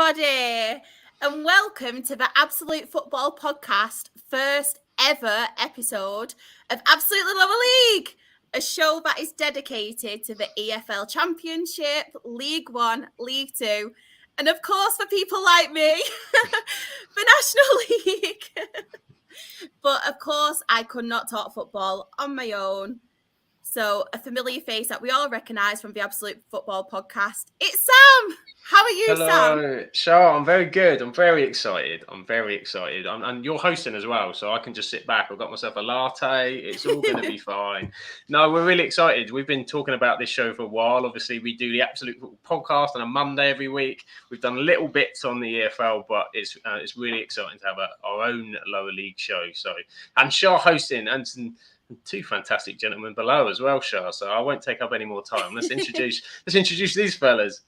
everybody, and welcome to the Absolute Football Podcast first ever episode of Absolutely Lower League, a show that is dedicated to the EFL Championship, League One, League Two, and of course for people like me, the National League. But of course, I could not talk football on my own. So a familiar face that we all recognise from the Absolute Football Podcast, it's Sam. How are you, Hello, Sam? Hello, Char. I'm very good. I'm very excited. And you're hosting as well, so I can just sit back. I've got myself a latte. It's all going to be fine. No, we're really excited. We've been talking about this show for a while. Obviously, we do the Absolute Football Podcast on a Monday every week. We've done little bits on the EFL, but it's really exciting to have our own lower league show. And Char hosting and two fantastic gentlemen below as well, Char. So I won't take up any more time. Let's introduce these fellas.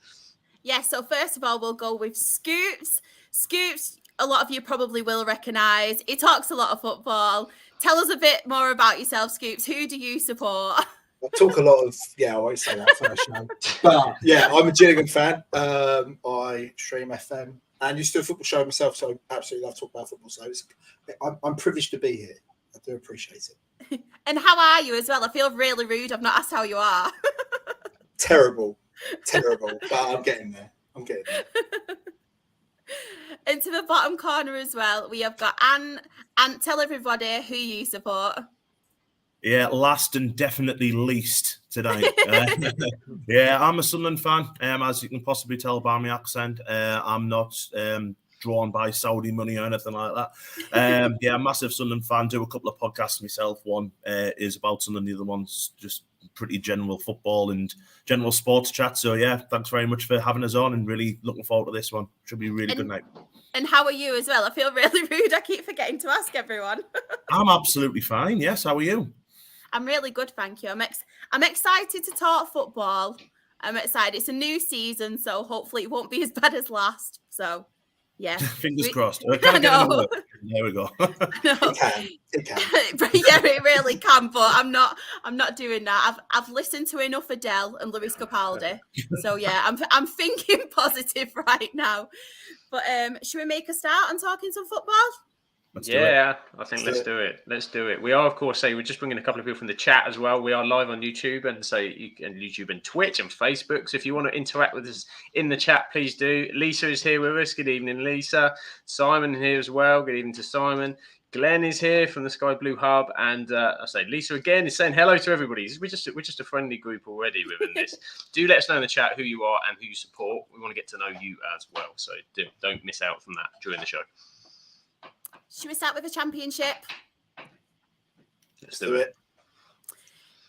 Yeah, so first of all, we'll go with Scoops. Scoops, a lot of you probably will recognise. He talks a lot of football. Tell us a bit more about yourself, Scoops. Who do you support? I talk a lot of, I won't say that first show. But yeah, I'm a Gillingham fan. I stream FM and used to do a football show myself, so I absolutely love talking about football. So I'm privileged to be here. I do appreciate it. And how are you as well? I feel really rude. I've not asked how you are. Terrible, but I'm getting there. And to the bottom corner as well, we have got Anne. Anne, tell everybody who you support. Yeah, last and definitely least tonight. I'm a Sunderland fan, as you can possibly tell by my accent. I'm not drawn by Saudi money or anything like that. I'm a massive Sunderland fan. Do a couple of podcasts myself. One is about Sunderland, the other one's just pretty general football and general sports chat. So yeah, thanks very much for having us on, and really looking forward to this one. Should be a really good night. And how are you as well? I feel really rude. I keep forgetting to ask everyone. I'm absolutely fine. Yes, how are you? I'm really good, thank you. I'm excited to talk football. I'm excited. It's a new season, so hopefully it won't be as bad as last. So, yeah. Fingers crossed. No. There we go. It can. Yeah, it really can, but I'm not doing that. I've listened to enough Adele and Lewis Capaldi. So yeah, I'm thinking positive right now. But should we make a start on talking some football? I think let's do it. Let's do it. We are, of course, we're just bringing a couple of people from the chat as well. We are live on YouTube and YouTube and Twitch and Facebook. So if you want to interact with us in the chat, please do. Lisa is here with us. Good evening, Lisa. Simon here as well. Good evening to Simon. Glenn is here from the Sky Blue Hub, and Lisa again is saying hello to everybody. We're just a friendly group already within this. Do let us know in the chat who you are and who you support. We want to get to know you as well, so don't miss out from that during the show. Should we start with the Championship? Let's do it.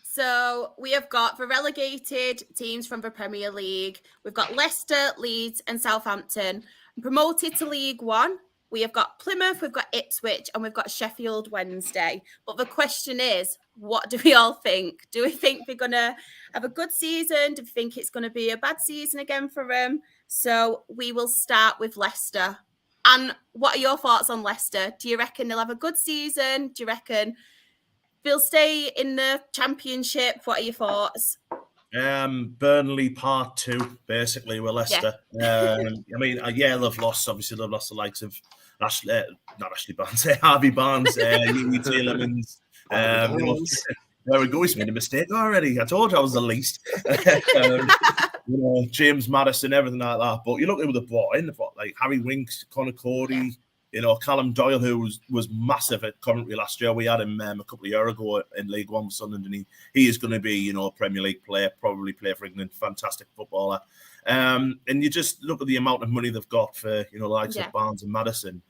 So we have got the relegated teams from the Premier League. We've got Leicester, Leeds and Southampton. Promoted to League One, we have got Plymouth, we've got Ipswich and we've got Sheffield Wednesday. But the question is, what do we all think? Do we think they're going to have a good season? Do we think it's going to be a bad season again for them? So we will start with Leicester. And what are your thoughts on Leicester? Do you reckon they'll have a good season? Do you reckon they'll stay in the Championship? What are your thoughts? Burnley Part 2, basically, with Leicester. Yeah. They've lost. Obviously, they've lost the likes of Harvey Barnes, Yuri Tielemans. There we go. He's made a mistake already. I told you I was the least. James Maddison, everything like that. But you look at the boy, like Harry Winks, Conor Cody, Callum Doyle, who was massive at Coventry last year. We had him a couple of years ago in League One for Sunderland, and he is going to be, a Premier League player, probably play for England, fantastic footballer. And you just look at the amount of money they've got for, the likes of Barnes and Maddison.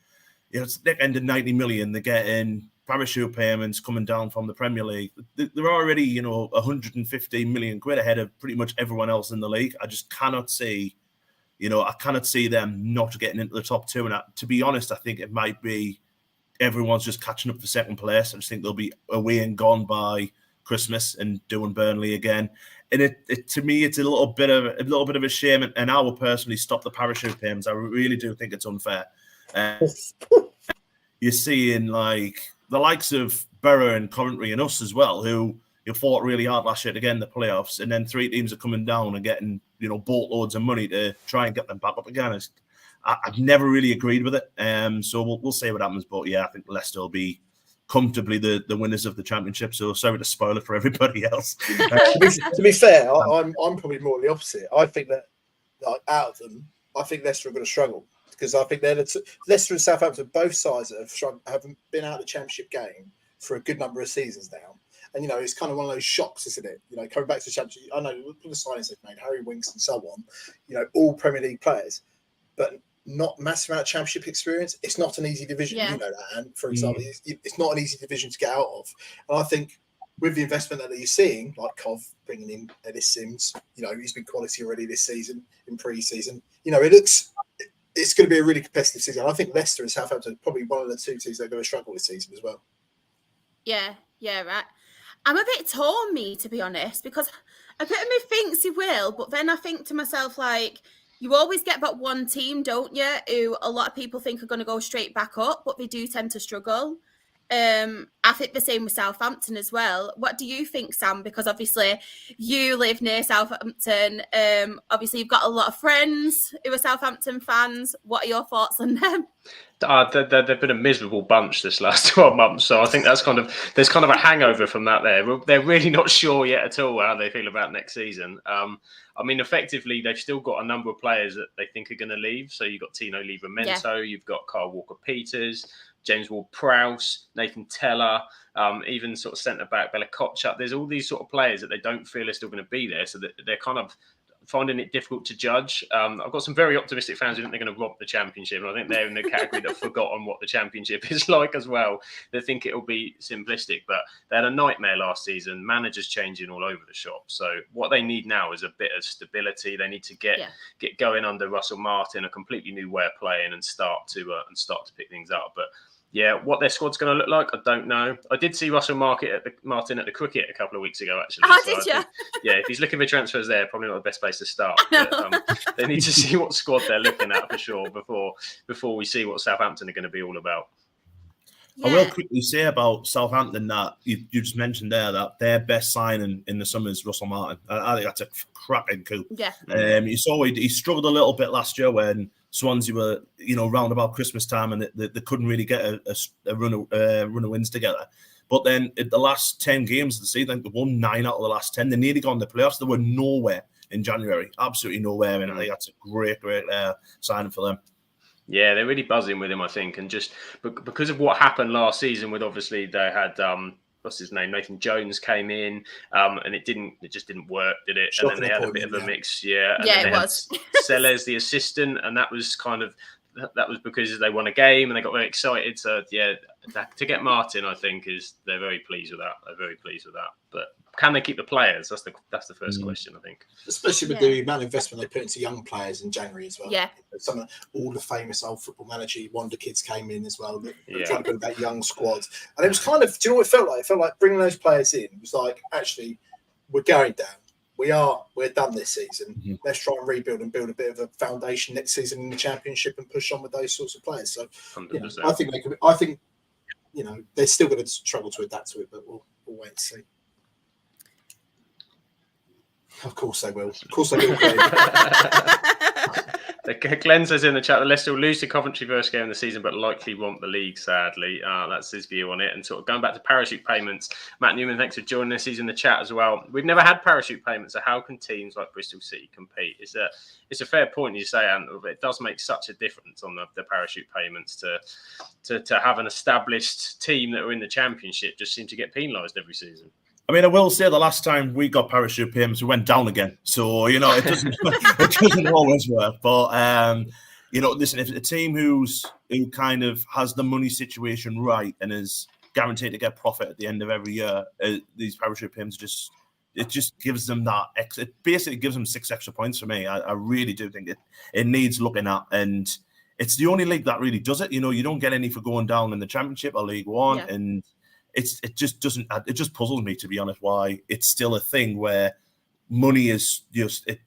It's the end of 90 million. They're getting parachute payments coming down from the Premier League. They're already, 150 million quid ahead of pretty much everyone else in the league. I just cannot see, them not getting into the top two. And to be honest, I think it might be everyone's just catching up for second place. I just think they'll be away and gone by Christmas and doing Burnley again. And it to me, it's a little bit of a shame. And I will personally stop the parachute payments. I really do think it's unfair. You're seeing the likes of Borough and Coventry and us as well, who fought really hard last year to get in the playoffs, and then three teams are coming down and getting boatloads of money to try and get them back up again. I've never really agreed with it. So we'll see what happens. But yeah, I think Leicester will be comfortably the winners of the championship. So sorry to spoil it for everybody else. To be fair, I'm probably more the opposite. I think that out of them, I think Leicester are going to struggle because I think Leicester and Southampton, both sides haven't been out of the championship game for a good number of seasons now. And, it's kind of one of those shocks, isn't it? Coming back to the championship, I know look at the signings they've made, Harry Winks and so on, all Premier League players, but not massive amount of championship experience. It's not an easy division, you know that. And for example, it's not an easy division to get out of. And I think with the investment that you're seeing, like Cov bringing in Ellis Sims, he's been quality already this season in pre-season. It's going to be a really competitive season. I think Leicester and Southampton are probably one of the two teams that are going to struggle this season as well. Yeah, right. I'm a bit torn, to be honest, because a bit of me thinks he will, but then I think to myself, you always get that one team, don't you, who a lot of people think are going to go straight back up, but they do tend to struggle. I think the same with Southampton as well. What do you think, Sam? Because obviously you live near Southampton. Obviously you've got a lot of friends who are Southampton fans. What are your thoughts on them? They've been a miserable bunch this last 12 months, so I think there's kind of a hangover from that there. They're really not sure yet at all how they feel about next season. Effectively, they've still got a number of players that they think are going to leave. So you've got Tino Livramento, you've got Kyle Walker-Peters, James Ward-Prowse, Nathan Teller, even sort of centre-back Bella Kotchap. There's all these sort of players that they don't feel are still going to be there, so that they're kind of finding it difficult to judge. I've got some very optimistic fans who think they're going to rob the championship, and I think they're in the category that have forgotten what the championship is like as well. They think it'll be simplistic, but they had a nightmare last season. Managers changing all over the shop. So what they need now is a bit of stability. They need to get going under Russell Martin, a completely new way of playing, and start to pick things up. But yeah, what their squad's going to look like, I don't know. I did see Russell Martin at the cricket a couple of weeks ago, actually. Oh, did you? Yeah, if he's looking for transfers there, probably not the best place to start. But, they need to see what squad they're looking at for sure before we see what Southampton are going to be all about. Yeah. I will quickly say about Southampton that you just mentioned there that their best signing in the summer is Russell Martin. I think that's a cracking coup. Yeah. You saw he struggled a little bit last year when Swansea were, round about Christmas time, and they couldn't really get a run of wins together. But then in the last 10 games of the season, I think they won 9 out of the last 10. They nearly got in the playoffs. They were nowhere in January, absolutely nowhere. And I think that's a great signing for them. Yeah, they're really buzzing with him, I think, and just because of what happened last season, with obviously they had what's his name, Nathan Jones came in, and it just didn't work, did it? And then they had a bit of a mix, and then it was Sellers, the assistant, and that was because they won a game and they got very excited. So yeah, to get Martin, I think they're very pleased with that. They're very pleased with that, but can they keep the players? That's the first question, I think. Especially with the amount of investment they put into young players in January as well. Yeah. All the famous old football manager wonder kids came in as well. Trying to build that young squad. And it was kind of, do you know what it felt like? It felt like bringing those players in was like, actually, we're going down. We're done this season. Mm-hmm. Let's try and rebuild and build a bit of a foundation next season in the championship and push on with those sorts of players. So I think they could. I think they're still going to struggle to adapt to it, but we'll wait and see. Of course they will. Of course they will. Glenn says in the chat that Leicester will lose to Coventry first game of the season, but likely want the league, sadly. That's his view on it. And sort of going back to parachute payments, Matt Newman, thanks for joining us. He's in the chat as well. We've never had parachute payments, so how can teams like Bristol City compete? It's a fair point you say, and it does make such a difference on the parachute payments to have an established team that are in the Championship just seem to get penalised every season. I mean, I will say the last time we got parachute payments, we went down again. So, it doesn't always work. But, listen, if a team who kind of has the money situation right and is guaranteed to get profit at the end of every year, these parachute payments just gives them that. It basically gives them 6 extra points for me. I really do think it needs looking at. And it's the only league that really does it. You don't get any for going down in the Championship or League One. Yeah. And it just puzzles me, to be honest, why it's still a thing where money is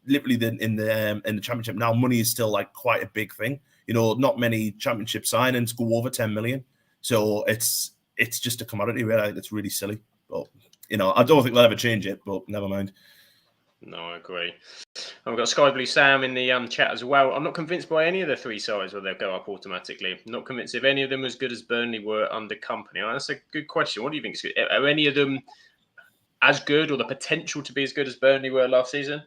literally in the Championship now. Money is still like quite a big thing. Not many Championship signings go over 10 million, so it's just a commodity. Really, it's really silly. But I don't think they'll ever change it. But never mind. No, I agree. And we've got Sky Blue Sam in the chat as well. I'm not convinced by any of the three sides where they'll go up automatically. Not convinced if any of them as good as Burnley were under Company. Oh, that's a good question. What do you think is good? Are any of them as good or the potential to be as good as Burnley were last season?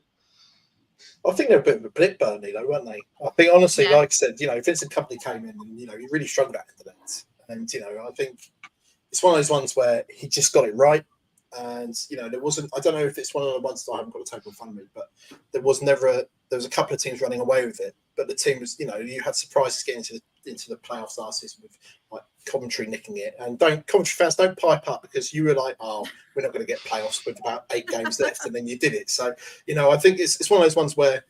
I think they're a bit of a blip, Burnley, though, weren't they? I think, honestly, Yeah. like I said, Vincent Company came in and, he really struggled at the net. And, I think it's one of those ones where he just got it right. And, there wasn't, I don't know if it's one of the ones that I haven't got the table in front of me, but there was a couple of teams running away with it. But the team was, you had surprises getting into the playoffs last season with like Coventry nicking it. And Coventry fans, don't pipe up because you were like, oh, we're not going to get playoffs with about 8 games left. And then you did it. So, I think it's one of those ones where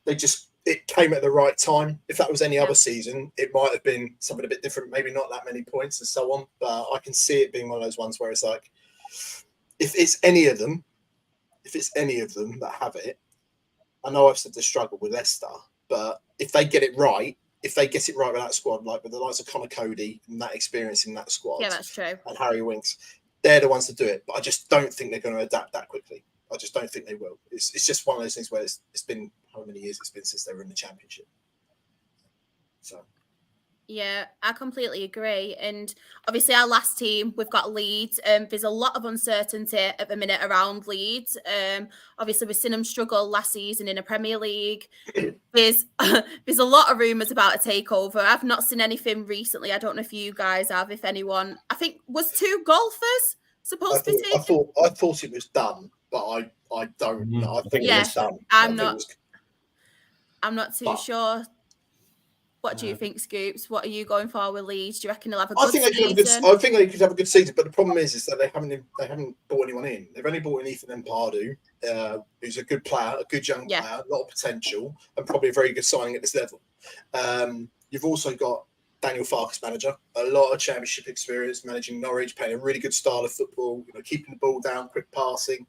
it came at the right time. If that was any other season, it might have been something a bit different, maybe not that many points and so on. But I can see it being one of those ones where it's like, if it's any of them that have it, I know I've said the struggle with Leicester, but if they get it right with that squad, like with the likes of Connor Cody and that experience in that squad, Yeah, that's true. and Harry Winks, they're the ones to do it. But I just don't think they're going to adapt that quickly. I just don't think they will. It's just one of those things where it's been how many years it's been since they were in the Championship. So. Yeah, I completely agree. And obviously our last team, we've got Leeds. There's a lot of uncertainty at the minute around Leeds. Obviously we've seen them struggle last season in a Premier League. There's a lot of rumours about a takeover. I've not seen anything recently. I don't know if you guys have, if anyone. I think was 2 golfers supposed to be taken? I thought it was done, but I don't know. I think it was done. I'm not too sure. What do you think, Scoops? What are you going for with Leeds? Do you reckon they'll have a good season? I think they could have a good season, but the problem is that they haven't brought anyone in. They've only brought in Ethan Mpardu, who's a good player, a good young player, a lot of potential, and probably a very good signing at this level. You've also got Daniel Farkas, manager, a lot of Championship experience, managing Norwich, playing a really good style of football, keeping the ball down, quick passing,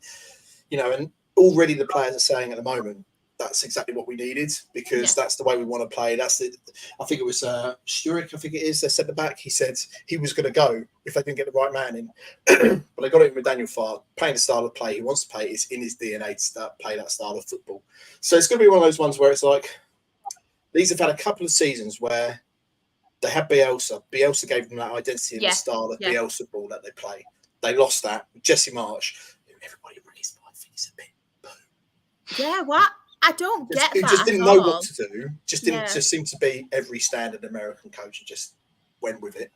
and already the players are saying at the moment, that's exactly what we needed because that's the way we want to play. I think it was Sturrock, I think it is, their centre back. He said he was going to go if they didn't get the right man in. But they got it in with Daniel Farr, playing the style of play he wants to play. It's in his DNA to play that style of football. So it's going to be one of those ones where it's like, these have had a couple of seasons where they had Bielsa. Bielsa gave them that identity and the style of Bielsa ball that they play. They lost that with Jesse Marsch. Everybody raised my things a bit. Boom. Yeah, what? I don't get that. He just didn't know what to do. Just seem to be every standard American coach and just went with it.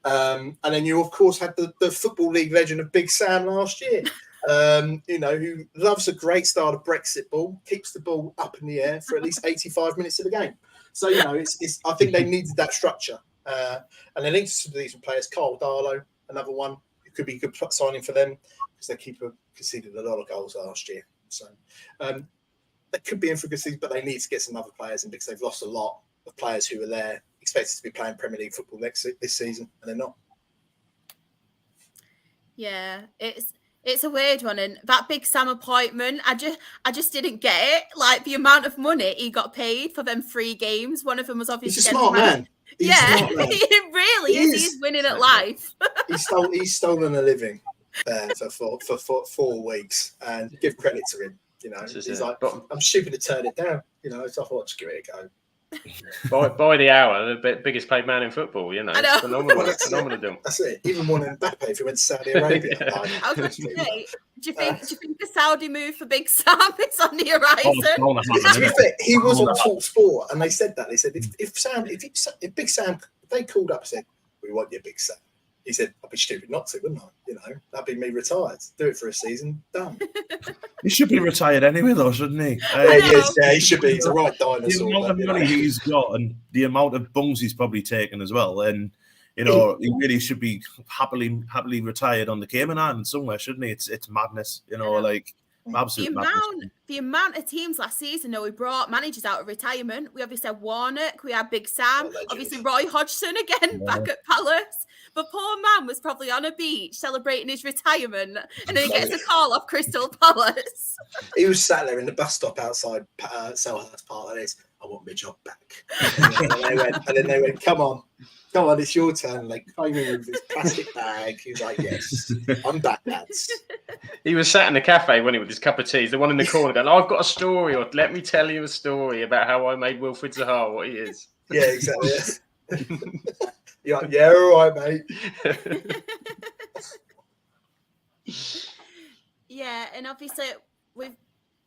And then you, of course, had the Football League legend of Big Sam last year, who loves a great style of Brexit ball, keeps the ball up in the air for at least 85 minutes of the game. So, I think they needed that structure. And they needed some decent players. Carl Darlow, another one, who could be a good signing for them because their keeper conceded a lot of goals last year. So, they could be in for a good season, but they need to get some other players in because they've lost a lot of players who were there expected to be playing Premier League football this season, and they're not. Yeah, it's a weird one, and that Big Sam appointment, I just didn't get it. Like the amount of money he got paid for them 3 games. One of them was obviously he's a smart man. He really is. He's winning at life. He's stolen a living there for 4 weeks, and give credit to him. He's like, I'm stupid to turn it down. So I thought, I'll just give it a go. by the hour, the biggest paid man in football. I know. Phenomenal deal. That's it. Even more than Mbappe if he went to Saudi Arabia. I was going to say, do you think the Saudi move for Big Sam is on the horizon? He was on Talk Sport, and they said that. They said if Big Sam, they called up and said, "We want you, Big Sam." He said, "I'd be stupid not to, wouldn't I? That'd be me retired. Do it for a season, done." He should be retired anyway, though, shouldn't he? He should be. He's a right dinosaur. The amount of money he's got and the amount of bungs he's probably taken as well, and he really should be happily retired on the Cayman Islands somewhere, shouldn't he? It's madness, absolute madness. The amount of teams last season, we brought managers out of retirement. We obviously had Warnock, we had Big Sam, obviously Roy Hodgson again back at Palace. But poor man was probably on a beach celebrating his retirement, and then he gets a call off Crystal Palace. He was sat there in the bus stop outside Selhurst Park. That is, I want my job back. and then they went, come on, it's your turn. Like, came in with this plastic bag. He was like, yes, I'm back, lads. He was sat in the cafe, wasn't he, with his cup of tea. The one in the corner going, I've got a story, or let me tell you a story about how I made Wilfried Zaha what he is. Yeah, exactly. You're like, yeah, all right, mate. Yeah, and obviously we've.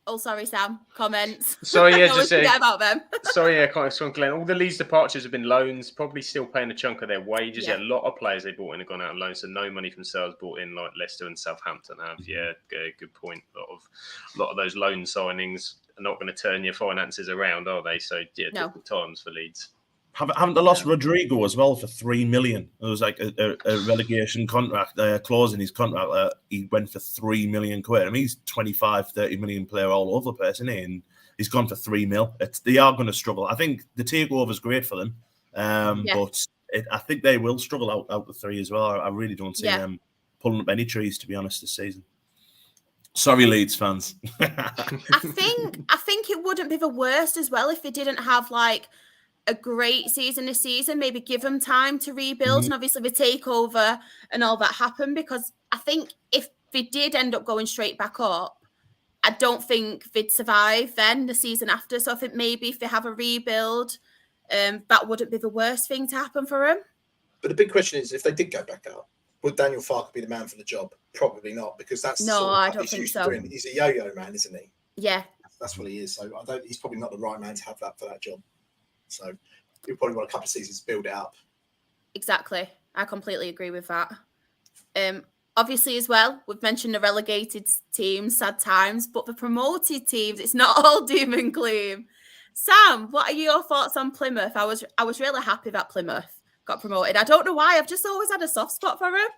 Oh, sorry, Sam. Comments. Sorry, yeah, just forget about them. Sorry, yeah, Glenn. All the Leeds departures have been loans, probably still paying a chunk of their wages. Yeah. A lot of players they brought in have gone out on loans, so no money from sales brought in like Leicester and Southampton have. Yeah, good point. A lot of those loan signings are not going to turn your finances around, are they? So yeah, difficult times for Leeds. Haven't they lost Rodrigo as well for $3 million? It was like a relegation contract, clause in his contract. He went for £3 million. I mean, he's 25-30 million player all over the place, isn't he? And he's gone for $3 million. They are going to struggle. I think the takeover is great for them, but I think they will struggle out the three as well. I really don't see them pulling up any trees, to be honest, this season. Sorry, Leeds fans. I think it wouldn't be the worst as well if they didn't have like a great season this season, maybe give them time to rebuild and obviously the takeover and all that happened, because I think if they did end up going straight back up, I don't think they'd survive then the season after. So I think maybe if they have a rebuild, that wouldn't be the worst thing to happen for them. But the big question is, if they did go back up, would Daniel Farke be the man for the job? Probably not, because that's I don't think so. He's a yo-yo man, isn't he? Yeah, that's what he is. So he's probably not the right man to have that for that job. So you'll probably want a couple of seasons to build it up. Exactly. I completely agree with that. Obviously, as well, we've mentioned the relegated teams, sad times, but the promoted teams, it's not all doom and gloom. Sam, what are your thoughts on Plymouth? I was really happy that Plymouth got promoted. I don't know why. I've just always had a soft spot for him.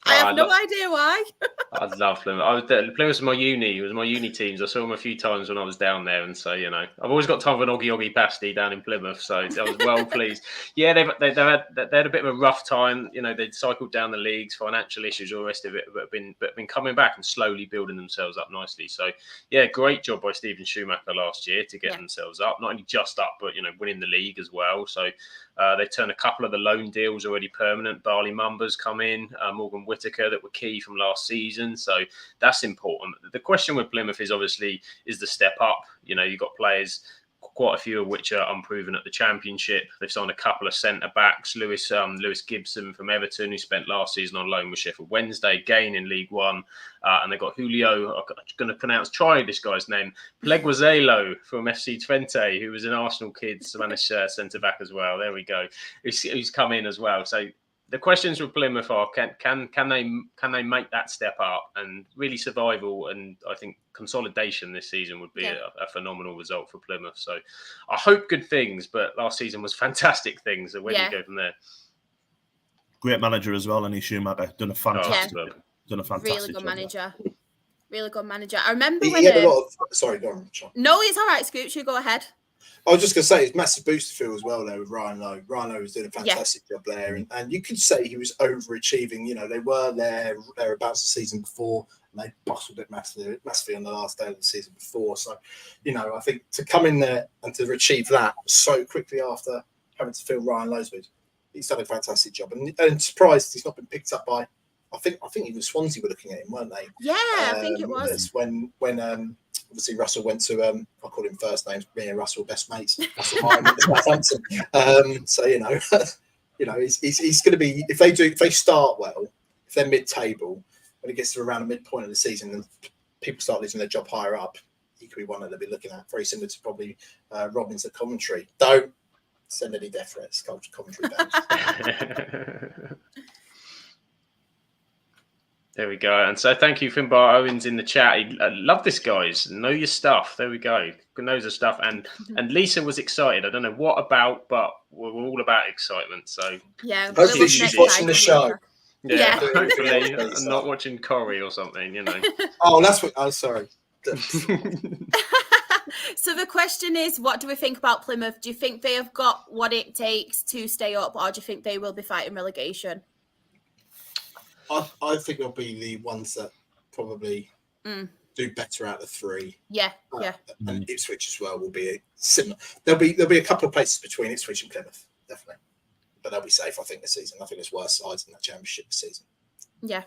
I have no idea why. I love Plymouth. Plymouth was my uni. It was my uni teams. I saw them a few times when I was down there, and so I've always got time for an oggy pasty down in Plymouth. So I was well pleased. Yeah, they had a bit of a rough time. They'd cycled down the leagues, financial issues, all the rest of it, but been coming back and slowly building themselves up nicely. So yeah, great job by Steven Schumacher last year to get themselves up. Not only just up, but winning the league as well. So they've turned a couple of the loan deals already permanent. Barley Mumbers come in, Morgan Whittaker that were key from last season. So that's important. The question with Plymouth is obviously is the step up. You've got players, quite a few of which are unproven at the Championship. They've signed a couple of centre backs. Lewis Gibson from Everton, who spent last season on loan with Sheffield Wednesday, again in League One. And they've got Julio, I'm going to try this guy's name, Pleguezuelo from FC Twente, who was an Arsenal kid, Spanish centre back as well. There we go. Who's come in as well. So the questions with Plymouth are: can they make that step up, and really survival? And I think consolidation this season would be a phenomenal result for Plymouth. So I hope good things, but last season was fantastic things. So where do you go from there? Great manager as well, and Schumacher done a fantastic really good job manager. Really good manager. I remember he had a lot of. Sorry, go on, Sean. No, it's all right, Scooch. You go ahead. I was just going to say, it's massive booster feel as well there with Ryan Lowe. Ryan Lowe was doing a fantastic job there. And you could say he was overachieving. They were thereabouts the season before, and they bustled it massively on the last day of the season before. So, I think to come in there and to achieve that so quickly after having to fill Ryan Lowe's boots, he's done a fantastic job. And surprised he's not been picked up by, I think even Swansea were looking at him, weren't they? Yeah, I think it was. When obviously Russell went to I call him first names, me and Russell best mates. Russell Martin went to Southampton. So he's going to be, if they start well, if they're mid-table, when it gets to around the midpoint of the season and people start losing their job higher up, he could be one that they'll be looking at. Very similar to probably Robbins at Coventry. Don't send any death threats, Coventry fans. There we go. And so thank you, Finbar Owens in the chat. I love this, guys. Know your stuff. There we go. Knows the stuff. And Lisa was excited. I don't know what about, but we're all about excitement. So yeah, hopefully she's watching the show. Yeah. Hopefully I'm not watching Corrie or something, Oh, that's what. Oh, sorry. So the question is, what do we think about Plymouth? Do you think they have got what it takes to stay up, or do you think they will be fighting relegation? I think they'll be the ones that probably do do better out of 3. Yeah. And Ipswich as well will be similar. There'll be a couple of places between Ipswich and Plymouth, definitely. But they'll be safe, I think, this season. I think there's worse sides in that Championship this season. Yeah.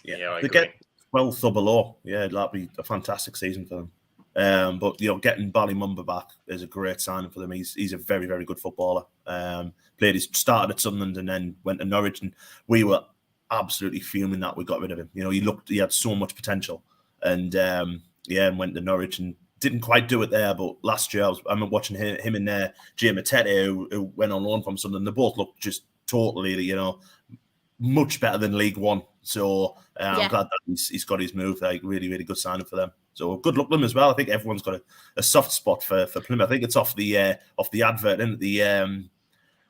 I they agree. get 12th or below. Yeah, that'd be a fantastic season for them. But getting Ballymumba back is a great signing for them. He's a very, very good footballer. Started at Sunderland and then went to Norwich, and we were absolutely fuming that we got rid of him. He had so much potential, and and went to Norwich and didn't quite do it there. But last year I remember watching him and Jay Matete, who went on loan from Sunderland. They both looked just totally, much better than League One. So I'm glad that he's got his move. Like, really, really good signing for them. So good luck to them as well. I think everyone's got a soft spot for Plymouth. I think it's off the advert, isn't it?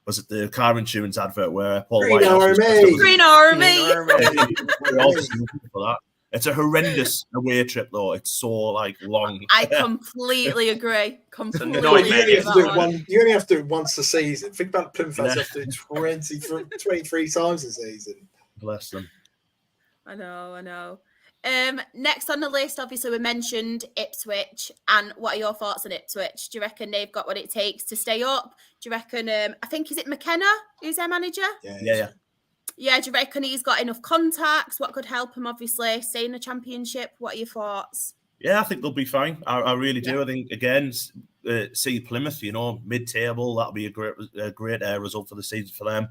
Was it the car insurance advert where Paul Green Whitehouse Army. Green Army. We're all stupid for that. It's a horrendous away trip, though. It's so long. I completely agree. Completely. nightmare. You only have to do it once a season. Think about Plymouth fans have to do it 23 times a season. Bless them. I know. Next on the list, obviously, we mentioned Ipswich. And what are your thoughts on Ipswich? Do you reckon they've got what it takes to stay up? Do you reckon, I think, is it McKenna who's their manager? Yeah. Yeah, do you reckon he's got enough contacts? What could help him, obviously, stay in the Championship? What are your thoughts? Yeah, I think they'll be fine. I really do. I think, again, see Plymouth, mid-table, that'll be a great result for the season for them.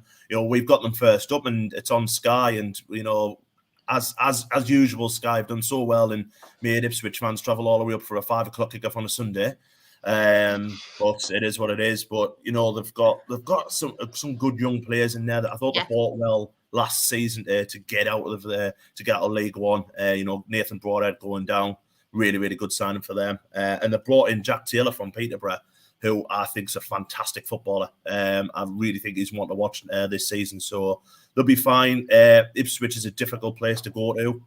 We've got them first up, and it's on Sky, and, as usual, Sky have done so well and made Ipswich fans travel all the way up for a 5 o'clock kickoff on a Sunday. But it is what it is. But they've got some good young players in there that I thought they fought well last season to get out of League One. Nathan Broadhead going down, really, really good signing for them. And they brought in Jack Taylor from Peterborough, who I think is a fantastic footballer. I really think he's one to watch this season. So they'll be fine. Ipswich is a difficult place to go to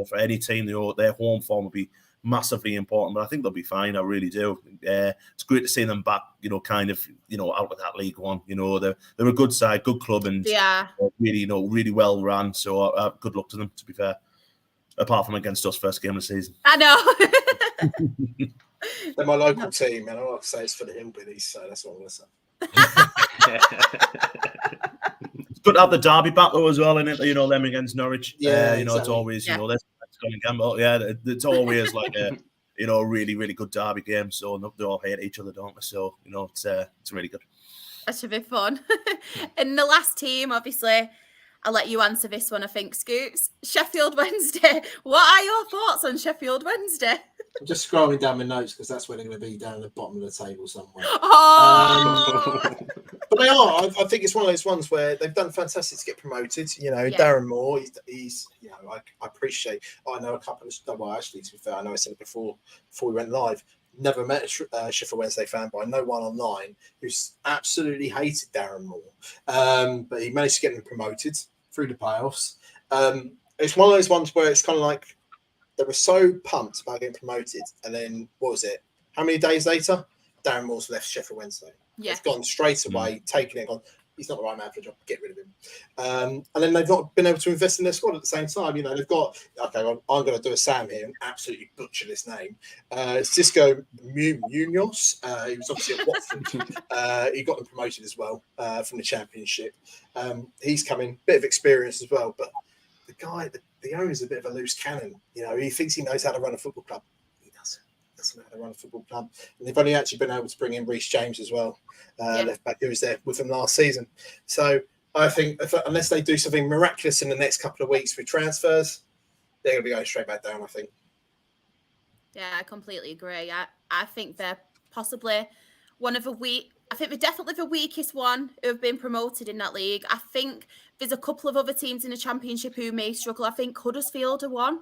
for any team. Their home form will be massively important, but I think they'll be fine. I really do. It's great to see them back, kind of, out of that League One. They're a good side, good club, and really, really well run. So good luck to them, to be fair. Apart from against us first game of the season. I know. They're my local team, and I like to say it's for the hillbillies, so that's what I'm going to say. It's good to have the derby battle as well, isn't it? Them against Norwich. Exactly. It's always, there's it's always like a really, really good derby game. So they all hate each other, don't they? So it's really good. That should be fun. And the last team, obviously, I'll let you answer this one, I think, Scoops. Sheffield Wednesday. What are your thoughts on Sheffield Wednesday? I'm just scrolling down my notes because that's where they're going to be, down at the bottom of the table somewhere. Oh! But they are. I think it's one of those ones where they've done fantastic to get promoted. Darren Moore, he's I appreciate. I know a couple of, well, actually, to be fair, I know I said it before we went live. Never met a Sheffield Wednesday fan, but I know one online who's absolutely hated Darren Moore. But he managed to get them promoted through the playoffs. It's one of those ones where it's kind of like they were so pumped about getting promoted, and then what was it? How many days later, Darren Moore's left Sheffield Wednesday. Yeah. He's gone straight away, taken it, gone, he's not the right man for the job, get rid of him. And then they've not been able to invest in their squad at the same time. They've got, okay, I'm going to do a Sam here and absolutely butcher this name. Cisco Munoz, he was obviously at Watford. He got them promoted as well from the Championship. He's coming, bit of experience as well, but the guy, the owner's a bit of a loose cannon. He thinks he knows how to run a football club. He doesn't know how to run a football club. And they've only actually been able to bring in Reece James as well, left back, who was there with them last season. So I think unless they do something miraculous in the next couple of weeks with transfers, they're going to be going straight back down, I think. Yeah, I completely agree. I think they're possibly one of I think they're definitely the weakest one who have been promoted in that league. I think there's a couple of other teams in the Championship who may struggle. I think Huddersfield are one.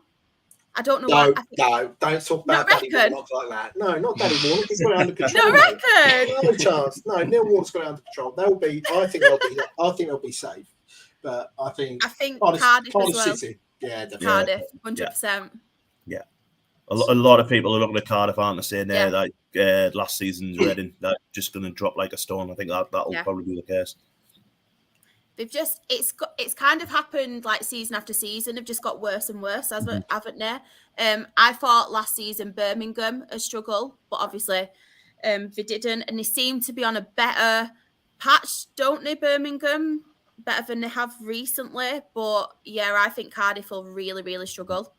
I don't know. No, don't talk about Danny Warnock like that. No, not Danny Warnock. He's got it under control. No reckon. No chance. No, Neil Warnock's got it under control. I think they'll be safe. But I think Cardiff as well. City. Yeah, definitely. Cardiff, 100%. Yeah. A lot of people are looking at Cardiff, aren't they, saying like last season's Reading, they're just going to drop like a stone. I think that'll probably be the case. it's kind of happened like season after season. They've just got worse and worse, haven't they? I thought last season Birmingham a struggle, but obviously they didn't, and they seem to be on a better patch, don't they? Birmingham better than they have recently, but yeah, I think Cardiff will really, really struggle.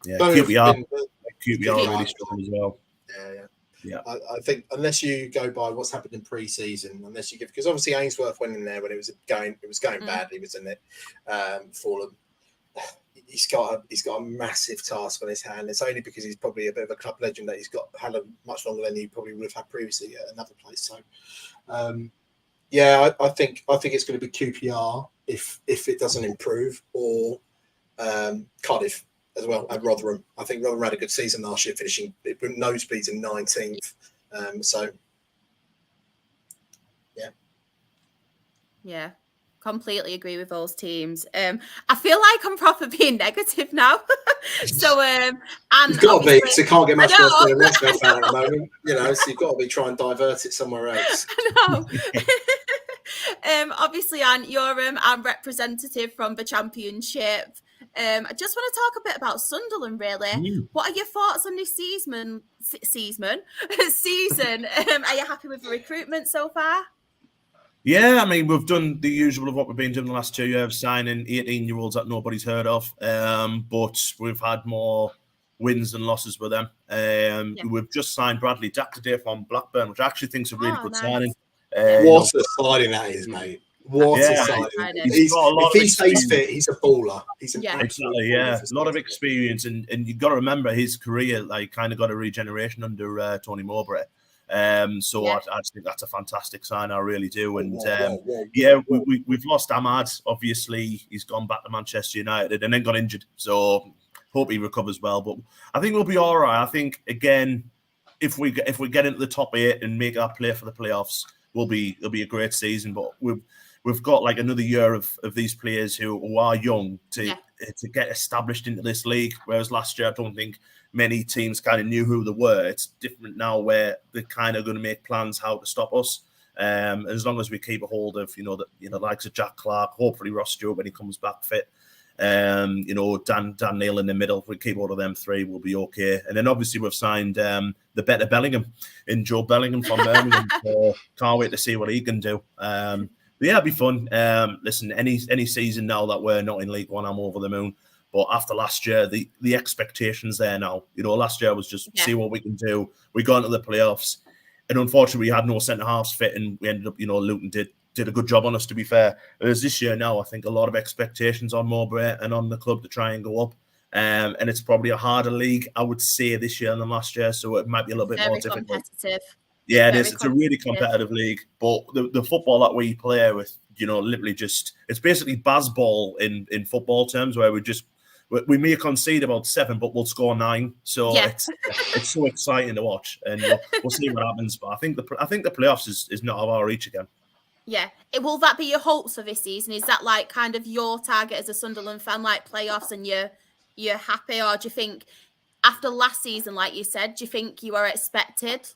Yeah, QPR QPR really struggle as well. Yeah. I think unless you go by what's happened in pre-season, unless you give, because obviously Ainsworth went in there when it was going badly, wasn't it? For them, he's got a massive task on his hand. It's only because he's probably a bit of a club legend that he's had much longer than he probably would have had previously at another place. So, I think it's going to be QPR if it doesn't improve, or Cardiff as well, and Rotherham. I think Rotherham had a good season last year, finishing nosebleeds in 19th. Yeah, completely agree with those teams. I feel like I'm proper being negative now. So, and you've got to be, because it can't get much worse than a West Ham fan at the moment. So you've got to be trying to divert it somewhere else. I know. Obviously, Anne, you're our representative from the Championship. I just want to talk a bit about Sunderland, really. What are your thoughts on this season? Are you happy with the recruitment so far? Yeah, I mean, we've done the usual of what we've been doing the last 2 years, signing 18-year-olds that nobody's heard of. But we've had more wins than losses with them. We've just signed Bradley Dack today from Blackburn, which I actually think is a really good signing. What a signing that is, mate. What a signing. If he stays fit, he's a baller. He's an absolutely, a lot of experience. And you've got to remember his career, kind of got a regeneration under Tony Mowbray. I think that's a fantastic sign. I really do. And we've lost Ahmad. Obviously, he's gone back to Manchester United and then got injured. So hope he recovers well. But I think we'll be all right. I think again, if we get into the top 8 and make our play for the playoffs, it'll be a great season. But we've got like another year of these players who are young to get established into this league. Whereas last year, I don't think many teams kind of knew who they were. It's different now where they're kind of going to make plans how to stop us. As long as we keep a hold of, the likes of Jack Clark, hopefully Ross Stewart when he comes back fit, Dan Neil in the middle, if we keep hold of them 3, we'll be okay. And then obviously we've signed the better Bellingham in Joe Bellingham from Birmingham. Can't wait to see what he can do. It'll be fun. Listen, any season now that we're not in League One, I'm over the moon. But after last year, the expectations there now. Last year was just see what we can do. We got into the playoffs, and unfortunately, we had no centre halves fit, and we ended up, Luton did a good job on us, to be fair. Whereas this year now, I think a lot of expectations on Mowbray and on the club to try and go up. And it's probably a harder league, I would say, this year than last year. So it might be a little bit more difficult. Competitive. Yeah, it is. It's a really competitive league. But the football that we play with, literally it's basically baseball in football terms, where we may concede about 7, but we'll score 9. So it's so exciting to watch, and we'll see what happens. But I think the playoffs is not out of our reach again. Yeah. Will that be your hopes for this season? Is that like kind of your target as a Sunderland fan, like playoffs, and you're happy? Or do you think after last season, like you said, do you think you are expected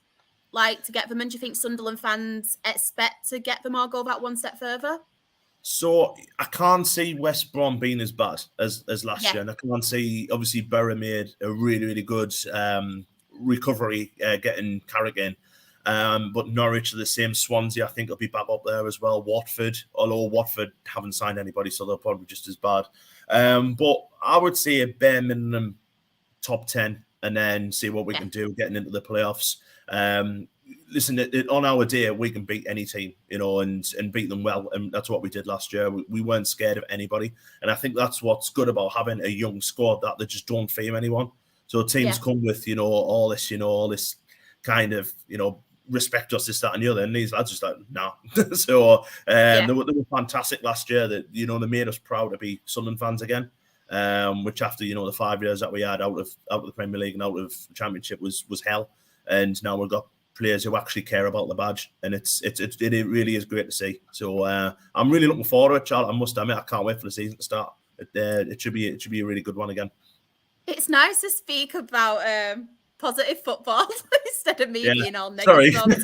to get them? And do you think Sunderland fans expect to get them or go that one step further? So I can't see West Brom being as bad as last year. And I can't see, obviously, Borough made a really, really good recovery getting Carrick in. But Norwich are the same. Swansea, I think, will be back up there as well. Watford, although Watford haven't signed anybody, so they're probably just as bad. But I would say a bare minimum top 10 and then see what we can do getting into the playoffs. Listen, on our day, we can beat any team, and beat them well. And that's what we did last year. We weren't scared of anybody. And I think that's what's good about having a young squad, that they just don't fear anyone. So teams come with, all this kind of, respect us, this, that, and the other. And these lads just like, nah. So they were fantastic last year. That they made us proud to be Sunderland fans again. Which after the 5 years that we had out of the Premier League and out of the Championship was hell. And now we've got players who actually care about the badge, and it really is great to see. So I'm really looking forward to it, Charlotte. I must admit, I can't wait for the season to start. It should be a really good one again. It's nice to speak about positive football instead of me Yeah, being all sorry. negative all the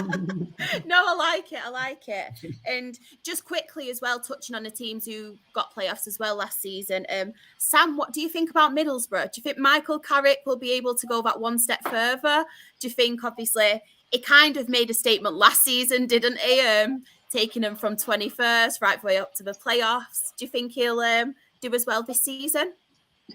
time. No, I like it. And just quickly as well, touching on the teams who got playoffs as well last season. Sam, what do you think about Middlesbrough? Do you think Michael Carrick will be able to go that one step further? Do you think, obviously, he kind of made a statement last season, didn't he? Taking them from 21st right way up to the playoffs. Do you think he'll do as well this season?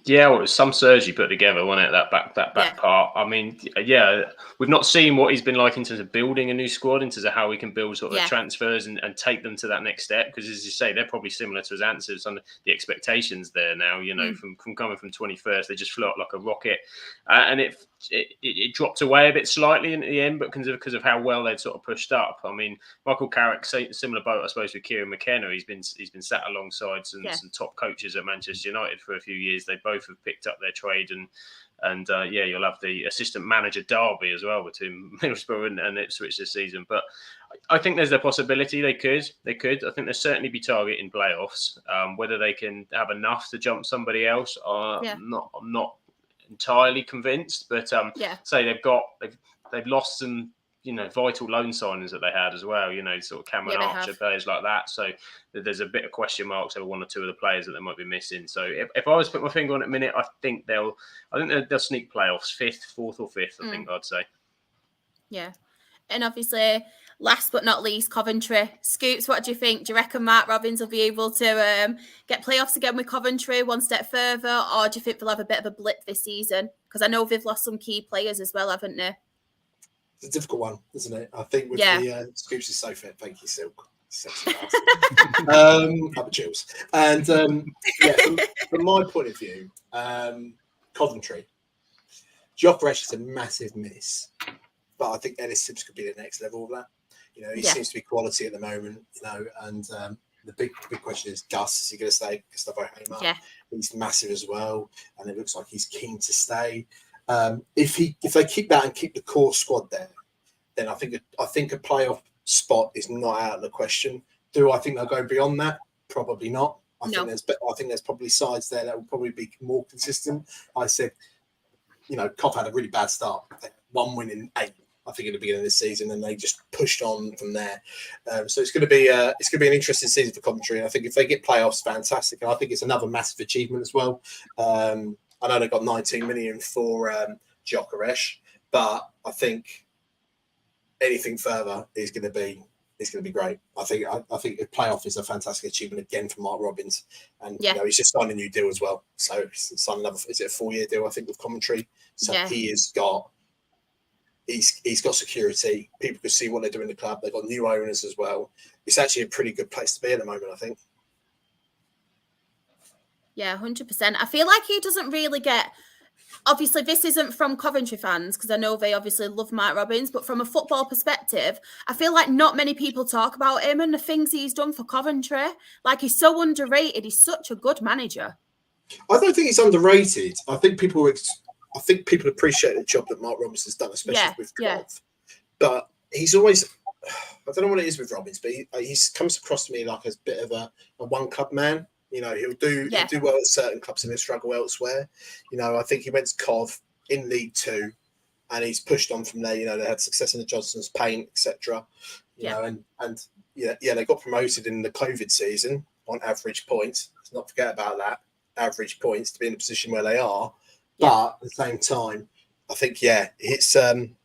Yeah, well, it was some surge he put together, wasn't it? That back part. I mean, yeah, we've not seen what he's been like in terms of building a new squad, in terms of how we can build sort of transfers and take them to that next step. Because as you say, they're probably similar to his answers on the expectations there now. You know, from coming from 21st, they just flew up like a rocket, and it dropped away a bit slightly in the end, but because of how well they'd sort of pushed up. I mean, Michael Carrick, similar boat, I suppose, with Kieran McKenna. He's been sat alongside some top coaches at Manchester United for a few years. They both have picked up their trade, and you'll have the assistant manager derby as well between Middlesbrough and Ipswich this season. But I think there's a possibility they could. I think they'll certainly be targeting playoffs. Whether they can have enough to jump somebody else, I'm not entirely convinced. But say they've lost some vital loan signings that they had as well, sort of Cameron Archer, players like that. So there's a bit of question marks over one or two of the players that they might be missing. So if I was to put my finger on it a minute, I think they'll sneak playoffs, fourth or fifth, I think I'd say. Yeah. And obviously, last but not least, Coventry. Scoops, what do you think? Do you reckon Mark Robins will be able to get playoffs again with Coventry one step further? Or do you think they'll have a bit of a blip this season? Because I know they've lost some key players as well, haven't they? It's a difficult one, isn't it? I think with the Scoops is so fit. Thank you, Silk. Sexy bastard. Chills. And from my point of view, Coventry, Gyökeres is a massive miss, but I think Ellis Sims could be the next level of that. He seems to be quality at the moment. And the big question is Gus. Is he going to stay? Gustavo Hamer. Yeah, he's massive as well, and it looks like he's keen to stay. If they keep that and keep the core squad there, then I think a playoff spot is not out of the question. Do I think they'll go beyond that? Probably not. I think there's probably sides there that will probably be more consistent. I said, Cop had a really bad start. One win in 8, I think, at the beginning of this season, and they just pushed on from there. So it's going to be an interesting season for Coventry. And I think if they get playoffs, fantastic. And I think it's another massive achievement as well. I know they got 19 million for Gyökeres, but I think anything further is going to be great. I think the playoff is a fantastic achievement again for Mark Robins, and he's just signed a new deal as well. So he's signed another. Is it a 4-year deal? I think with Coventry. So he's got security. People can see what they're doing in the club. They've got new owners as well. It's actually a pretty good place to be at the moment, I think. Yeah, 100%. I feel like he doesn't really get. Obviously, this isn't from Coventry fans, because I know they obviously love Mark Robins, but from a football perspective, I feel like not many people talk about him and the things he's done for Coventry. Like, he's so underrated. He's such a good manager. I don't think he's underrated. I think people appreciate the job that Mark Robins has done, especially with Cov. But he's always, I don't know what it is with Robins, but he comes across to me like a bit of a one club man. He'll do well at certain clubs and he'll struggle elsewhere. I think he went to Cov in League 2 and he's pushed on from there. They had success in the Johnson's Paint, etc. They got promoted in the COVID season on average points. Let's not forget about that. Average points to be in the position where they are. Yeah. But at the same time, I think, he's done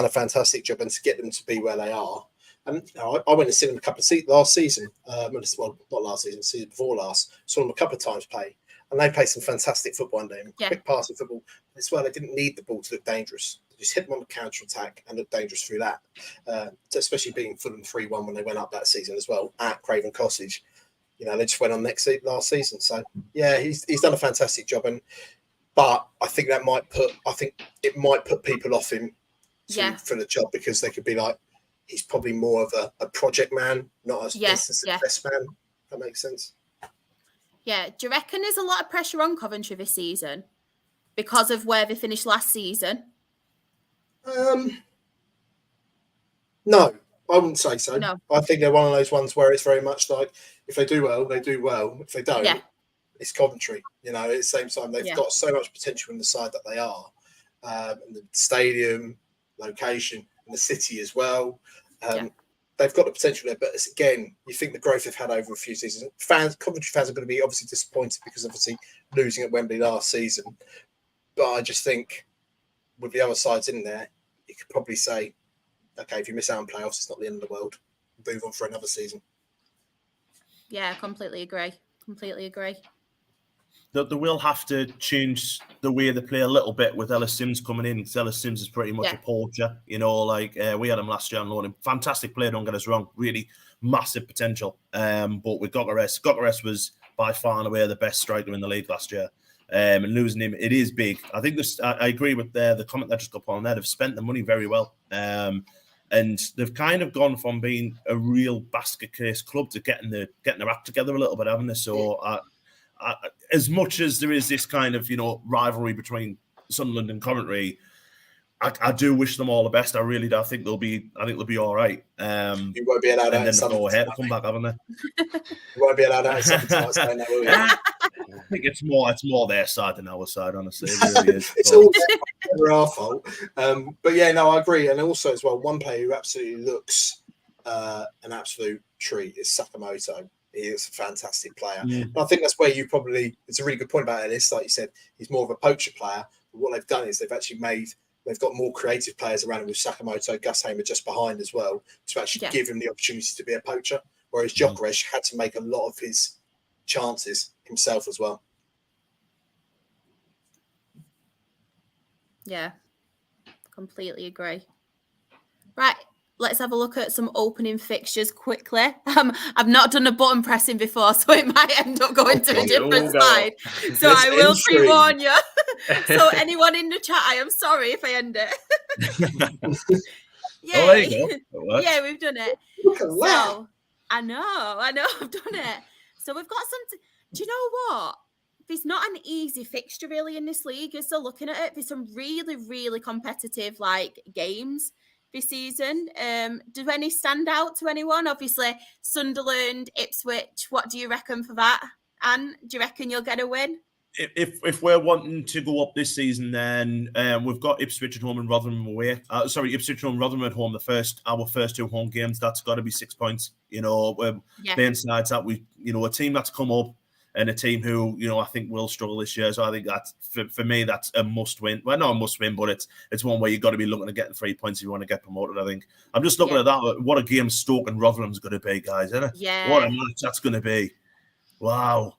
a fantastic job, and to get them to be where they are. And I went and seen him a couple of last season. Not last season, season before last. Saw them a couple of times play, and they played some fantastic football under him. Quick passing football. As well, they didn't need the ball to look dangerous. They just hit them on the counter attack and look dangerous through that. Especially being Fulham 3-1 when they went up that season as well at Craven Cottage. They just went on last season. So he's done a fantastic job. But I think it might put people off him for the job, because they could be like, he's probably more of a project man, not a success man. If that makes sense. Yeah. Do you reckon there's a lot of pressure on Coventry this season because of where they finished last season? No, I wouldn't say so. No. I think they're one of those ones where it's very much like, if they do well, they do well. If they don't, it's Coventry. At the same time, they've got so much potential in the side that they are. and the stadium, location, and the city as well. Yeah. They've got the potential there, but again, you think the growth they've had over a few seasons. Coventry fans are going to be obviously disappointed because obviously losing at Wembley last season. But I just think with the other sides in there, you could probably say, okay, if you miss out on playoffs, it's not the end of the world. Move on for another season. Yeah, completely agree. Completely agree. They will have to change the way they play a little bit with Ellis Sims coming in. Because Ellis Sims is pretty much a poacher. You know, like we had him last year on loan. Fantastic player, don't get us wrong. Really massive potential. But with Gokares was by far and away the best striker in the league last year. And losing him, it is big. I think this. I agree with the comment that just got put on there. They've spent the money very well. And they've kind of gone from being a real basket case club to getting their act together a little bit, haven't they? So as much as there is this kind of, you know, rivalry between Sunderland and Coventry, I do wish them all the best. I really do. I think they'll be all right. You won't be allowed out. And then go ahead to come back, haven't they? You won't be allowed out in something saying that, will you? I think it's more their side than our side, honestly. It really is. It's all our fault. But yeah, no, I agree. And also as well, one player who absolutely looks an absolute treat is Sakamoto. He is a fantastic player. And I think that's where it's a really good point about Ellis. Like you said, he's more of a poacher player. But what they've done is they've got more creative players around him with Sakamoto, Gus Hamer just behind as well to actually give him the opportunity to be a poacher. Whereas Gyökeres had to make a lot of his chances himself as well. Yeah, completely agree. Right. Let's have a look at some opening fixtures quickly. I've not done a button pressing before, so it might end up going to a different slide. So I will pre-warn you. So anyone in the chat, I am sorry if I end it. Yeah, there you go. Yeah, we've done it. Look at that. So, I know, I've done it. So we've got some. Do you know what? There's not an easy fixture really in this league. You're still looking at it. There's some really, really competitive games this season. Do any stand out to anyone? Obviously, Sunderland, Ipswich. What do you reckon for that? Anne, do you reckon you'll get a win? If we're wanting to go up this season, then we've got Ipswich at home and Rotherham away. Ipswich and Rotherham at home. Our first two home games. That's got to be 6 points. You know, playing sides that a team that's come up and a team who I think will struggle this year. So I think that's for me that's a must win. Well, not a must win, but it's one where you've got to be looking at getting 3 points if you want to get promoted. I think I'm just looking at that. What a game Stoke and Rotherham's going to be, guys, isn't it? Yeah. What a match that's going to be. Wow.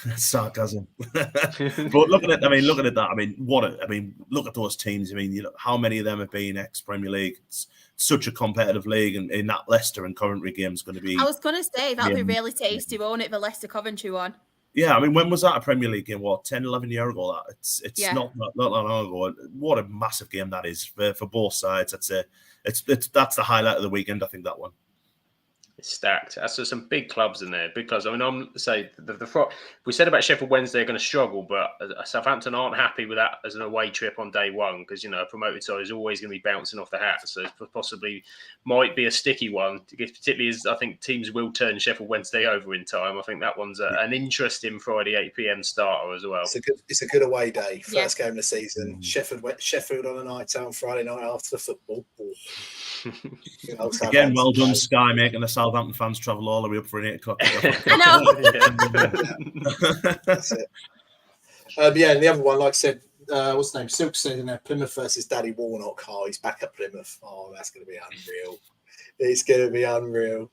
That's sarcasm. But looking at that, look at those teams. How many of them have been ex-Premier League? It's such a competitive league, and in that Leicester and Coventry game is going to be. I was going to say that'll be really tasty, won't it? The Leicester Coventry one. Yeah, when was that a Premier League game? 10, 11 years ago? That it's not long ago. What a massive game that is for both sides. That's the highlight of the weekend. I think that one. It's stacked. That's some big clubs in there. Big clubs. We said about Sheffield Wednesday are going to struggle, but Southampton aren't happy with that as an away trip on day one because a promoted side is always going to be bouncing off the hat. So it possibly might be a sticky one, particularly as I think teams will turn Sheffield Wednesday over in time. I think that one's an interesting Friday 8 p.m. starter as well. It's a good away day. First game of the season. Sheffield on a night out on Friday night after the football. Again, well done, Sky, making the Southampton fans travel all the way up for an 8 o'clock. I know. That's it. And the other one, like I said, what's the name? Silk said in there, Plymouth versus Daddy Warnock. Oh, he's back at Plymouth. Oh, that's going to be unreal. It's going to be unreal.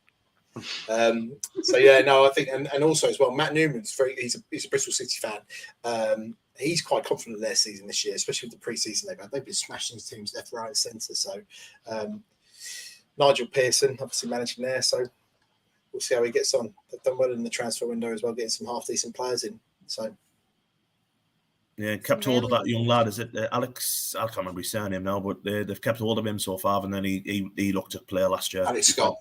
I think, and also as well, Matt Newman's he's a Bristol City fan. He's quite confident in their season this year, especially with the pre-season they've had. They've been smashing teams left, right, and centre. So Nigel Pearson, obviously managing there. So we'll see how he gets on. They've done well in the transfer window as well, getting some half-decent players in. So yeah, kept hold of that young lad. Is it Alex? I can't remember his surname now, but they've kept hold of him so far. And then he looked a player last year. Alex Scott.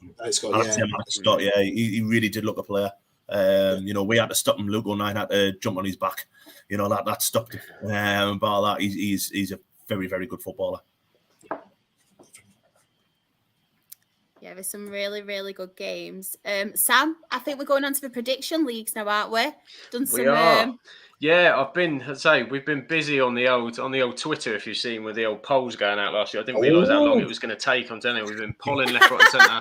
Yeah, he really did look a player. We had to stop him. Luke O'Neill had to jump on his back. That stopped him. But he's a very, very good footballer. Yeah, there's some really, really good games. Sam, I think we're going on to the prediction leagues now, aren't we? Done some. We are. Yeah, we've been busy on the old Twitter, if you've seen, with the old polls going out last year. I didn't realise how long it was going to take. I'm telling you, we've been polling left, right, and centre.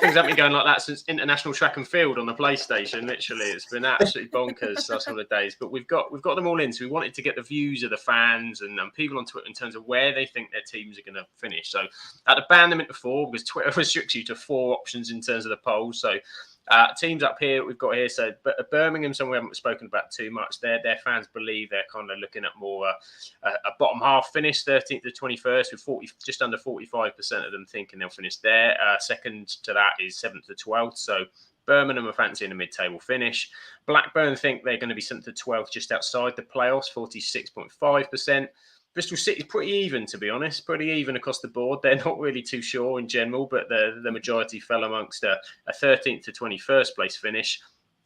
Things haven't been going like that since International Track and Field on the PlayStation. Literally, it's been absolutely bonkers last couple of days. But we've got them all in. So we wanted to get the views of the fans and people on Twitter in terms of where they think their teams are going to finish. So I had to ban them into 4 because Twitter restricts you to 4 options in terms of the polls. So teams up here we've got here. So Birmingham, some we haven't spoken about too much. Their fans believe they're kind of looking at more a bottom half finish, 13th to 21st, with just under 45% of them thinking they'll finish there. Second to that is 7th to 12th. So Birmingham are fancying a mid-table finish. Blackburn think they're going to be 7th to 12th, just outside the playoffs, 46.5%. Bristol City's pretty even, to be honest, pretty even across the board. They're not really too sure in general, but the majority fell amongst a 13th to 21st place finish.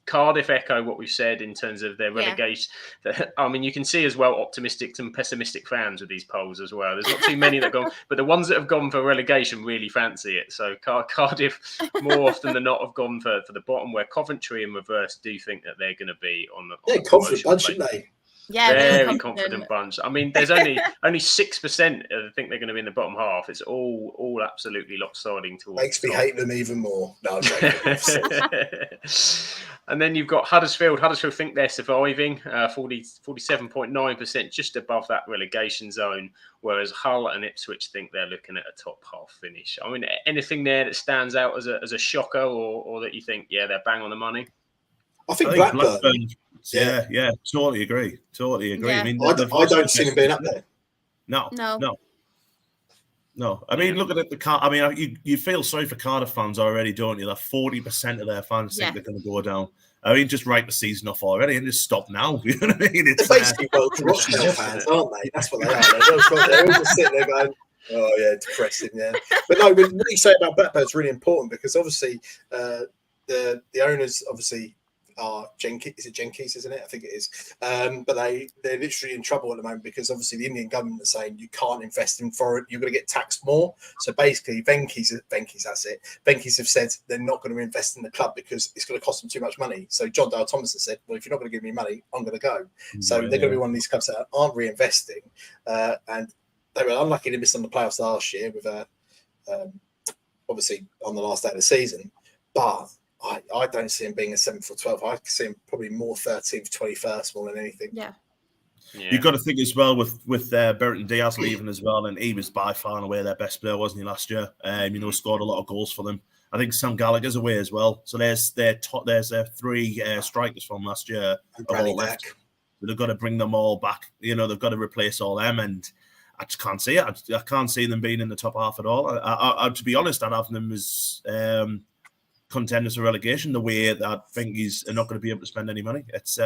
Cardiff echo what we've said in terms of their relegation. I mean, you can see as well optimistic and pessimistic fans with these polls as well. There's not too many that have gone, but the ones that have gone for relegation really fancy it. So Cardiff, more often than not, have gone for the bottom, where Coventry in reverse do think that they're going to be on the confident bunch, shouldn't they? Yeah, very confident bunch. I mean, there's only 6% think they're going to be in the bottom half. It's all absolutely lopsiding towards. Makes me hate them even more. No, I'm joking. And then you've got Huddersfield. Huddersfield think they're surviving, 47.9%, just above that relegation zone. Whereas Hull and Ipswich think they're looking at a top half finish. I mean, anything there that stands out as a shocker, or that you think, yeah, they're bang on the money? I think Blackburn. Yeah, totally agree. Yeah. I mean, I don't see them being up there. No. I mean, looking at you feel sorry for Cardiff fans already, don't you? That 40% of their fans think they're going to go down. I mean, just write the season off already and just stop now. You know what I mean? It's basically Rochdale fans, aren't they? That's what they are. They're all just sitting there going, oh yeah, depressing, yeah. But no, what you say about Blackburn is really important, because obviously the owners obviously are Jenkins. Is it Jenkins, isn't it? I think it is. But they're literally in trouble at the moment, because obviously the Indian government is saying you can't invest in foreign, you're going to get taxed more. So basically Venky's that's it. Venky's have said they're not going to invest in the club because it's going to cost them too much money. So John Dale Thomas has said, well, if you're not going to give me money, I'm going to go. So they're going to be one of these clubs that aren't reinvesting. And they were unlucky to miss on the playoffs last year with obviously on the last day of the season. But I don't see him being a 7th or 12th. I see him probably more 13th, 21st more than anything. Yeah. You've got to think as well with Bertrand Diaz leaving as well, and he was by far and away their best player, wasn't he, last year? Scored a lot of goals for them. I think Sam Gallagher's away as well. So there's their 3 strikers from last year have all left. So they've got to bring them all back. They've got to replace all them, and I just can't see it. I can't see them being in the top half at all. I to be honest, I'd have them as contenders for relegation, the way that I think are not going to be able to spend any money. It's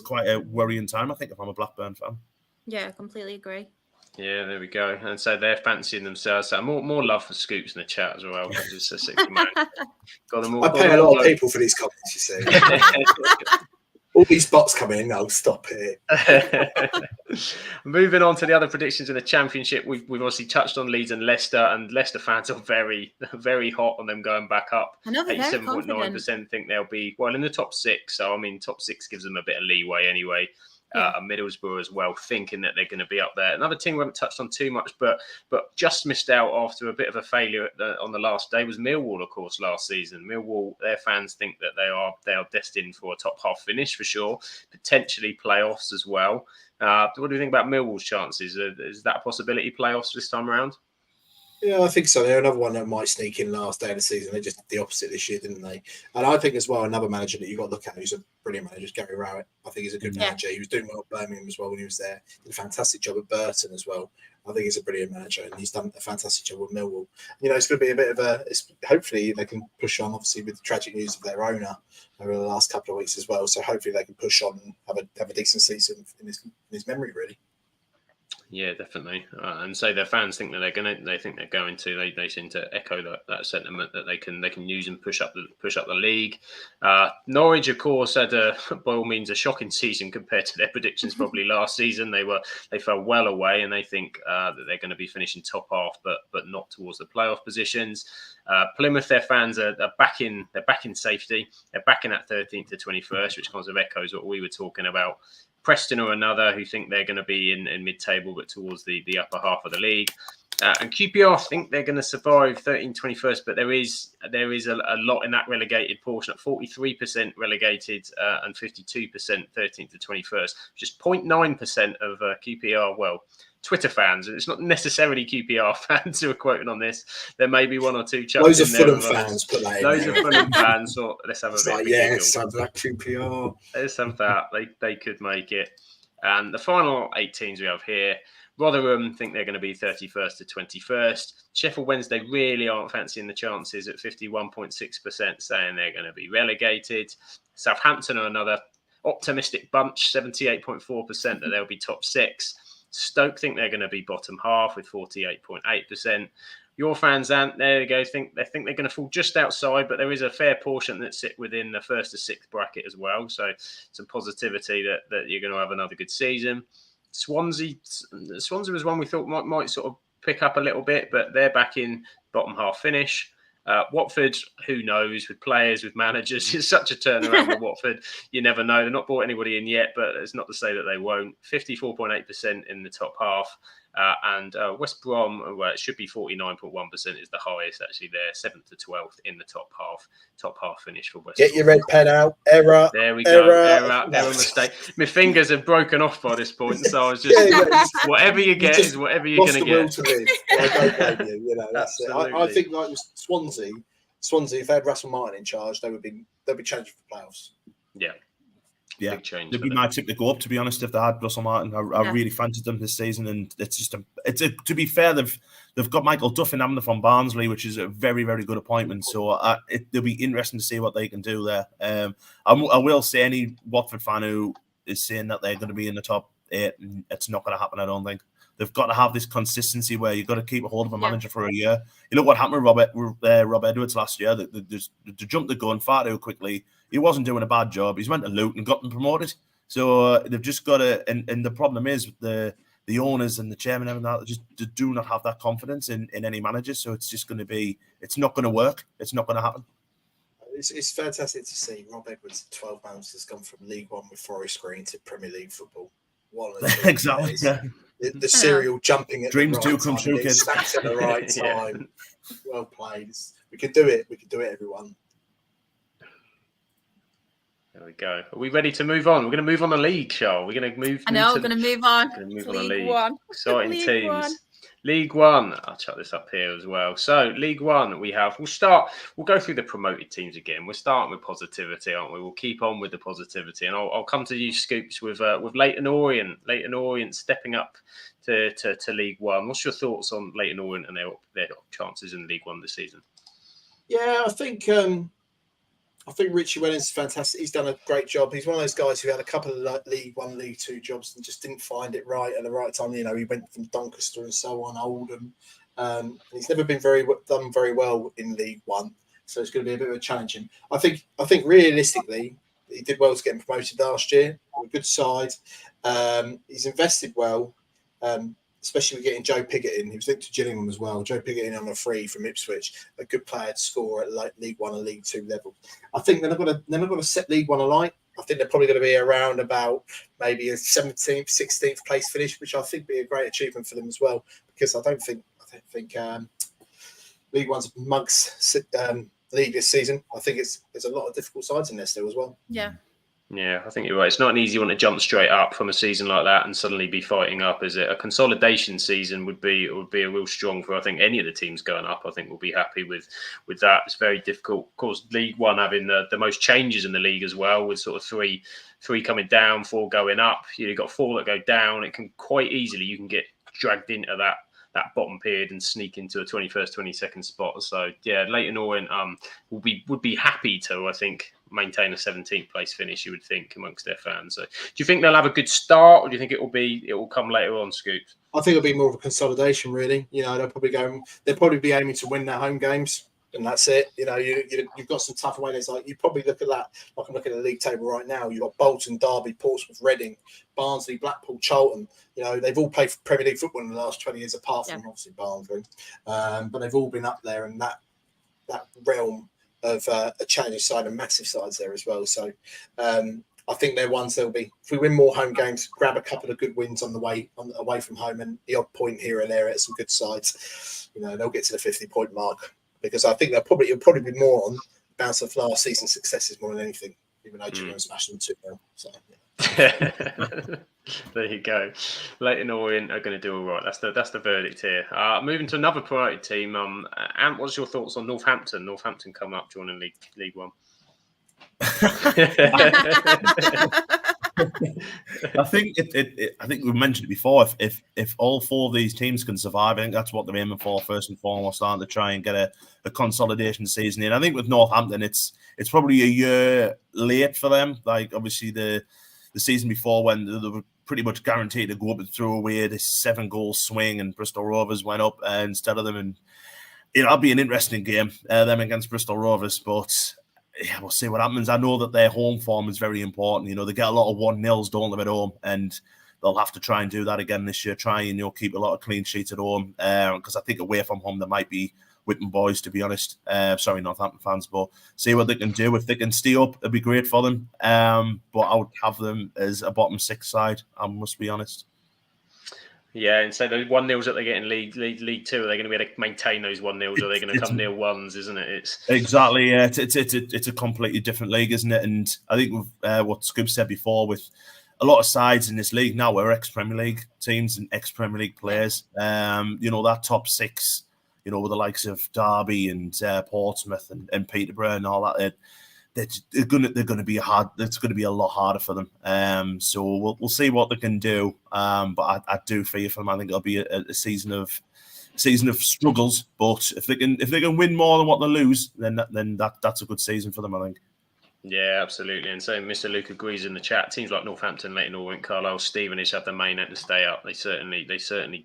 quite a worrying time, I think, if I'm a Blackburn fan. Yeah, I completely agree. Yeah, there we go. And so they're fancying themselves. So more love for Scoops in the chat as well. Just a 60 man. I pay a lot of people for these comments, you see. All these bots come in. No, stop it. Moving on to the other predictions in the Championship, we've obviously touched on Leeds and Leicester, and Leicester fans are very, very hot on them going back up. 87.9% think they'll be in the top 6. So I mean, top 6 gives them a bit of leeway anyway. Middlesbrough as well, thinking that they're going to be up there. Another team we haven't touched on too much, but just missed out after a bit of a failure on the last day was Millwall, of course, last season. Millwall, their fans think that they are destined for a top half finish for sure, potentially playoffs as well. What do you think about Millwall's chances? Is that a possibility, playoffs this time around? Yeah, I think so. They're another one that might sneak in last day of the season. They just did the opposite this year, didn't they? And I think as well, another manager that you've got to look at, who's a brilliant manager, is Gary Rowett. I think he's a good manager. He was doing well at Birmingham as well when he was there. Did a fantastic job at Burton as well. I think he's a brilliant manager, and he's done a fantastic job with Millwall. It's going to be a bit of hopefully they can push on, obviously, with the tragic news of their owner over the last couple of weeks as well. So hopefully they can push on and have a decent season in his memory, really. Yeah, definitely. And so their fans think that they're going to. They seem to echo that sentiment that they can use and push up the league. Norwich, of course, had by all means a shocking season compared to their predictions probably last season. They fell well away, and they think that they're going to be finishing top half, but not towards the playoff positions. Plymouth, their fans are back in. They're back in safety. They're back in that 13th to 21st, which kind of echoes what we were talking about. Preston or another who think they're going to be in mid-table but towards the upper half of the league. And QPR think they're going to survive 13th, 21st, but there is a lot in that relegated portion at 43% relegated and 52% 13th to 21st. Just 0.9% of QPR, Twitter fans. It's not necessarily QPR fans who are quoting on this. There may be one or two chucks Loads in of there. Fulham fans put that in. Loads of Fulham fans. So let's have a bit of a giggle. Sounds like QPR. Let's have that. They could make it. And the final 8 teams we have here, Rotherham think they're going to be 31st to 21st. Sheffield Wednesday really aren't fancying the chances at 51.6%, saying they're going to be relegated. Southampton are another optimistic bunch, 78.4% that they'll be top 6. Stoke think they're going to be bottom half with 48.8%. Your fans, Ant, there you go. Think they're going to fall just outside, but there is a fair portion that sit within the 1st to 6th bracket as well. So some positivity that you're going to have another good season. Swansea was one we thought might sort of pick up a little bit, but they're back in bottom half finish. Watford, who knows, with players, with managers, it's such a turnaround with Watford. You never know. They're not brought anybody in yet, but it's not to say that they won't. 54.8% in the top half. And West Brom, it should be 49.1% is the highest actually there, 7th to 12th in the top half finish for West Brom. Get your red pen out. Error. There we go. Error mistake. My fingers have broken off by this point, so I was just whatever you get is whatever you're going to get. Lost the will to live. I don't blame you. You know, that's it. I think like Swansea, if they had Russell Martin in charge, they'll be challenging for playoffs. Yeah, big change. They'd be my tip to go up, to be honest, if they had Russell Martin. I really fancied them this season, and it's just to be fair, they've got Michael Duffin, haven't they, from Barnsley, which is a very, very good appointment. So it'll be interesting to see what they can do there. I will say, any Watford fan who is saying that they're going to be in the top 8, it's not going to happen. I don't think. They've got to have this consistency where you've got to keep a hold of a manager for a year. You look what happened with Rob Edwards last year. They jumped the gun far too quickly. He wasn't doing a bad job. He's went to Luton and got them promoted. So they've just got to. And the problem is the owners and the chairman and that they do not have that confidence in any manager. So it's just going to be. It's not going to work. It's not going to happen. It's fantastic to see Rob Edwards, 12 months, has gone from League One with Forest Green to Premier League football. Exactly. Yeah. The serial jumping at dreams the right do come time, true, kids. Snaps at the right time. Well played. We can do it. We can do it, everyone. There we go. Are we ready to move on? We're going to move on the league, Charles. We're going to move. I know. We're going to move on. We're going to move to on the League league. One. Exciting League teams. One. League One. I'll chuck this up here as well. So League One, we'll go through the promoted teams again. We're starting with positivity, aren't we? We'll keep on with the positivity, and I'll come to you, Scoops, with Leyton Orient. Leyton Orient stepping up to League One. What's your thoughts on Leyton Orient and their chances in League One this season? Yeah, I think Richie Wellens is fantastic. He's done a great job. He's one of those guys who had a couple of League One, League Two jobs and just didn't find it right at the right time. You know, he went from Doncaster and so on, Oldham. And he's never been done very well in League One, so it's going to be a bit of a challenge. I think realistically, he did well to get him promoted last year. A good side. He's invested well. Especially with getting Joe Piggott in. He was linked to Gillingham as well. Joe Piggott in on a free from Ipswich, a good player to score at League One and League Two level. I think they're not going to set League One alight. I think they're probably going to be around about maybe a 17th, 16th place finish, which I think would be a great achievement for them as well. Because I don't think League One's mugs league this season. I think there's a lot of difficult sides in there still as well. Yeah. Yeah, I think you're right. It's not an easy one to jump straight up from a season like that and suddenly be fighting up, is it? A consolidation season would be a real strong for, I think, any of the teams going up. I think we'll be happy with that. It's very difficult. Of course, League One having the most changes in the league as well, with sort of three coming down, 4 going up. You've got 4 that go down. It can quite easily, you can get dragged into that bottom period and sneak into a 21st, 22nd spot. So yeah, Leyton Orient would be happy to, I think, maintain a 17th place finish. You would think amongst their fans. So do you think they'll have a good start, or do you think it will come later on, Scoops? I think it'll be more of a consolidation, really. They'll probably be aiming to win their home games, and that's it. You've got some tough away days. Like you probably look at that. Like I'm looking at the league table right now. You've got Bolton, Derby, Portsmouth, Reading, Barnsley, Blackpool, Charlton. They've all played for Premier League football in the last 20 years, apart from obviously Barnsley. But they've all been up there in that realm of a challenging side and massive sides there as well. So I think they're ones that'll be, if we win more home games, grab a couple of good wins on the way away from home, and the odd point here and there at some good sides, they'll get to the 50-point mark, because I think it'll probably be more on bounce of last season's successes more than anything, even though Gillingham smashed them 2-0. So there you go. Leyton Orient are going to do all right. That's the verdict here. Moving to another promoted team. Ant, what's your thoughts on Northampton? Northampton come up joining League One. I think I think we mentioned it before. If all four of these teams can survive, I think that's what they're aiming for first and foremost, starting to try and get a consolidation season in. I think with Northampton, it's probably a year late for them. Like obviously the season before, when they were pretty much guaranteed to go up and throw away this 7-goal swing, and Bristol Rovers went up instead of them, and it'll be an interesting game, them against Bristol Rovers, but. Yeah, we'll see what happens. I know that their home form is very important. They get a lot of 1-0s, don't they, at home, and they'll have to try and do that again this year. Try and keep a lot of clean sheets at home, because I think away from home they might be whipping boys, to be honest. Sorry, Northampton fans, but see what they can do. If they can stay up, it'd be great for them. But I would have them as a bottom 6 side. I must be honest. Yeah, and so those 1-0s that they get in League 2, are they going to be able to maintain those 1-0s, or are they going to come 0-1s, isn't it? It's exactly, yeah. It's a completely different league, isn't it? And I think with what Scoop said before, with a lot of sides in this league now, we're ex-Premier League teams and ex-Premier League players. That top 6, with the likes of Derby and Portsmouth and Peterborough and all that. They're going to be hard. It's going to be a lot harder for them. So we'll see what they can do. But I do fear for them. I think it'll be a season of struggles. But if they can win more than what they lose, then that's a good season for them, I think. Yeah, absolutely. And so Mr. Luke agrees in the chat. Teams like Northampton, Leyton Orient, Carlisle, Stevenage have the main end to stay up. They certainly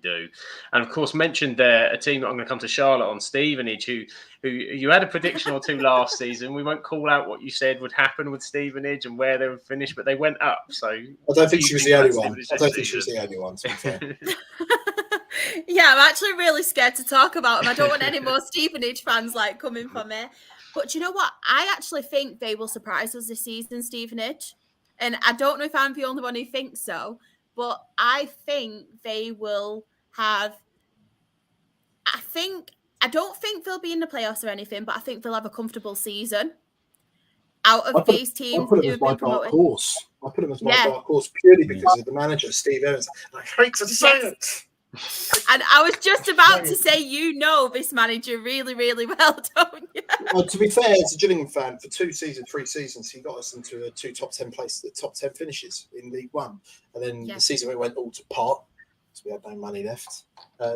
do. And of course, mentioned there a team that I'm going to come to Charlotte on, Stevenage, who you had a prediction or two last season. We won't call out what you said would happen with Stevenage and where they would finish, but they went up. So I don't think she was the only one. I don't think she was the only one, to be fair. Yeah, I'm actually really scared to talk about them. I don't want any more Stevenage fans coming for me. But do you know what? I actually think they will surprise us this season, Stevenage. And I don't know if I'm the only one who thinks so, but I think they will have... I don't think they'll be in the playoffs or anything, but I think they'll have a comfortable season. Out of these teams, I put them as my dark horse. I put them as my dark horse purely because of the manager, Steve Evans. I hate to say it. And I was just about to say, this manager really, really well, don't you? Well, to be fair, as a Gillingham fan, for 3 seasons, he got us into 2 top 10 finishes in League One. And then the season we went all to pot, so we had no money left.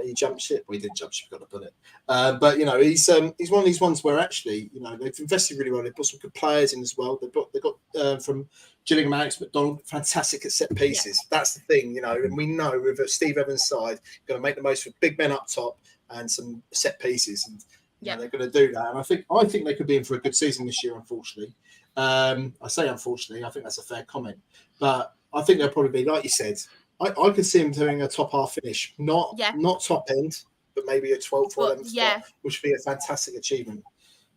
He jumped ship. We did jump ship, got to put it. But he's one of these ones where actually, they've invested really well. They've got some good players in as well. They got from Gillingham, Alex McDonald, fantastic at set pieces. Yeah. That's the thing, and we know with Steve Evans' side, going to make the most of big men up top and some set pieces, and they're going to do that. And I think they could be in for a good season this year. Unfortunately, I say unfortunately, I think that's a fair comment, but I think they'll probably be, like you said, I could see them doing a top half finish, not top end, but maybe a 12th or 11th spot, which would be a fantastic achievement.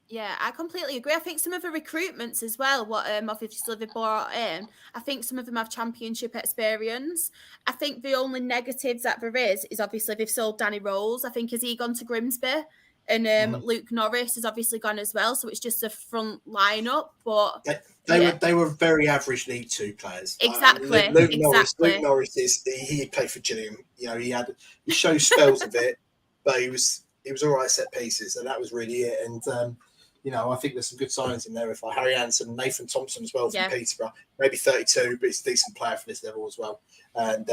Yeah, I completely agree. I think some of the recruitments as well, what obviously they've brought in, I think some of them have championship experience. I think the only negatives that there is obviously they've sold Danny Rose. I think has he gone to Grimsby? And Luke Norris has obviously gone as well. So it's just a front lineup. But they were very average League 2 players. Exactly. Luke Norris he played for Gillingham. He showed spells of it, but he was all right set pieces, and that was really it. And I think there's some good signings in there. If Harry Anson, Nathan Thompson as well from Peterborough, maybe 32, but he's a decent player for this level as well. And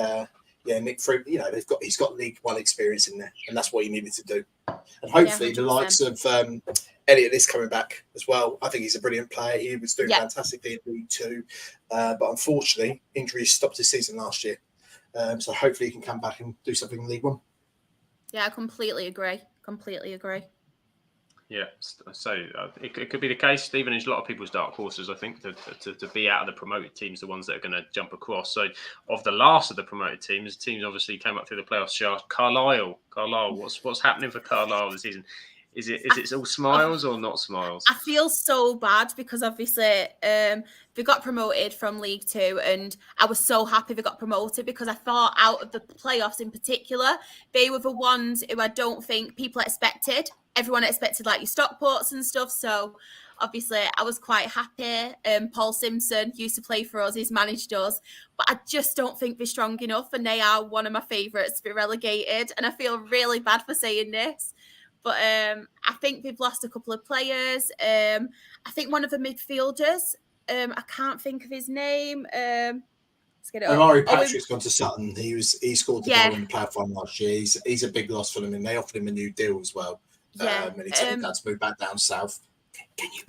Nick Freeman, he's got League One experience in there, and that's what he needed to do. And hopefully the likes of Elliot is coming back as well. I think he's a brilliant player. He was doing fantastically in League Two, but unfortunately injuries stopped his season last year. So hopefully he can come back and do something in League One. Yeah, I completely agree. Yeah, so it could be the case. Stephen is a lot of people's dark horses, I think, to be out of the promoted teams, the ones that are going to jump across. So, of the last of the promoted teams obviously came up through the playoffs. Carlisle, what's happening for Carlisle this season? Is it all smiles or not smiles? I feel so bad because obviously they got promoted from League Two, and I was so happy they got promoted because I thought out of the playoffs in particular, they were the ones who I don't think people expected. Everyone expected like your Stockports and stuff. So obviously I was quite happy. Paul Simpson used to play for us. He's managed us. But I just don't think they're strong enough. And they are one of my favourites to be relegated. And I feel really bad for saying this. But I think they've lost a couple of players. I think one of the midfielders, I can't think of his name. Let's get it Omari Patrick's gone to Sutton. He scored the goal in the playoff final last year. He's a big loss for them, and they offered him a new deal as well. And he told that to move back down south.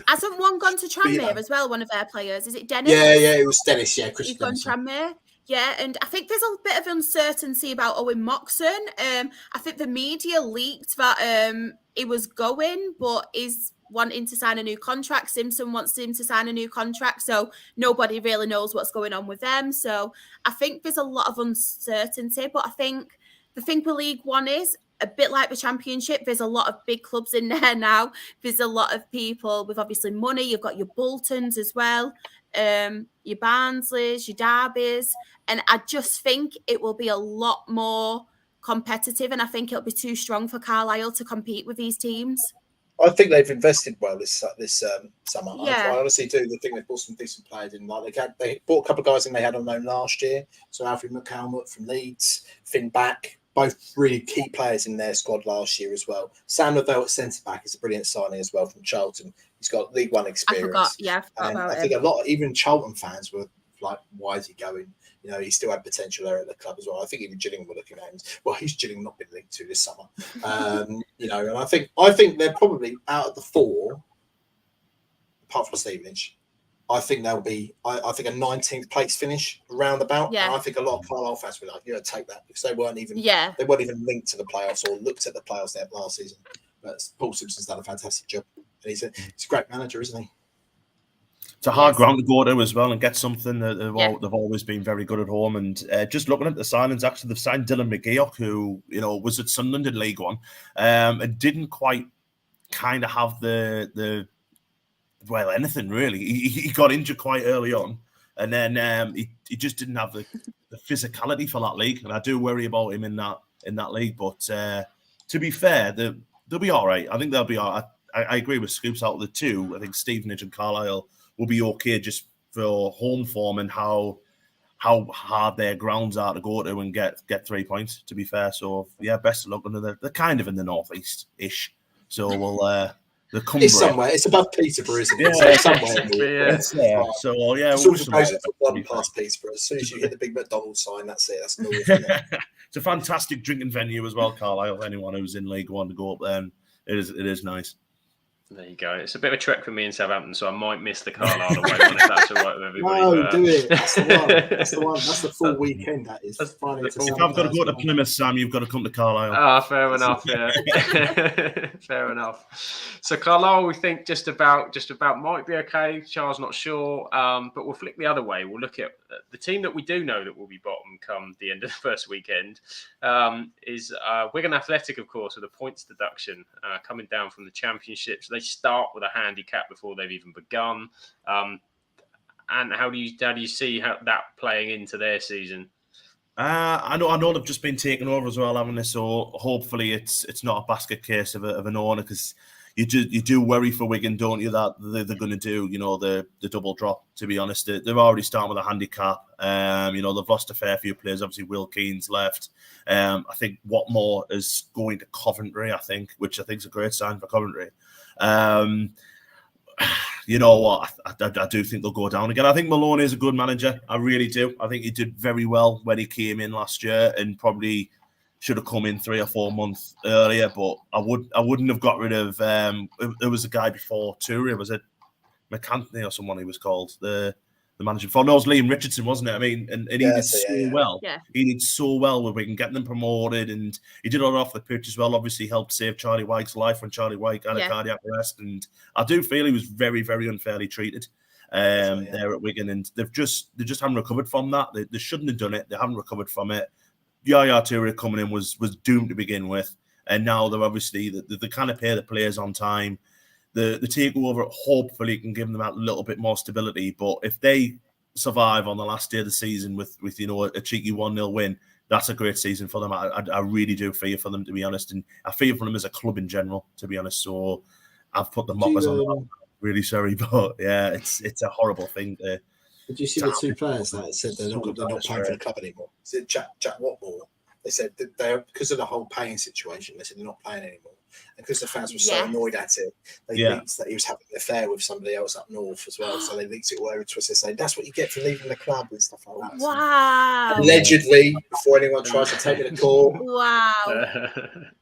Hasn't one gone to Tranmere as well? One of their players, is it Dennis? Yeah, it was Dennis. Yeah, Chris Dennis. He's gone Tranmere. Yeah, and I think there's a bit of uncertainty about Owen Moxon. I think the media leaked that he was going, but is wanting to sign a new contract. Simpson wants him to sign a new contract, so nobody really knows what's going on with them. So I think there's a lot of uncertainty, but I think the thing with League One is, a bit like the Championship, there's a lot of big clubs in there now. There's a lot of people with obviously money. You've got your Boltons as well, your Barnsleys, your Derbys. And I just think it will be a lot more competitive, and I think it'll be too strong for Carlisle to compete with these teams. I think they've invested well this summer. Yeah. I honestly do. I think they've bought some decent players in. Like they bought a couple of guys in they had on loan last year. So Alfred McCalmont from Leeds, Finn Back, both really key players in their squad last year as well. Sam Lavelle at centre back is a brilliant signing as well from Charlton. He's got League One experience. I forgot about I think a lot, even Charlton fans were like, "Why is he going?" He still had potential there at the club as well. I think even Gillingham were looking at him. Well, he's Gillingham not been linked to this summer. And I think they're probably out of the four, apart from Stevenage. I think they'll be. I think a 19th place finish around about. Yeah. And I think a lot of Carlisle fans will be like, take that because they weren't even linked to the playoffs or looked at the playoffs there last season. But Paul Simpson's done a fantastic job, and he's a great manager, isn't he? It's a hard ground to go to as well and get something that they've always been very good at home. And just looking at the signings, actually, they've signed Dylan McGeoch, who was at Sunderland in League One, and didn't quite kind of have the anything really. He got injured quite early on, and then he just didn't have the physicality for that league. And I do worry about him in that league. But to be fair, they'll be all right. I think they'll be all right. I agree with Scoops out of the two. I think Stevenage and Carlisle will be okay just for home form and how hard their grounds are to go to and get 3 points, to be fair. So, yeah, best of luck. They're kind of in the northeast-ish. So, it's somewhere. It's above Peterborough, isn't it? Yeah, so somewhere. So, yeah. It's also one past Peterborough. As soon as you hit the big McDonald's sign, that's it. That's north, isn't it? It's a fantastic drinking venue as well, Carlisle. Anyone who's in League One to go up there, it is nice. There you go. It's a bit of a trek for me in Southampton, so I might miss the Carlisle away one if that's all right with everybody. No, do it. That's the one. That's the full weekend, that is. If I've got to go to Plymouth, Sam, you've got to come to Carlisle. Fair enough, yeah. Fair enough. So Carlisle, we think just about might be okay. Charles not sure, but we'll flick the other way. We'll look at the team that we do know that will be bottom come the end of the first weekend is Wigan Athletic, of course, with a points deduction coming down from the Championship. So they start with a handicap before they've even begun. And how do you see that playing into their season? I know they've just been taken over as well, haven't they? So hopefully it's not a basket case of an owner, because you do worry for Wigan, don't you, that they're going to do the double drop. To be honest, they're already starting with a handicap. They've lost a fair few players. Obviously, Will Keane's left. I think Watmore is going to Coventry. Which I think is a great sign for Coventry. you know what? I do think they'll go down again. I think Maloney is a good manager. I really do. I think he did very well when he came in last year, and probably should have come in 3 or 4 months earlier. But I wouldn't have got rid of. There was a guy before Toure. Was it McAnthony or someone he was called? The manager before. No, it was Liam Richardson, wasn't it? I mean, and he did so well. Yeah. He did so well with Wigan, getting them promoted, and he did all off the pitch as well. Obviously, helped save Charlie White's life when Charlie White had a cardiac arrest, and I do feel he was very, very unfairly treated there at Wigan, and they just haven't recovered from that. They shouldn't have done it. They haven't recovered from it. Yaya Toure coming in was doomed to begin with, and now they're obviously they kind of pay the players on time. The takeover hopefully can give them that little bit more stability. But if they survive on the last day of the season with a cheeky 1-0 win, that's a great season for them. I really do fear for them, to be honest, and I fear for them as a club in general, to be honest. So I've put the moppers on. I'm really sorry, but yeah, it's a horrible thing. Did you see the 2 players that said they're not playing for the club anymore? Is it Jack Watmore? They said that they're because of the whole paying situation. They said they're not playing anymore. And because the fans were so annoyed at it, they leaked that he was having an affair with somebody else up north as well. So they leaked it all over Twitter saying that's what you get for leaving the club and stuff like that. Wow. Allegedly, before anyone tries to take it to court. Wow.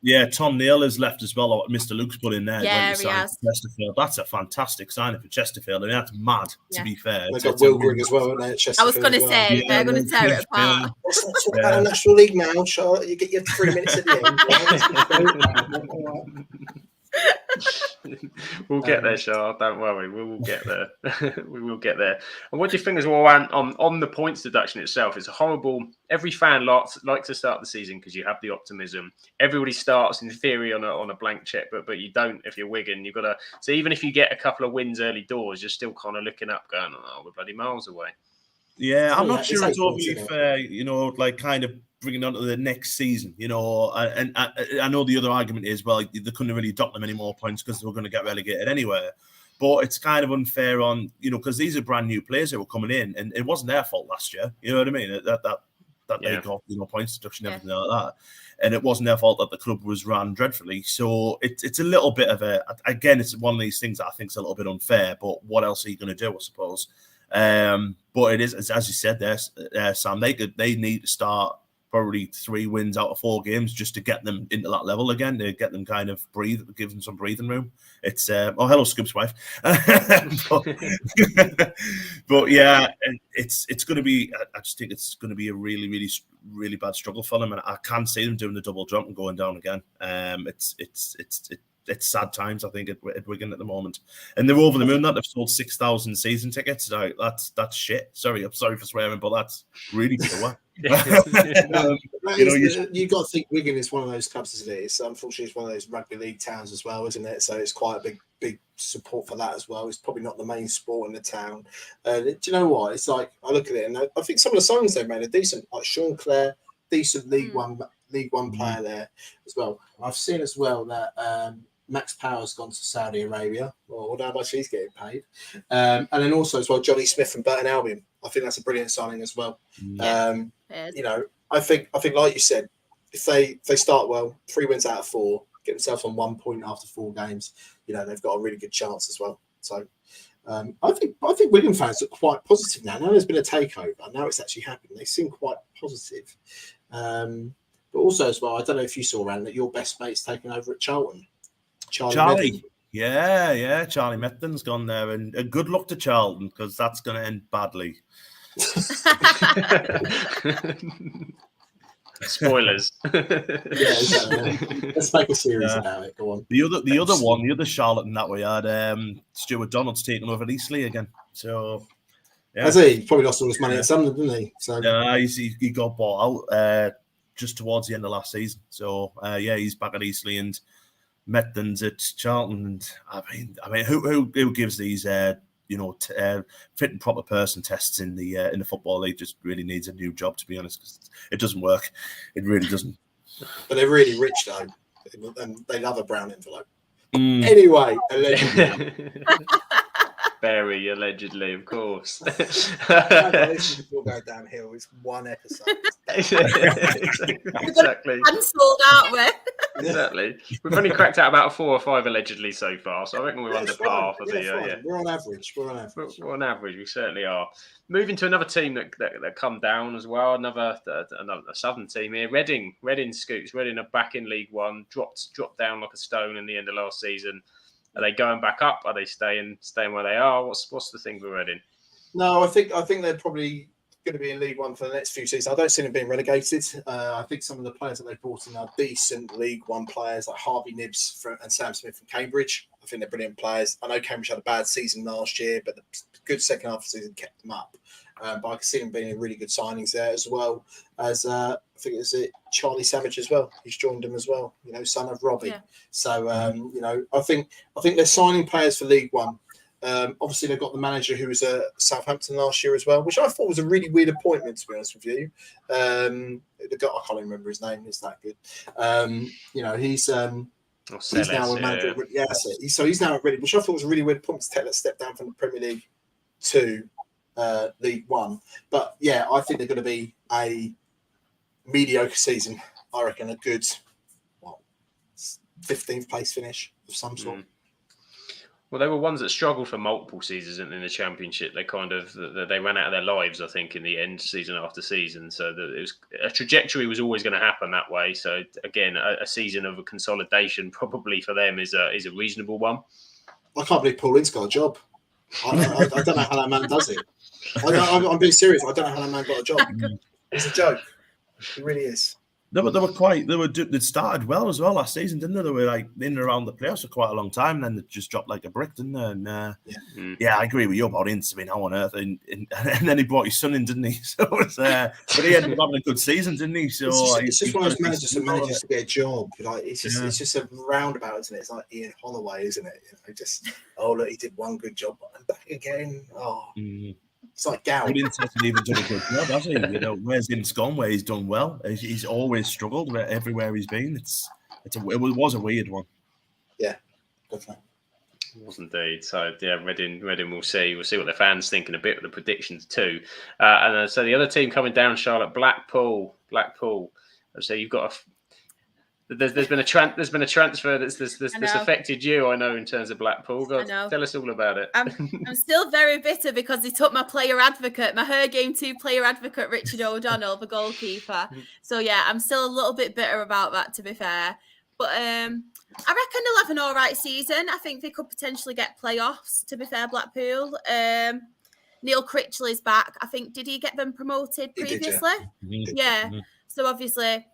Yeah, Tom Neal has left as well. Mr. Luke's put in there. Yeah, he has. Chesterfield. That's a fantastic signing for Chesterfield. I mean, that's mad, to be fair. They've got Wilgring as well, haven't they, at Chesterfield? I was going to say, they're going to tear it apart. Let's not talk about the National League now, Charlotte. You get your 3 minutes at the end. We'll get there, Charles. Don't worry. We will get there. We will get there. And what do you think as well on the points deduction itself? It's a horrible. Every fan likes to start the season because you have the optimism. Everybody starts in theory on a blank check, but you don't if you're Wigan. You've got to. So even if you get a couple of wins early doors, you're still kind of looking up, going, "Oh, we're bloody miles away." Yeah, I'm not sure it's overly fair. Like kind of bringing on to the next season, and I know the other argument is, well, they couldn't really dock them any more points because they were going to get relegated anyway. But it's kind of unfair on, because these are brand new players that were coming in, and it wasn't their fault last year. You know what I mean? That they got points deduction, everything like that, and it wasn't their fault that the club was run dreadfully. So it's a little bit of it's one of these things that I think is a little bit unfair. But what else are you going to do? I suppose. But it is, as you said there, Sam. They need to start probably 3 wins out of 4 games just to get them into that level again, to get them kind of give them some breathing room. It's hello, Scoop's wife. but yeah, it's going to be. I just think it's going to be a really, really, really bad struggle for them, and I can't see them doing the double jump and going down again. It's sad times, I think, at Wigan at the moment, and they're over the moon that they've sold 6,000 season tickets. Like, that's shit. I'm sorry for swearing, but that's really poor. You got to think Wigan is one of those clubs, isn't it? It's unfortunately it's one of those rugby league towns as well, isn't it? So it's quite a big support for that as well. It's probably not the main sport in the town. Do you know what? It's like I look at it and I think some of the songs they've made are decent. Like Sean Clare, decent League One player there as well. I've seen as well that Max Power's gone to Saudi Arabia. Well, I wonder how much he's getting paid. And then also as well, Johnny Smith from Burton Albion. I think that's a brilliant signing as well. I think like you said, if they start well, 3 wins out of 4, get themselves on 1 point after 4 games, they've got a really good chance as well. So I think Wigan fans look quite positive now. Now there's been a takeover. Now it's actually happened. They seem quite positive. But also as well, I don't know if you saw, Rand, that your best mate's taken over at Charlton. Charlie. Yeah. Charlie Metton's gone there, and good luck to Charlton because that's going to end badly. Spoilers. Exactly. Let's make a series about it. Go on. The other charlatan that we had, Stuart Donald's taken over at Eastleigh again. So has he? He probably lost all his money at Sunderland, didn't he? So he got bought out just towards the end of last season. So he's back at Eastleigh, and Metton's at Charlton. And I mean, who gives these fit and proper person tests in the football league just really needs a new job, to be honest, because it doesn't work. It really doesn't. But they're really rich though, and they love a brown envelope. Anyway, Barry, allegedly, of course. This will go downhill. It's one episode. Exactly. Cancelled, aren't we? Exactly. We've only cracked out about 4 or 5 allegedly so far, so I reckon we're under It's par fine. for the. Fine. Yeah. We're on average. We're On average, we certainly are. Moving to another team that come down as well. Another southern team here. Reading Scoops. Reading are back in League One. Dropped down like a stone in the end of last season. Are they going back up? Are they staying where they are? What's the thing with Reading? No, I think they're probably going to be in League One for the next few seasons. I don't see them being relegated. I think some of the players that they've brought in are decent League One players, like Harvey Nibbs and Sam Smith from Cambridge. I think they're brilliant players. I know Cambridge had a bad season last year, but the good second half of the season kept them up. But I can see them being really good signings there, as well as I think it's Charlie Savage as well. He's joined them as well. Son of Robbie. Yeah. So I think they're signing players for League One. Obviously, they've got the manager who was at Southampton last year as well, which I thought was a really weird appointment, to be honest with you. The guy, I can't remember his name. It's that good. He's now a manager. Yeah, so he's now at Reading, which I thought was a really weird appointment to take that step down from the Premier League to League One. But yeah, I think they're going to be a mediocre season. I reckon a good 15th place finish of some sort. Well, they were ones that struggled for multiple seasons in the Championship. They they ran out of their lives, I think, in the end, season after season. So a trajectory was always going to happen that way. So again, a season of a consolidation probably for them is a reasonable one. I can't believe Paul Ince got a job. I don't know how that man does it. I'm being serious. I don't know how that man got a job. It's a joke. It really is. They started well as well last season, didn't they? They were like in and around the playoffs for quite a long time, and then they just dropped like a brick, didn't they? And yeah, I agree with you about Ince. I mean, how on earth? And then he brought his son in, didn't he? So it's, but he ended up having a good season, didn't he? So it's just one of those managers that manages to get a job. Like it's just a roundabout, isn't it? It's like Ian Holloway, isn't it? Look, he did one good job, and back again. It's like Gow. Ince hasn't even done a good job, has he? Where's Ince gone? Where he's done well? He's always struggled everywhere he's been. It was a weird one. Yeah, definitely. It was indeed. So yeah, Reading. We'll see what the fans think in a bit with the predictions too. And so the other team coming down, Charlotte, Blackpool. So you've got There's been a transfer that's affected you, I know, in terms of Blackpool. Tell us all about it. I'm still very bitter because they took my Her Game 2 player advocate, Richard O'Donnell, the goalkeeper. So yeah, I'm still a little bit bitter about that, to be fair. But I reckon they'll have an all right season. I think they could potentially get playoffs, to be fair, Blackpool. Neil Critchley's back. I think, did he get them promoted previously? Yeah. So obviously,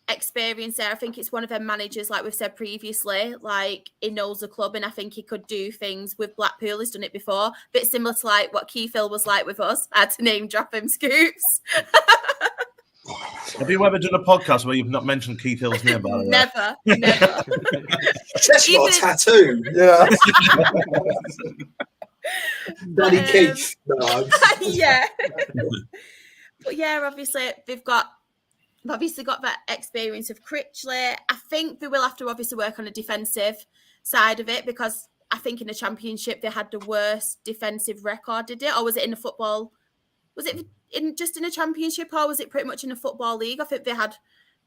experience there. I think it's one of them managers, like we've said previously, like he knows the club, and I think he could do things with Blackpool. He's done it before, a bit similar to like what Keith Hill was like with us. I had to name drop him, Scoops. Have you ever done a podcast where you've not mentioned Keith Hill's name? Never. Just got a tattoo. Yeah. Daddy Keith. No, yeah. But yeah, obviously they've obviously got that experience of Critchley. I think they will have to obviously work on a defensive side of it, because I think in the Championship they had the worst defensive record, did it? Or was it in the football? Was it just in a Championship, or was it pretty much in a football league? I think they had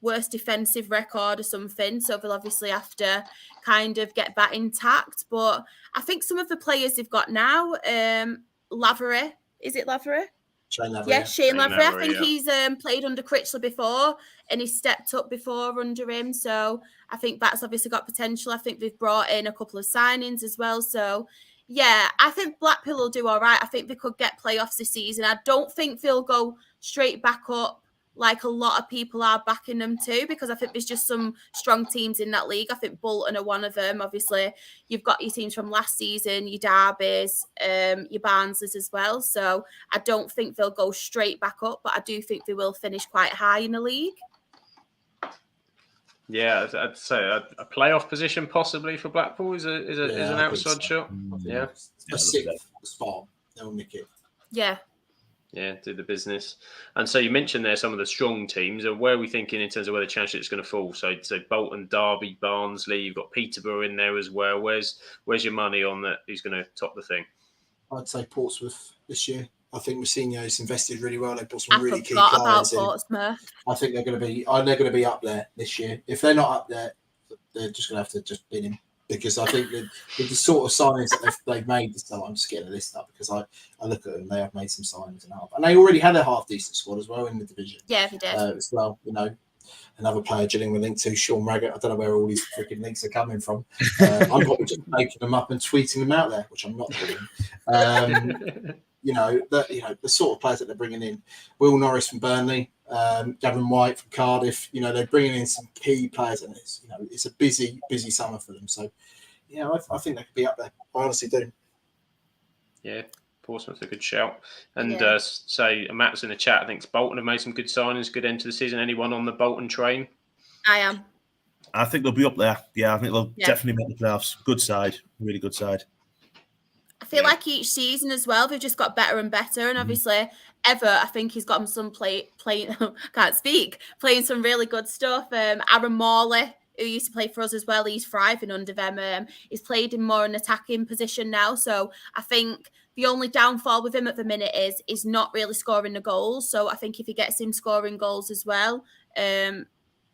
worst defensive record or something. So they'll obviously have to kind of get that intact. But I think some of the players they've got now, Lavery, is it Lavery? Shane Lavery. Yeah, Shane Lavery. I think he's played under Critchley before, and he's stepped up before under him. So I think that's obviously got potential. I think they've brought in a couple of signings as well. So yeah, I think Blackpool will do all right. I think they could get playoffs this season. I don't think they'll go straight back up like a lot of people are backing them to, because I think there's just some strong teams in that league. I think Bolton are one of them. Obviously, you've got your teams from last season, your Derbys, your Barnsleys as well. So I don't think they'll go straight back up, but I do think they will finish quite high in the league. Yeah, I'd say a playoff position possibly for Blackpool is an outside shot. Yeah, a sixth spot. They'll nick it. Yeah. Yeah, do the business. And so you mentioned there some of the strong teams. Where are we thinking in terms of where the Championship's going to fall? So Bolton, Derby, Barnsley. You've got Peterborough in there as well. Where's your money on that? Who's going to top the thing? I'd say Portsmouth this year. I think Mousinho's invested really well. They bought some I really key forgot about players in. Portsmouth. I think they're going to be up there this year. If they're not up there, they're just going to have to just bin him, because I think with the sort of signings that they've made this time, I'm just getting a list up because I look at them. They have made some signings and they already had a half decent squad as well in the division. Yeah, they did as well. Another player Gillingham were linked to, Sean Raggett. I don't know where all these freaking links are coming from. I'm probably just making them up and tweeting them out there, which I'm not doing. The sort of players that they're bringing in. Will Norris from Burnley, Gavin White from Cardiff. They're bringing in some key players, and it's a busy summer for them. So, I think they could be up there. I honestly do. Yeah, Portsmouth's a good shout. And Matt's in the chat. I think Bolton have made some good signings, good end to the season. Anyone on the Bolton train? I am. I think they'll be up there. Yeah, I think they'll definitely make the playoffs. Good side, really good side. I feel like each season as well, they've just got better and better. And obviously, I think he's gotten some playing some really good stuff. Aaron Morley, who used to play for us as well, he's thriving under them. He's played in more an attacking position now. So I think the only downfall with him at the minute is not really scoring the goals. So I think if he gets him scoring goals as well,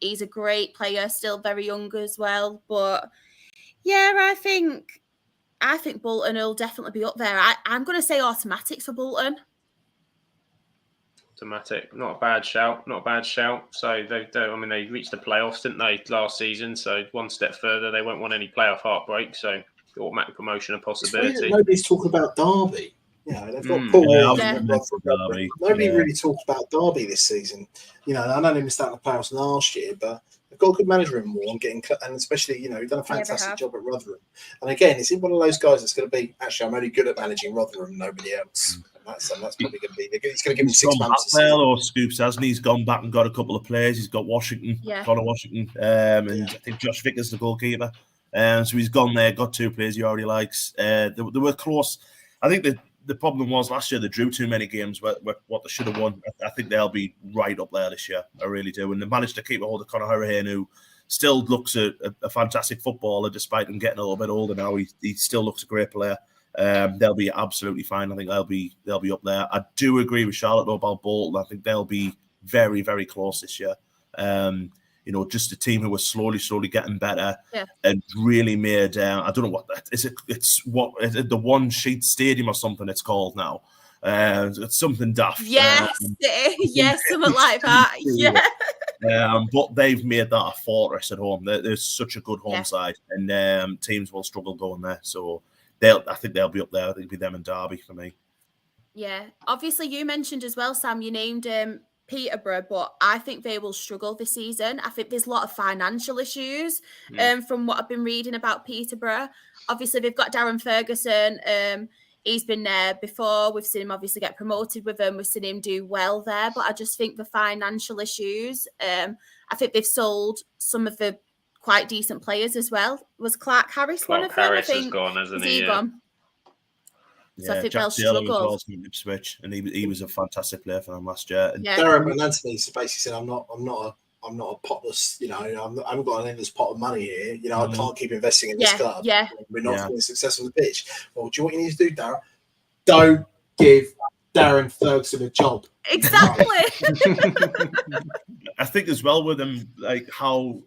he's a great player, still very young as well. But yeah, I think Bolton will definitely be up there. I'm going to say automatic for Bolton. Automatic, not a bad shout. So they reached the playoffs, didn't they, last season? So one step further, they won't want any playoff heartbreak. So automatic promotion a possibility. Nobody's talking about Derby. They've got Paul Walker. Nobody really talked about Derby this season. I know they missed out on the playoffs last year, but they've got a good manager in Moore and especially, he's done a fantastic job at Rotherham. And again, is he one of those guys that's going to be, actually, I'm only good at managing Rotherham, nobody else. And that's probably going to be, he's going to give him 6 months. Or Scoops, hasn't he? He's gone back and got a couple of players. He's got Washington, Connor Washington, and I think Josh Vickers, the goalkeeper. So he's gone there, got 2 players he already likes. They were close. I think the problem was last year they drew too many games what they should have won. I think they'll be right up there this year. I really do. And they managed to keep a hold of Conor Hurricane, who still looks a fantastic footballer despite him getting a little bit older now. He still looks a great player. They'll be absolutely fine. I think they'll be up there. I do agree with Charlotte though about Bolton. I think they'll be very, very close this year. Just a team who was slowly getting better and really made. I don't know what that is. It's what the One Sheet Stadium or something it's called now. It's something daft. Yes, something like that. Yeah. But they've made that a fortress at home. There's such a good home side, and teams will struggle going there. So I think they'll be up there. I think it'll be them and Derby for me. Yeah. Obviously, you mentioned as well, Sam. You named Peterborough, but I think they will struggle this season. I think there's a lot of financial issues from what I've been reading about Peterborough. Obviously, they've got Darren Ferguson. He's been there before. We've seen him obviously get promoted with them. We've seen him do well there, but I just think the financial issues, I think they've sold some of the quite decent players as well. Was Clark Harris one of them? Harris has gone, hasn't he? Gone? So I think Jack they'll Taylor struggle. as well as from Ipswich, and he was a fantastic player for them last year. And Darren Anthony basically said, "I'm not a potless. I haven't got an endless pot of money here. I can't keep investing in this club. Yeah. We're not being successful on the pitch. Well, do you know what you need to do, Darren? Don't give Darren Ferguson a job. Exactly. I think as well with them, like how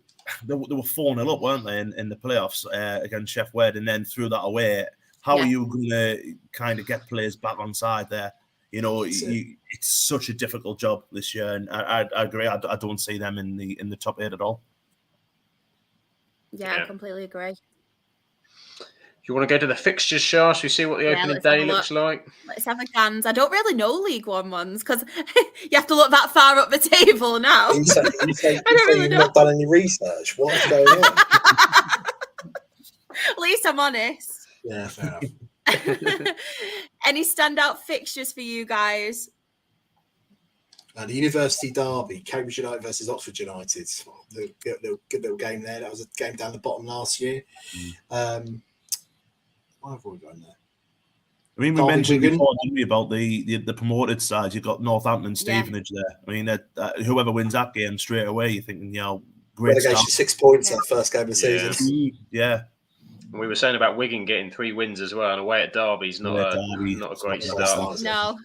they were 4-0 up, weren't they, in the playoffs against Sheff Wed, and then threw that away. How are you going to kind of get players back on side there? It's such a difficult job this year, and I agree. I don't see them in the top 8 at all. Yeah, I completely agree. You want to go to the fixtures, Shah? Should we see what the opening day looks like? Let's have a glance. I don't really know League One ones because you have to look that far up the table now. You say you've not done any research. What is going on? At least I'm honest. Yeah, fair enough. Any standout fixtures for you guys? The University Derby, Cambridge United versus Oxford United. Good little game there. That was a game down the bottom last year. Why have we gone there? I mean, we mentioned before, didn't we, about the promoted side. You've got Northampton and Stevenage there. I mean, whoever wins that game straight away, you're thinking, great Relegation, start. 6 points that first game of the season. Yeah. And we were saying about Wigan getting 3 wins as well, and away at Derby's not a great start. No.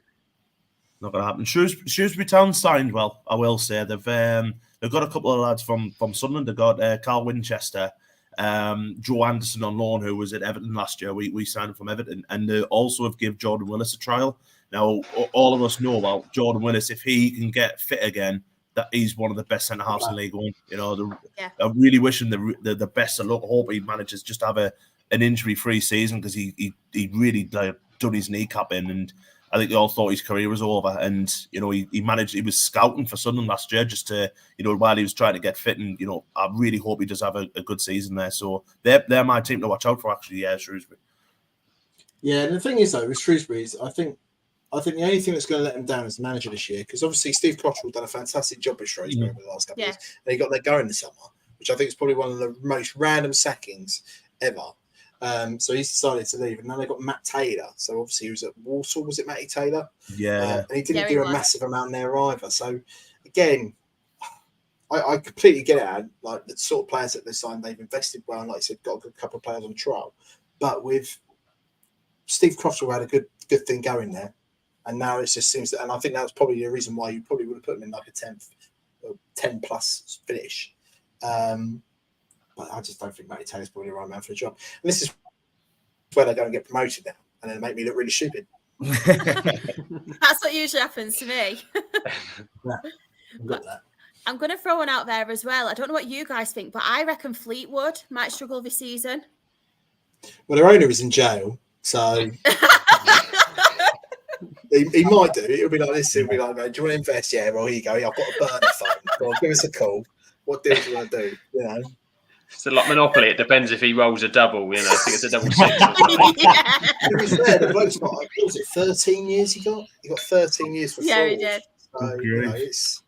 Not going to happen. Shrewsbury Town signed well, I will say. They've got a couple of lads from Sunderland. They've got Carl Winchester, Joe Anderson on loan, who was at Everton last year. We signed him from Everton. And they also have given Jordan Willis a trial. Now, all of us know about Jordan Willis. If he can get fit again, that he's one of the best centre-halves in League One. You know, I really wish him the best of luck. Hope he manages just to have an injury-free season, because he really done his kneecap in, and I think they all thought his career was over. And, you know, he was scouting for Sunderland last year just to, you know, while he was trying to get fit. And, you know, I really hope he does have a good season there. So they're my team to watch out for, actually, Shrewsbury. Yeah, and the thing is, though, with Shrewsbury, I think the only thing that's going to let him down is the manager this year, because obviously Steve Cottrell done a fantastic job with Shrewsbury over the last couple of years, and he got their going this summer, which I think is probably one of the most random sackings ever. So he's decided to leave, and now they've got Matt Taylor. So obviously he was at Walsall, was it Matty Taylor? Yeah. And he didn't do a massive amount there either. So again, I completely get it. Like, the sort of players that they signed, they've invested well, and like I said, got a good couple of players on trial. But with Steve Cottrell had a good thing going there, and now it just seems that, and I think that's probably the reason why you probably would have put him in like a 10 plus finish. But I just don't think Matty Taylor's probably the right man for the job. And this is where they go and get promoted now, and then make me look really stupid. That's what usually happens to me. I'm going to throw one out there as well. I don't know what you guys think, but I reckon Fleetwood might struggle this season. Well, their owner is in jail, so he might do. It'll be like this. It'll be like, do you want to invest? Yeah, well, here you go. I've got a burner phone. Well, give us a call. What deal do you want to do? You know. It's a lot Monopoly. It depends if he rolls a double. You know, I think it's a double six. To be fair, the bloke's got, what was it, 13 years he got? He got 13 years for fraud. Yeah, he did. So,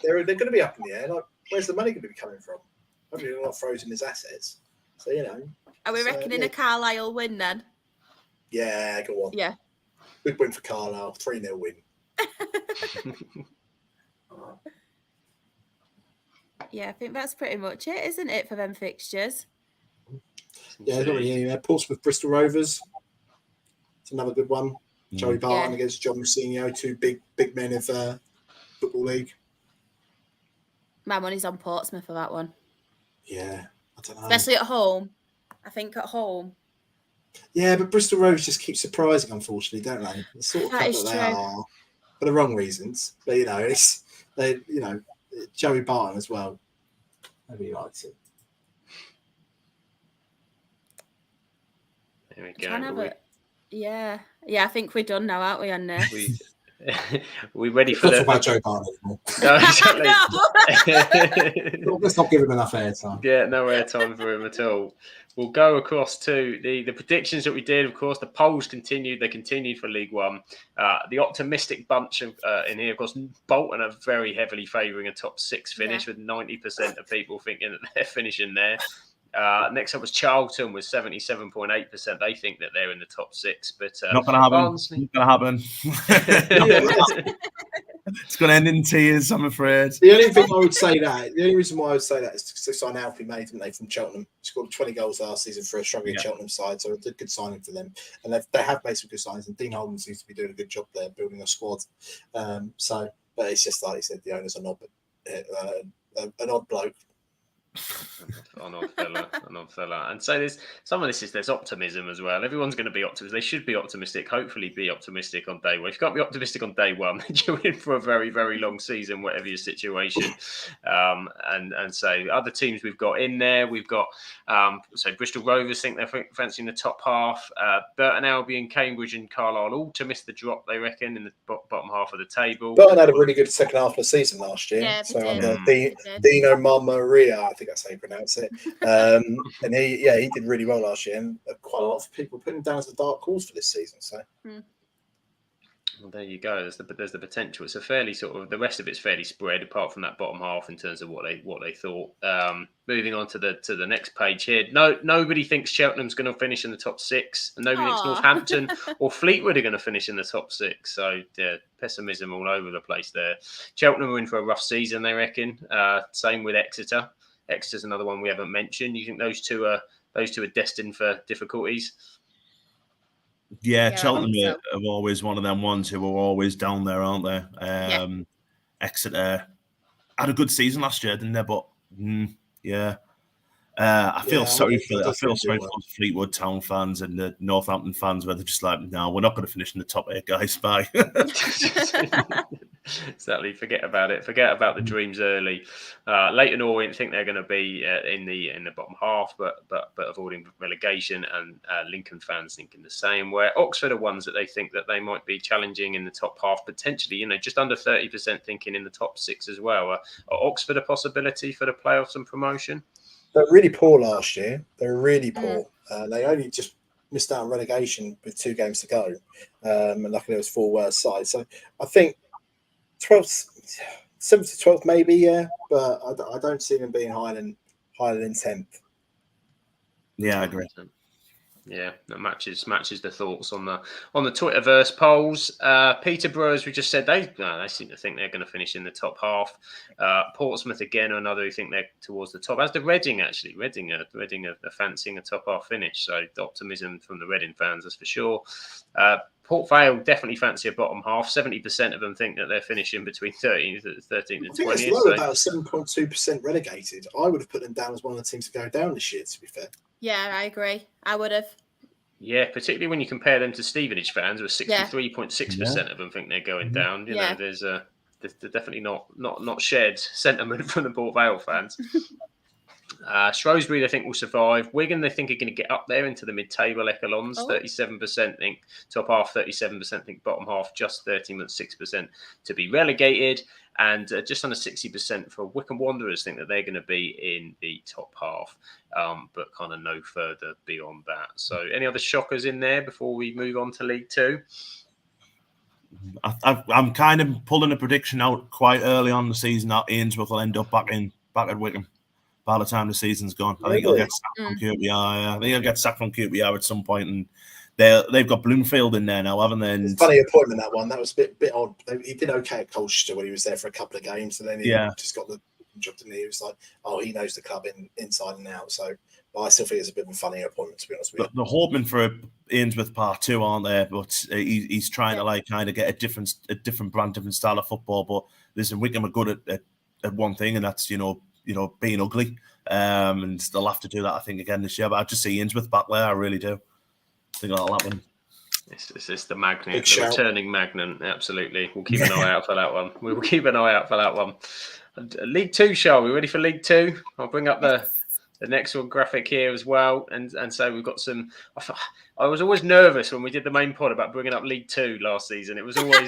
they're going to be up in the air. Like, where's the money going to be coming from? Hopefully they're not frozen his assets. So, you know. Are we reckoning a Carlisle win then? Yeah, go on. Yeah. Big win for Carlisle. 3-0 win. Yeah, I think that's pretty much it, isn't it, for them fixtures? Yeah, not really anywhere. Portsmouth, Bristol Rovers. It's another good one. Joey Barton against John Mousinho, two big men of Football League. My money's on Portsmouth for that one. Yeah, I don't know. Especially at home. I think at home. Yeah, but Bristol Rovers just keep surprising, unfortunately, don't they? The sort of That is that true. they are, for the wrong reasons. But Joey Barton as well. Maybe he likes it. There we go. Yeah, I think we're done now, aren't we, on this? We ready for Let's talk about Joe Barton anymore. No, exactly. Let's not give him enough airtime. Yeah, no airtime for him at all. We'll go across to the predictions that we did. Of course, the polls continued. They continued for League One. The optimistic bunch in here, of course, Bolton are very heavily favouring a top 6 finish, with 90% of people thinking that they're finishing there. Next up was Charlton with 77.8%. They think that they're in the top 6, but not going to happen. Not going to happen. It's going to end in tears, I'm afraid. The only reason why I would say that is because they signed Alfie May, didn't they, from Cheltenham? Scored 20 goals last season for a struggling Cheltenham side, so it's a good signing for them. And they have made some good signings, and Dean Holden seems to be doing a good job there, building a squad. But it's just like you said, the owner's an odd bloke. An odd fella. And so there's optimism as well. Everyone's going to be optimistic. They should be optimistic. Hopefully be optimistic on day one. If you can't be optimistic on day one, then you're in for a very, very long season, whatever your situation. And so other teams we've got in there, we've got Bristol Rovers think they're fancying the top half. Burton Albion, Cambridge and Carlisle all to miss the drop, they reckon, in the bottom half of the table. Burton had a really good second half of the season last year. Yeah, so under Dino Marmaria, I think that's how you pronounce it. And he did really well last year, and quite a lot of people put him down as a dark horse for this season. So, well, there you go. There's the potential. It's a fairly sort of, the rest of it's fairly spread, apart from that bottom half in terms of what they thought. Moving on to the next page here. Nobody thinks Cheltenham's going to finish in the top 6, and nobody thinks Northampton or Fleetwood are going to finish in the top 6. So yeah, pessimism all over the place there. Cheltenham are in for a rough season, they reckon. Same with Exeter. Exeter's another one we haven't mentioned. You think those two are those two are destined for difficulties. Yeah, I Cheltenham think are always one of them ones who are always down there, aren't they? Exeter had a good season last year, didn't they? But yeah. I feel sorry for the Fleetwood Town fans and the Northampton fans, where they're just like, no, we're not going to finish in the top 8, guys. Bye. Exactly. Forget about it. Forget about the dreams early. Leighton Orient think they're going to be in the bottom half, but avoiding relegation, and Lincoln fans thinking the same. Where Oxford are ones that they think that they might be challenging in the top half, potentially. Just under 30% thinking in the top 6 as well. Are Oxford a possibility for the playoffs and promotion? They're really poor last year. They're really poor. They only just missed out on relegation with 2 games to go. And luckily it was 4 worse sides. So I think 7th to 12th maybe, yeah. But I don't see them being higher than 10th. Yeah, I agree. Yeah, that matches the thoughts on the Twitterverse polls. Peterborough, as we just said, they seem to think they're going to finish in the top half. Portsmouth again, another who think they're towards the top. As the Reading, actually, Reading are fancying a top half finish. So the optimism from the Reading fans, that's for sure. Port Vale definitely fancy a bottom half. 70% of them think that they're finishing between 13 and 20. I think it's low, about 7.2% relegated. I would have put them down as one of the teams to go down this year, to be fair. Yeah, I agree. I would have. Yeah, particularly when you compare them to Stevenage fans, where 63.6% of them think they're going down. You know, there's definitely not shared sentiment from the Port Vale fans. Shrewsbury, they think, will survive. Wigan, they think, are going to get up there into the mid-table echelons. 37% think top half, 37% think bottom half, just 13.6% to be relegated. And just under 60% for Wycombe Wanderers think that they're going to be in the top half, but kind of no further beyond that. So any other shockers in there before we move on to League Two? I'm kind of pulling a prediction out quite early on the season that Ainsworth will end up back at Wycombe by the time the season's gone. I think he'll get sacked from QPR. I think he'll get sacked from QPR at some point, and they've got Bloomfield in there now, haven't they? And funny appointment, that one. That was a bit odd. He did okay at Colchester when he was there for a couple of games, and then he just got the job, and he was like, oh, he knows the club inside and out. So, but I still think it's a bit of a funny appointment, to be honest with you. They're hoping for Ainsworth Part 2, aren't they? But he's trying to kind of get a different brand, different style of football. But listen, Wycombe are good at one thing, and that's being ugly. And they'll have to do that, I think, again this year. But I just see Ainsworth back there. I really do. I think that'll happen. It's the magnet, the returning magnet. Absolutely. We'll keep an eye out for that one. We will keep an eye out for that one. League Two, shall we? Ready for League Two? I'll bring up the next one graphic here as well. And so we've got some. I was always nervous when we did the main pod about bringing up League Two last season. It was always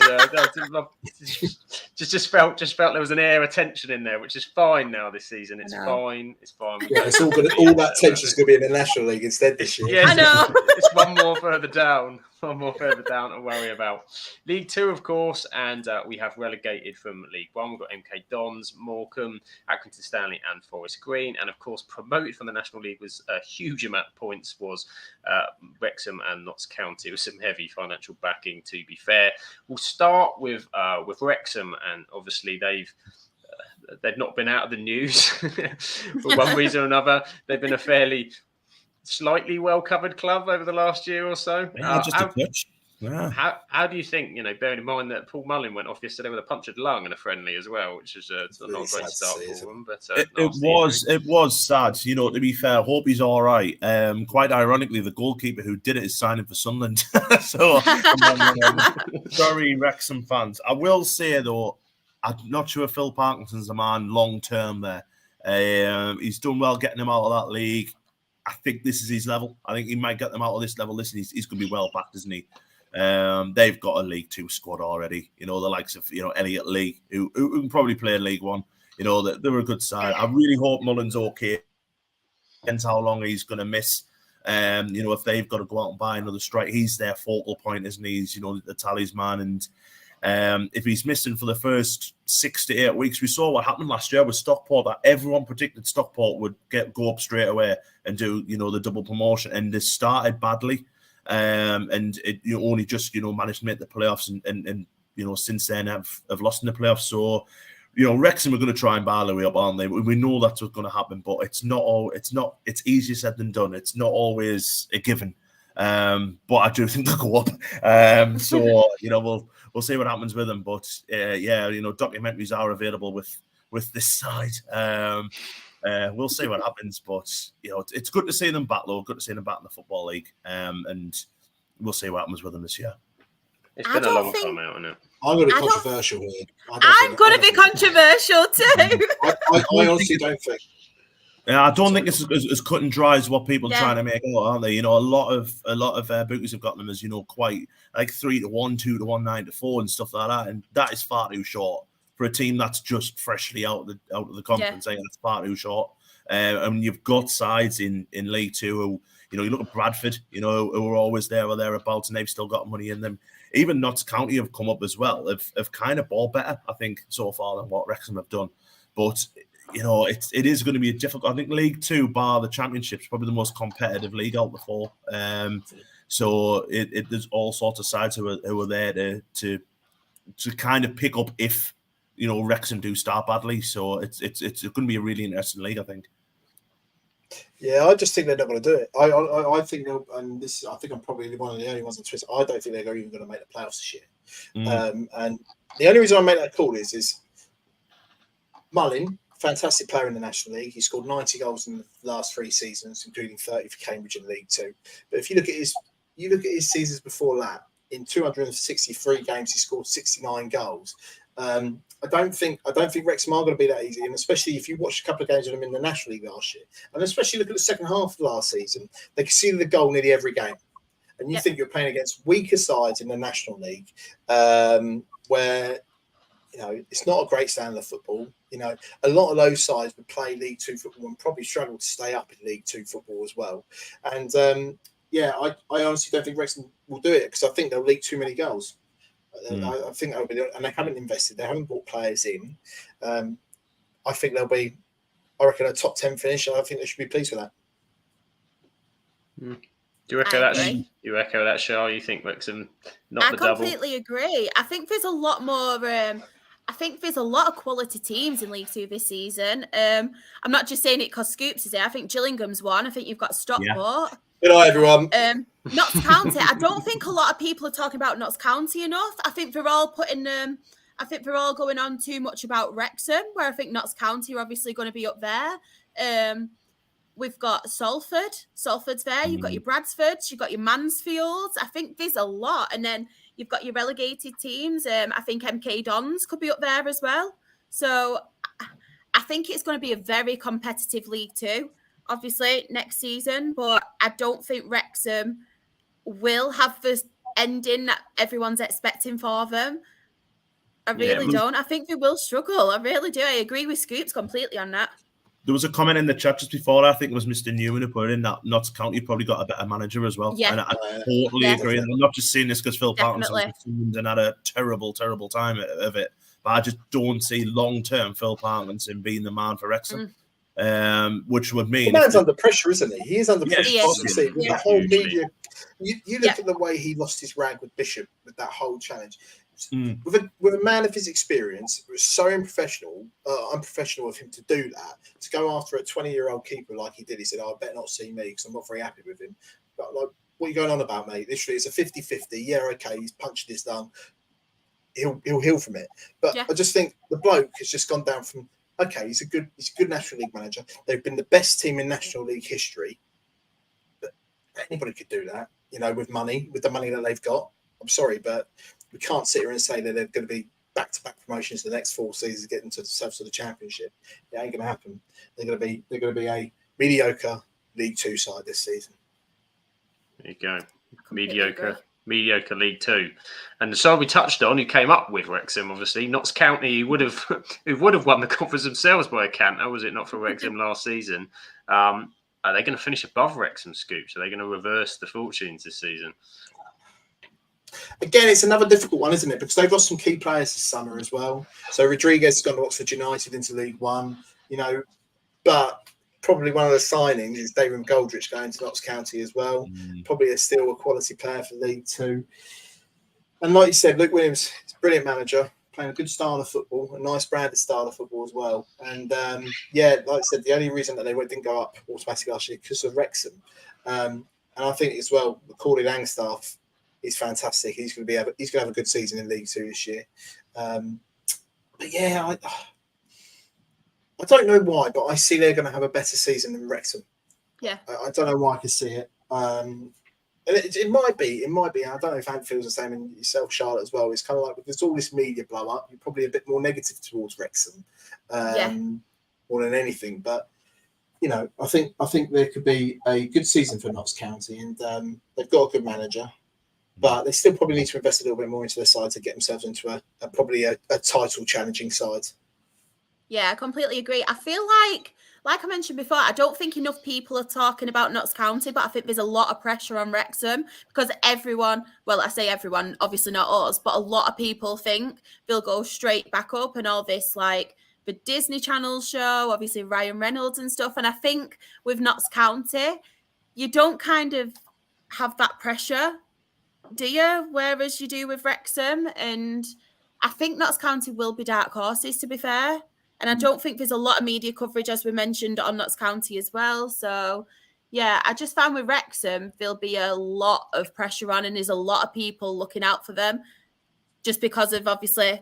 just felt there was an air of tension in there, which is fine now this season. It's fine. It's fine. Yeah, it's all good. All that tension is going to be in the National League instead this year. Yes, I know. It's one more further down. One more further down to worry about. League Two, of course, and we have relegated from League One. We've got MK Dons, Morecambe, Accrington Stanley, and Forest Green. And of course, promoted from the National League was a huge amount of points was Wrexham and Notts County, with some heavy financial backing, to be fair. We'll start with Wrexham, and obviously they've not been out of the news for one reason or another. They've been a fairly slightly well-covered club over the last year or so. Just a touch. Yeah. How do you think, bearing in mind that Paul Mullin went off yesterday with a punctured lung and a friendly as well, which is not a great start for them. But it was sad. To be fair, hope he's all right. Quite ironically, the goalkeeper who did it is signing for Sunderland. So, sorry, Wrexham fans. I will say though, I'm not sure if Phil Parkinson's the man long term there. He's done well getting him out of that league. I think this is his level. I think he might get them out of this level. Listen, he's going to be well backed, isn't he? They've got a League Two squad already. The likes of Elliot Lee, who can probably play in League One. They're a good side. I really hope Mullin's okay. Depends how long he's going to miss. If they've got to go out and buy another strike, he's their focal point, isn't he? He's the talisman. And if he's missing for the first 6 to 8 weeks, we saw what happened last year with Stockport. That everyone predicted Stockport would go up straight away and do the double promotion, and they started badly. And it only just managed to make the playoffs, and since then have lost in the playoffs. So Wrexham are going to try and bar Louis up, aren't they? We know that's what's going to happen, but it's easier said than done. It's not always a given. But I do think they'll go up. So we'll see what happens with them. But documentaries are available with this side. We'll see what happens. But it's good to see them back, though. Good to see them back in the Football League. And we'll see what happens with them this year. It's been a long time out, hasn't it? I'm going to be controversial here. I'm going to be controversial too. I honestly don't think. Yeah, I don't think it's as cut and dry as what people are trying to make out, aren't they? A lot of bookies have got them as quite like 3-1, 2-1, 9-4, and stuff like that, and that is far too short for a team that's just freshly out of the conference. Yeah. It's far too short. And you've got sides in League Two who, you look at Bradford, who are always there or thereabouts, and they've still got money in them. Even Notts County have come up as well. Have kind of ball better, I think, so far than what Wrexham have done. But it is going to be a difficult. I think League Two, bar the Championship, is probably the most competitive league out of the four. So there's all sorts of sides who are there to kind of pick up if Wrexham do start badly. So it's going to be a really interesting league, I think. Yeah, I just think they're not going to do it. I think and this, I think I'm probably one of the only ones on Twitter. I don't think they're even going to make the playoffs this year. And the only reason I make that call is Mullin, fantastic player in the National League. He scored 90 goals in the last 3 seasons, including 30 for Cambridge in League Two. But if you look at his seasons before that, in 263 games, he scored 69 goals. I don't think Wrexham are going to be that easy, and especially if you watch a couple of games of them in the National League last year, and especially look at the second half of last season, they conceded the goal nearly every game. And you think you're playing against weaker sides in the National League, where it's not a great standard of football. A lot of those sides would play League Two football and probably struggle to stay up in League Two football as well. And I honestly don't think Wrexham will do it because I think they'll leak too many goals. I think they'll be, and they haven't invested. They haven't brought players in. I think they'll be, I reckon, a top 10 finish. And I think they should be pleased with that. Do you echo that? You echo that, Shah? You think Wrexham not the double? I completely agree. I think there's a lot more. I think there's a lot of quality teams in League Two this season. I'm not just saying it because Scoops is there. I think Gillingham's one. I think you've got Stockport. Yeah. Good night, everyone. Notts County. I don't think a lot of people are talking about Notts County enough. I think they're all going on too much about Wrexham, where I think Notts County are obviously going to be up there. We've got Salford. Salford's there. You've got your Bradsfords. You've got your Mansfields. I think there's a lot. And then you've got your relegated teams. I think MK Dons could be up there as well. So I think it's going to be a very competitive League Two, obviously, next season. But I don't think Wrexham will have the ending that everyone's expecting for them. I really don't. I think they will struggle. I really do. I agree with Scoops completely on that. There was a comment in the chat just before. I think it was Mr. Newman who put in that Notts County probably got a better manager as well. Yeah. And I totally agree. And I'm not just saying this because Phil Parkinson and had a terrible, terrible time of it. But I just don't see long-term Phil Parkinson being the man for Wrexham. Which would mean... The man's under pressure, isn't he? He is under pressure. The whole media... You look at the way he lost his rag with Bishop, with that whole challenge. With a man of his experience, it was so unprofessional of him to do that, to go after a 20-year-old keeper like he did. He said, I better not see me because I'm not very happy with him. But like, what are you going on about, mate? Literally, it's a 50-50. Yeah, okay, he's punched his thumb. He'll heal from it. But I just think the bloke has just gone down from, okay, he's a good National League manager. They've been the best team in National League history. But anybody could do that, with the money that they've got. I'm sorry, but we can't sit here and say that they're going to be back-to-back promotions the next 4 seasons, getting to the Championship. It ain't going to happen. They're going to be a mediocre League Two side this season. There you go, mediocre League Two. And the side we touched on, who came up with Wrexham, obviously, Notts County, who would have won the conference themselves by a canter, was it not for Wrexham last season? Are they going to finish above Wrexham, Scoops? Are they going to reverse the fortunes this season? Again, it's another difficult one, isn't it? Because they've lost some key players this summer as well. So Rodriguez has gone to Oxford United into League One, but probably one of the signings is David Goldrich going to Notts County as well. Probably still a quality player for League Two. And like you said, Luke Williams is a brilliant manager, playing a good style of football, a nice branded style of football as well. And like I said, the only reason that they didn't go up automatically last year because of Wrexham. And I think as well, Macaulay Langstaff is fantastic. He's going to have a good season in League Two this year. But yeah, I don't know why, but I see they're going to have a better season than Wrexham. Yeah, I don't know why I can see it. And it might be. I don't know if Ant feels the same in yourself, Charlotte, as well. It's kind of like there's all this media blow up. You're probably a bit more negative towards Wrexham, more than anything. But I think there could be a good season for Notts County, and they've got a good manager, but they still probably need to invest a little bit more into their side to get themselves into a title challenging side. Yeah, I completely agree. I feel like I mentioned before, I don't think enough people are talking about Notts County, but I think there's a lot of pressure on Wrexham because everyone, well, I say everyone, obviously not us, but a lot of people think they'll go straight back up and all this, like the Disney Channel show, obviously Ryan Reynolds and stuff. And I think with Notts County, you don't kind of have that pressure, do you? Whereas you do with Wrexham. And I think Notts County will be dark horses, to be fair. And I don't think there's a lot of media coverage, as we mentioned, on Notts County as well. So, yeah, I just found with Wrexham, there'll be a lot of pressure on and there's a lot of people looking out for them just because of, obviously,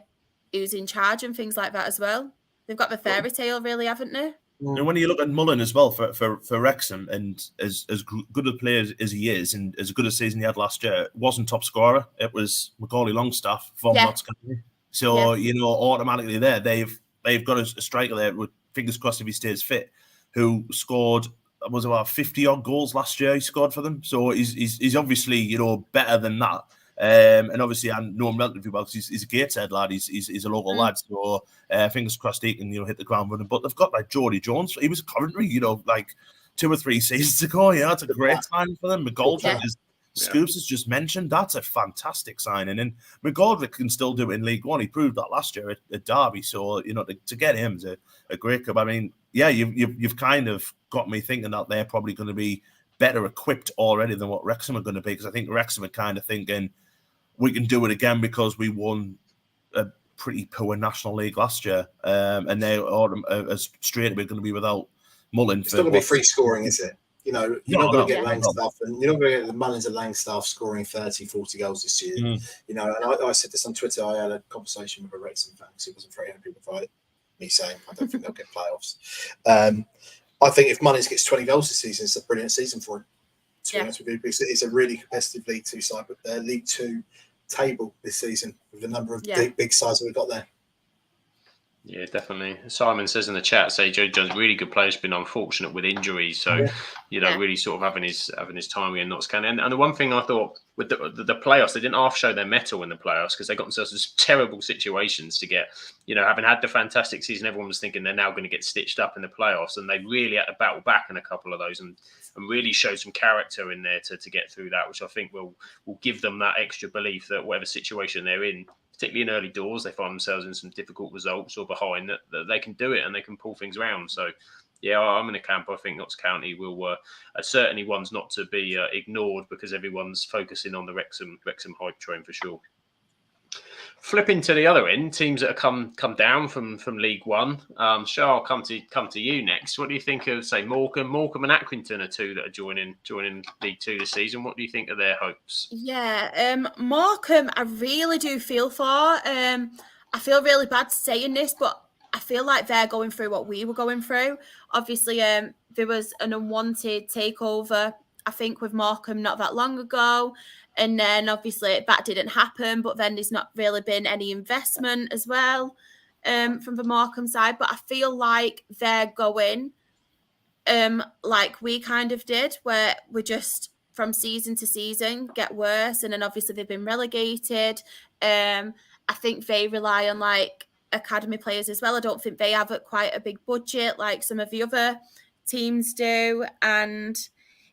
who's in charge and things like that as well. They've got the fairy tale, really, haven't they? And when you look at Mullen as well for Wrexham, and as good a player as he is, and as good a season he had last year, it wasn't top scorer. It was Macaulay Longstaff from Notts County. So, automatically there, they've got a striker there, with fingers crossed if he stays fit, who scored, was about 50-odd goals last year he scored for them. So he's obviously, better than that. And obviously I know him relatively well because he's a Gateshead lad. He's a local lad. So fingers crossed he can, hit the ground running. But they've got like Geordie Jones. He was at Coventry, like 2 or 3 seasons ago. Yeah, that's a great signing for them. McGoldrick Scoops has just mentioned, that's a fantastic signing. And McGoldrick can still do it in League One. He proved that last year at Derby. So, to get him is a great club. I mean, yeah, you've kind of got me thinking that they're probably going to be better equipped already than what Wrexham are going to be. Because I think Wrexham are kind of thinking we can do it again because we won a pretty poor National League last year. And they are straight away going to be without Mullen. It's not going to be free scoring, is it? You're not going to get Langstaff, and you're not going to get the Mullins and Langstaff scoring 30, 40 goals this year. And I said this on Twitter. I had a conversation with a Wrexham fan because he wasn't very happy with me saying I don't think they'll get playoffs. I think if Mullins gets 20 goals this season, it's a brilliant season for him. To be honest with you, because it's a really competitive League Two side, but League Two table this season with the number of big sides that we've got there. Yeah, definitely. Simon says in the chat, Joe Jones, really good player, has been unfortunate with injuries. So, really sort of having his time in Notts County. And the one thing I thought with the playoffs, they didn't half show their mettle in the playoffs because they got themselves in terrible situations to get, having had the fantastic season, everyone was thinking they're now going to get stitched up in the playoffs. And they really had to battle back in a couple of those and really show some character in there to get through that, which I think will give them that extra belief that whatever situation they're in, particularly in early doors, they find themselves in some difficult results or behind, that they can do it and they can pull things around. So, yeah, I'm in the camp. I think Notts County will are certainly ones not to be ignored because everyone's focusing on the Wrexham hype train for sure. Flipping to the other end, teams that have come down from League One. Shah, I'll come to you next. What do you think of, say, Morecambe? Morecambe and Accrington are two that are joining League Two this season. What do you think of their hopes? Yeah, Morecambe, I really do feel for. I feel really bad saying this, but I feel like they're going through what we were going through. Obviously, there was an unwanted takeover, I think, with Morecambe not that long ago. And then obviously that didn't happen, but then there's not really been any investment as well from the Morecambe side. But I feel like they're going like we kind of did, where we're just from season to season get worse. And then obviously they've been relegated. I think they rely on like academy players as well. I don't think they have quite a big budget like some of the other teams do. And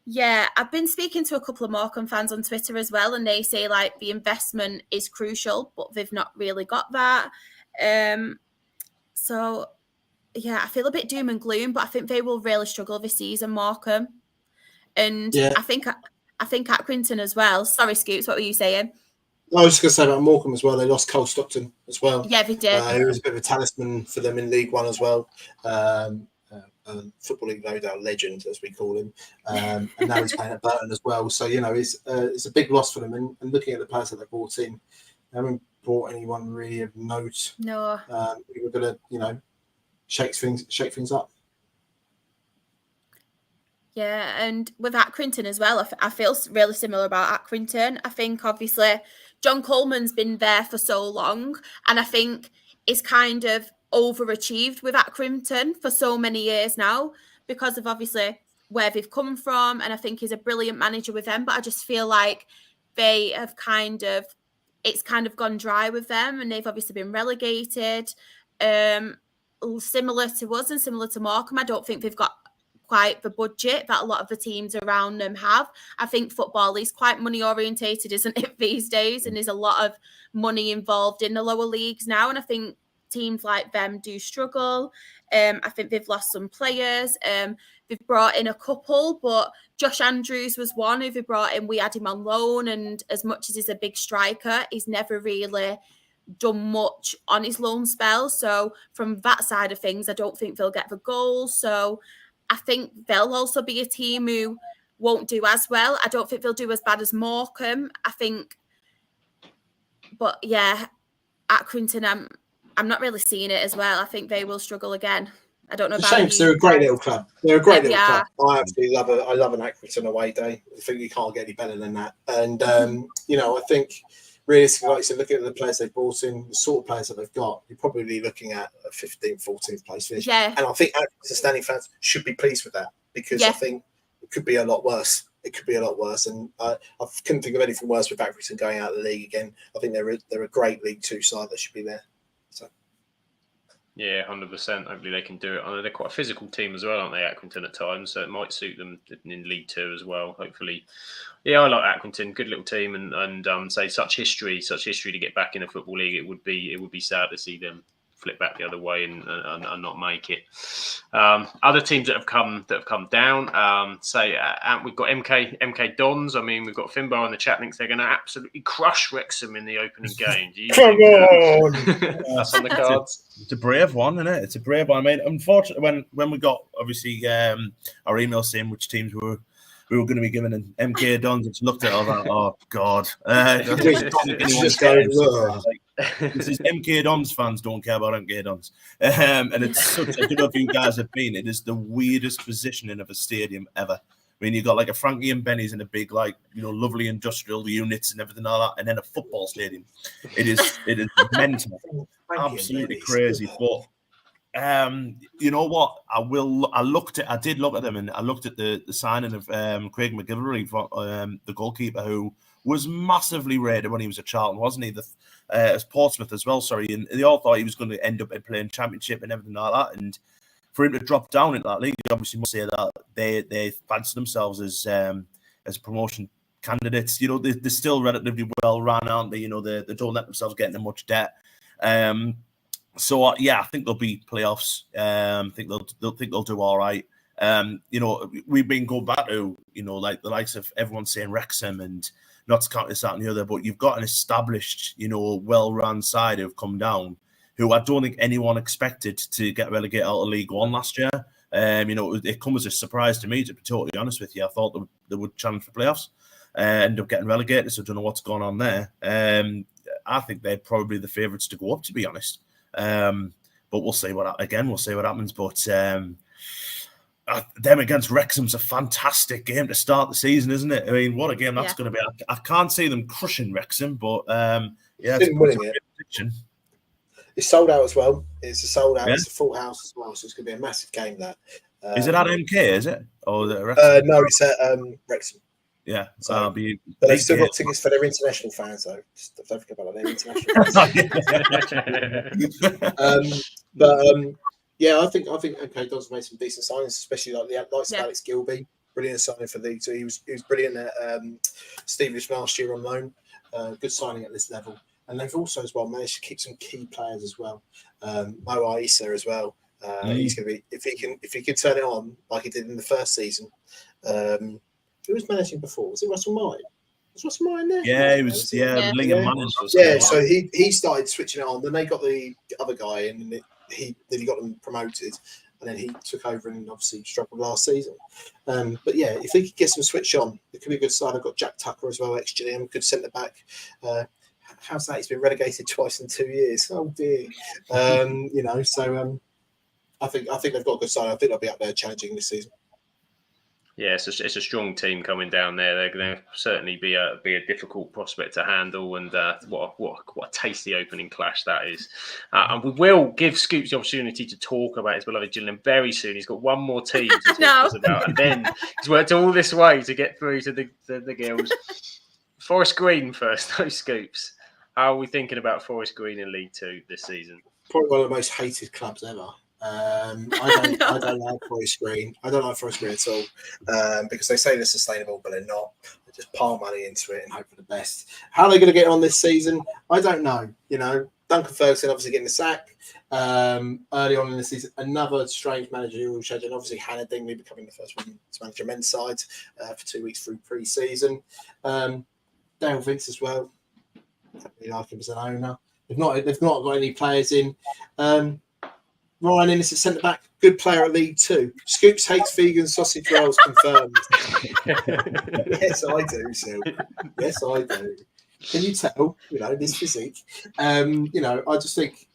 yeah, I've been speaking to a couple of Morecambe fans on Twitter as well, and they say like the investment is crucial, but they've not really got that. So yeah, I feel a bit doom and gloom, but I think they will really struggle this season, Morecambe. And I think Accrington as well. Sorry, Scoops, what were you saying? I was just going to say about Morecambe as well. They lost Cole Stockton as well. Yeah, they did. He was a bit of a talisman for them in League One as well. Football League Lowdale legend, as we call him. And now he's playing at Burton as well. So, it's a big loss for them. And looking at the players that they brought in, they haven't brought anyone really of note. No. We were going to, shake things up. Yeah, and with Accrington as well, I feel really similar about Accrington. I think obviously John Coleman's been there for so long, and I think it's kind of overachieved with Accrington for so many years now because of obviously where they've come from, and I think he's a brilliant manager with them. But I just feel like they have it's kind of gone dry with them, and they've obviously been relegated. Similar to us and similar to Morecambe, I don't think they've got quite the budget that a lot of the teams around them have. I think football is quite money orientated, isn't it, these days? And there's a lot of money involved in the lower leagues now. And I think teams like them do struggle. I think they've lost some players. They've brought in a couple, but Josh Andrews was one who they brought in. We had him on loan. And as much as he's a big striker, he's never really done much on his loan spell. So from that side of things, I don't think they'll get the goals. So I think they'll also be a team who won't do as well. I don't think they'll do as bad as Morecambe. But yeah, Accrington, I'm not really seeing it as well. I think they will struggle again. I don't know It's about a shame you. because they're a great little club. They're a great Yeah, little they club. I absolutely love an Accrington away day. I think you can't get any better than that. And I think realistically, like you said, looking at the players they've brought in, the sort of players that they've got, you're probably looking at a 15th, 14th place finish. Yeah. And I think Accrington standing fans should be pleased with that because I think it could be a lot worse. It could be a lot worse. And I couldn't think of anything worse with Accrington going out of the league again. I think they're a great League Two side that should be there. So. Yeah, 100%. Hopefully they can do it. I know they're quite a physical team as well, aren't they, Accrington at times? So it might suit them in League Two as well. Hopefully, yeah, I like Accrington. Good little team, and say such history to get back in a football league. It would be sad to see them flip back the other way and not make it. Other teams that have come down, we've got MK Dons. I mean, we've got Finbar in the chat links. They're going to absolutely crush Wrexham in the opening game. Come on, that's on the cards. It's a brave one, isn't it? It's a brave one. I mean, unfortunately, when we got obviously our email saying which teams we were going to be given an MK Dons, and looked at it, I was like, oh god. This is MK Dons fans don't care about MK Dons, and it's such. I don't know if you guys have been. It is the weirdest positioning of a stadium ever. I mean, you got like a Frankie and Benny's in a big, lovely industrial units and everything like that, and then a football stadium. It is mental, absolutely crazy. But you know what? I did look at them, and I looked at the signing of Craig McGillivray, the goalkeeper, who was massively rated when he was at Charlton, wasn't he? As Portsmouth as well, sorry. And they all thought he was going to end up playing Championship and everything like that. And for him to drop down into that league, obviously must say that they fancy themselves as promotion candidates. They're still relatively well run, aren't they? They don't let themselves get into much debt. So I think there'll be playoffs. I think they'll do all right. We've been going back to like the likes of everyone saying Wrexham and not to count this out and the other, but you've got an established, well-run side who've come down, who I don't think anyone expected to get relegated out of League One last year. It comes as a surprise to me, to be totally honest with you. I thought they would challenge for playoffs, end up getting relegated, so I don't know what's going on there. I think they're probably the favourites to go up, to be honest. But we'll see what happens. But them against Wrexham's a fantastic game to start the season, isn't it? I mean, what a game that's going to be. I can't see them crushing Wrexham, but it's winning it. It's sold out as well. It's a sold out. Yeah. It's a full house as well, so it's going to be a massive game. That is it at MK? Is it or is it Wrexham? No, it's at Wrexham. Yeah, so but they've still got tickets for their international fans, though. Just don't forget about their international fans. I think MK Dons made some decent signings, especially like Alex Gilby, brilliant signing for League Two. He was brilliant at Stevenage last year on loan. Good signing at this level. And they've also as well managed to keep some key players as well. Mo Isa as well. He's going to be if he can turn it on like he did in the first season. Who was managing before? Was it Russell Martin? What's mine there? Yeah, he was. Yeah, Yeah. Lingham Yeah. manager. Yeah, so he started switching it on. Then they got the other guy in, and he got them promoted. And then he took over and obviously struggled last season. But yeah, if he could get some switch on, it could be a good side. I've got Jack Tucker as well, ex-Gillingham, good centre back. How's that? He's been relegated twice in 2 years. Oh dear. So I think they've got a good side. I think they'll be up there challenging this season. Yeah, it's a strong team coming down there. They're going to certainly be a difficult prospect to handle, and what a tasty opening clash that is. And we will give Scoops the opportunity to talk about his beloved Gillingham very soon. He's got one more team to talk to us about, and then he's worked all this way to get through to the Gills. Forest Green first, those Scoops. How are we thinking about Forest Green in League Two this season? Probably one of the most hated clubs ever. I don't like Forest Green. I don't like Forest Green at all because they say they're sustainable, but they're not. They just pile money into it and hope for the best. How are they going to get on this season? I don't know. Duncan Ferguson obviously getting the sack early on in the season. Another strange managerial change, and obviously Hannah Dingley becoming the first woman to manage a men's side for 2 weeks through pre-season. Dale Vince as well. I don't really like him as an owner. They've not got any players in. Ryan Innes at centre back, good player at League Two. Scoops hates vegan sausage rolls, confirmed. Yes, I do, Sil. Yes, I do. Can you tell? This physique. I just think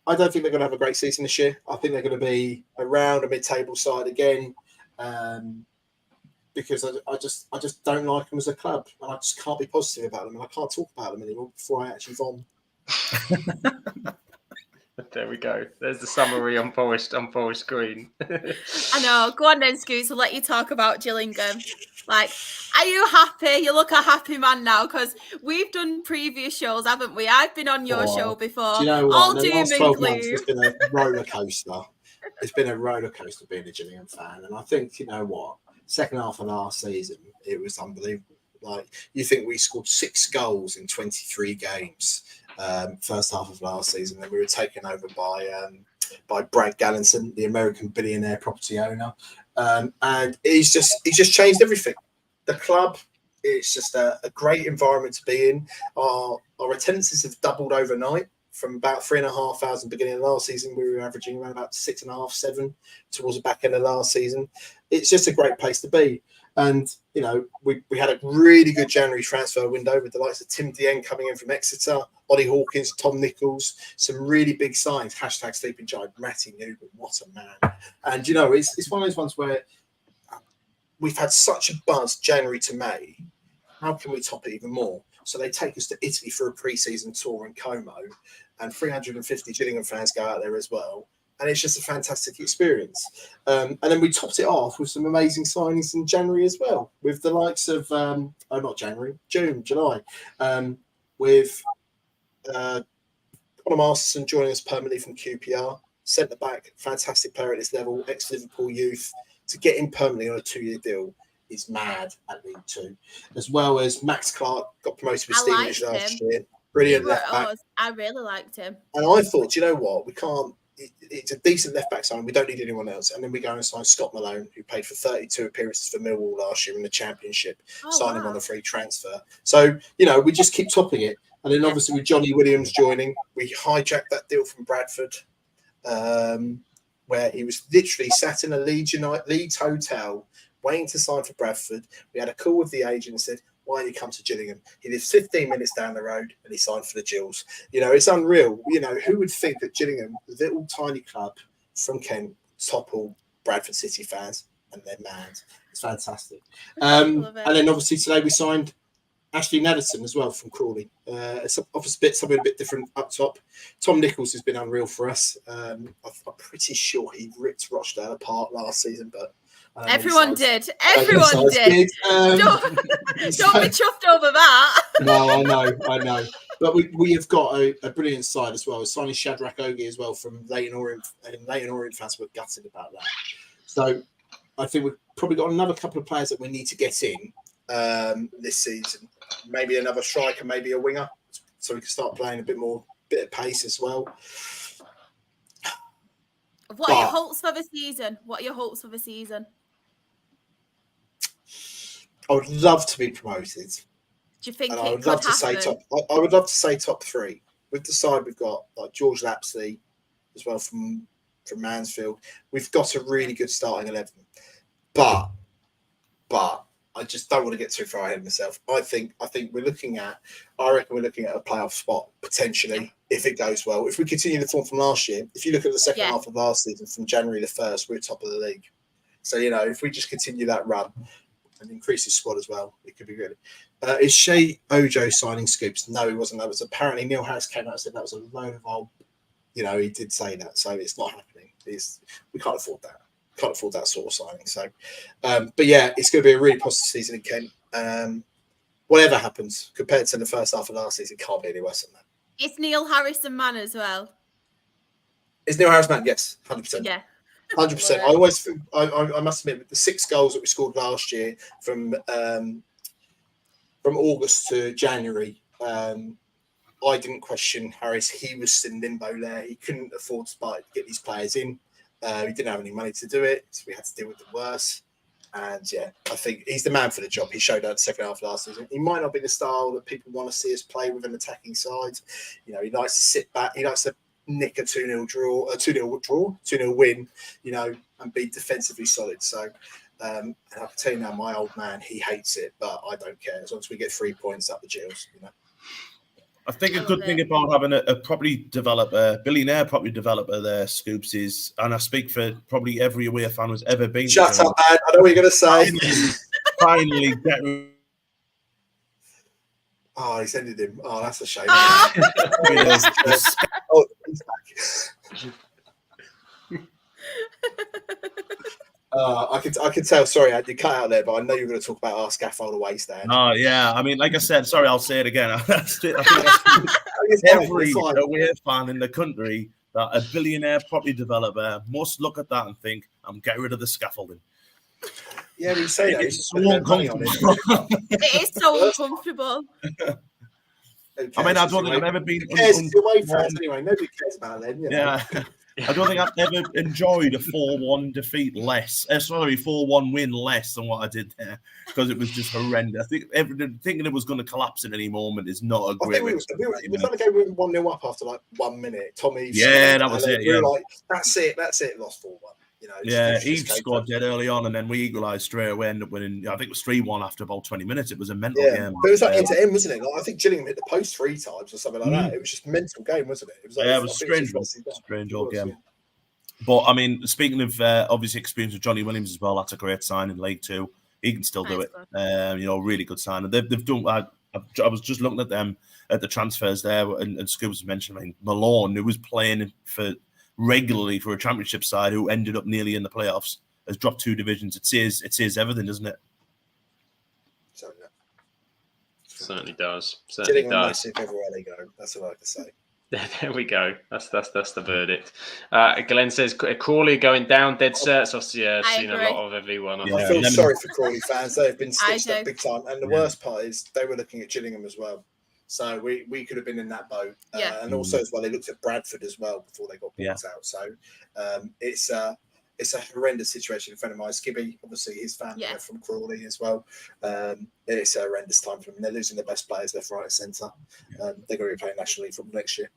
I don't think they're going to have a great season this year. I think they're going to be around a mid-table side again, because I just don't like them as a club, and I just can't be positive about them, and I can't talk about them anymore before I actually vom. There we go. There's the summary on Forest Green. I know. Go on then, Scoots. I'll let you talk about Gillingham. Are you happy? You look a happy man now, because we've done previous shows, haven't we? I've been on your show before. Do you know what? All the doom last and 12 gloom. months, it's been a roller coaster. It's been a roller coaster being a Gillingham fan, and I think, you know what? Second half of last season, it was unbelievable. You think we scored 6 goals in 23 games first half of last season, and we were taken over by Brad Gallinson, the American billionaire property owner, and he's just changed everything. The club, it's just a great environment to be in. Our attendances have doubled overnight. From about 3,500 beginning of last season, we were averaging around about 6.5, 7 towards the back end of last season. It's just a great place to be. And, we had a really good January transfer window with the likes of Tim Dien coming in from Exeter, Ollie Hawkins, Tom Nichols, some really big signs, # Sleeping Giant, Matty Newman, what a man. And, it's one of those ones where we've had such a buzz January to May. How can we top it even more? So they take us to Italy for a pre-season tour in Como, and 350 Gillingham fans go out there as well. And it's just a fantastic experience. And then we topped it off with some amazing signings in January as well, with the likes of, June, July, with Conor Masterson joining us permanently from QPR, centre-back, fantastic player at this level, ex-Liverpool youth. To get him permanently on a 2-year deal is mad at League Two, as well as Max Clark got promoted with Stevenage last year. Brilliant left back. I really liked him. And I thought, you know what, we can't. It's a decent left back sign. We don't need anyone else. And then we go and sign Scott Malone, who played for 32 appearances for Millwall last year in the Championship, sign him on a free transfer. So, we just keep topping it. And then obviously with Johnny Williams joining, we hijacked that deal from Bradford, where he was literally sat in a Leeds hotel waiting to sign for Bradford. We had a call with the agent and said, why did he come to Gillingham? He lives 15 minutes down the road and he signed for the Gills. It's unreal. Who would think that Gillingham, the little tiny club from Kent, topple Bradford City fans, and they're mad. It's fantastic. And then obviously today we signed Ashley Naderson as well from Crawley. Offers something a bit different up top. Tom Nichols has been unreal for us. I'm pretty sure he ripped Rochdale apart last season, but everyone did. Everyone did. Don't be chuffed over that. No, I know. But we have got a brilliant side as well. Signing Shadrach Ogie as well from Leighton Orient. And Leighton Orient fans were gutted about that. So I think we've probably got another couple of players that we need to get in this season. Maybe another striker, maybe a winger, so we can start playing a bit of pace as well. What are your hopes for the season? I would love to be promoted. Do you think And it I would could love to happen? say I would love to say top 3. With the side we've got like George Lapsley as well from Mansfield. We've got a really good starting 11, but I just don't want to get too far ahead of myself. I think we're looking at. I reckon we're looking at a playoff spot potentially if it goes well. If we continue the form from last year, if you look at the second half of last season, from January the 1st, we're top of the league. So if we just continue that run and increase his squad as well, it could be good. Is Shea Ojo signing Scoops? No, he wasn't. That was apparently Neil Harris came out and said that was a load of old. He did say that, so it's not happening. We can't afford that. Can't afford that sort of signing. So, but yeah, it's going to be a really positive season in Kent. Whatever happens, compared to the first half of last season, it can't be any worse than that. Is Neil Harrison man as well? Is Neil Harris man? Yes, 100%. Yeah. 100%. I must admit, with the 6 goals that we scored last year from August to January, I didn't question Harris. He was still in limbo there. He couldn't afford to get these players in. He didn't have any money to do it, so we had to deal with the worst. And yeah, I think he's the man for the job. He showed out the second half of last season. He might not be the style that people want to see us play with an attacking side. He likes to sit back. He likes to nick a 2-0 draw, a 2-0 win, and be defensively solid. So, and I can tell you now, my old man, he hates it, but I don't care. As long as we get 3 points up the Gills, I think a good thing about having a property developer, billionaire property developer there, Scoops, is, and I speak for probably every away fan who's ever been. Shut up, man. I know what you're going to say. Finally get. Oh, he's ended him. Oh, that's a shame. Oh, He's back. I could tell. Sorry, you cut out there, but I know you're going to talk about our scaffold away stand. Oh yeah, I mean, like I said, sorry, I'll say it again. I think every away fan in the country that a billionaire property developer must look at that and think, "I'm getting rid of the scaffolding." Yeah, we say that. It's so uncomfortable. it is so uncomfortable. I mean, I don't think I've ever been. Who cares? It's away fans anyway. Nobody cares about them. Yeah. I don't think I've ever enjoyed a 4-1 defeat less. 4-1 win less than what I did there, because it was just horrendous. I think thinking it was going to collapse at any moment is not a great. We were game 1-0 up after like 1 minute. Tommy. Yeah, that was it. We were like, that's it. Lost 4-1. Eve scored dead early on, and then we equalised straight away. Ended up winning. I think it was 3-1 after about 20 minutes. It was a mental game. But it was like end to end, wasn't it? Like, I think Gillingham hit the post 3 times or something like that. It was just a mental game, wasn't it? It was like, it was strange old game. But I mean, speaking of obviously experience with Johnny Williams as well, that's a great sign in League 2. He can still do it. Really good sign. They've done. I was just looking at them at the transfers there, and Scoops mentioned, I mean, Malone, who was playing regularly for a championship side who ended up nearly in the playoffs, has dropped 2 divisions. It says everything, doesn't it? Certainly does. Gillingham massive everywhere they go. That's what I like to say. There we go. That's the verdict. Glenn says Crawley going down dead cert. So I've seen a lot of everyone. I feel sorry for Crawley fans. They've been stitched up big time. And the worst part is they were looking at Gillingham as well. So we could have been in that boat. And also as well, they looked at Bradford as well before they got bought out. So it's a horrendous situation. A friend of mine, Skibby, obviously his family are from Crawley as well. It's a horrendous time for them. They're losing their best players left, right, and centre. They're going to be playing National League football next year.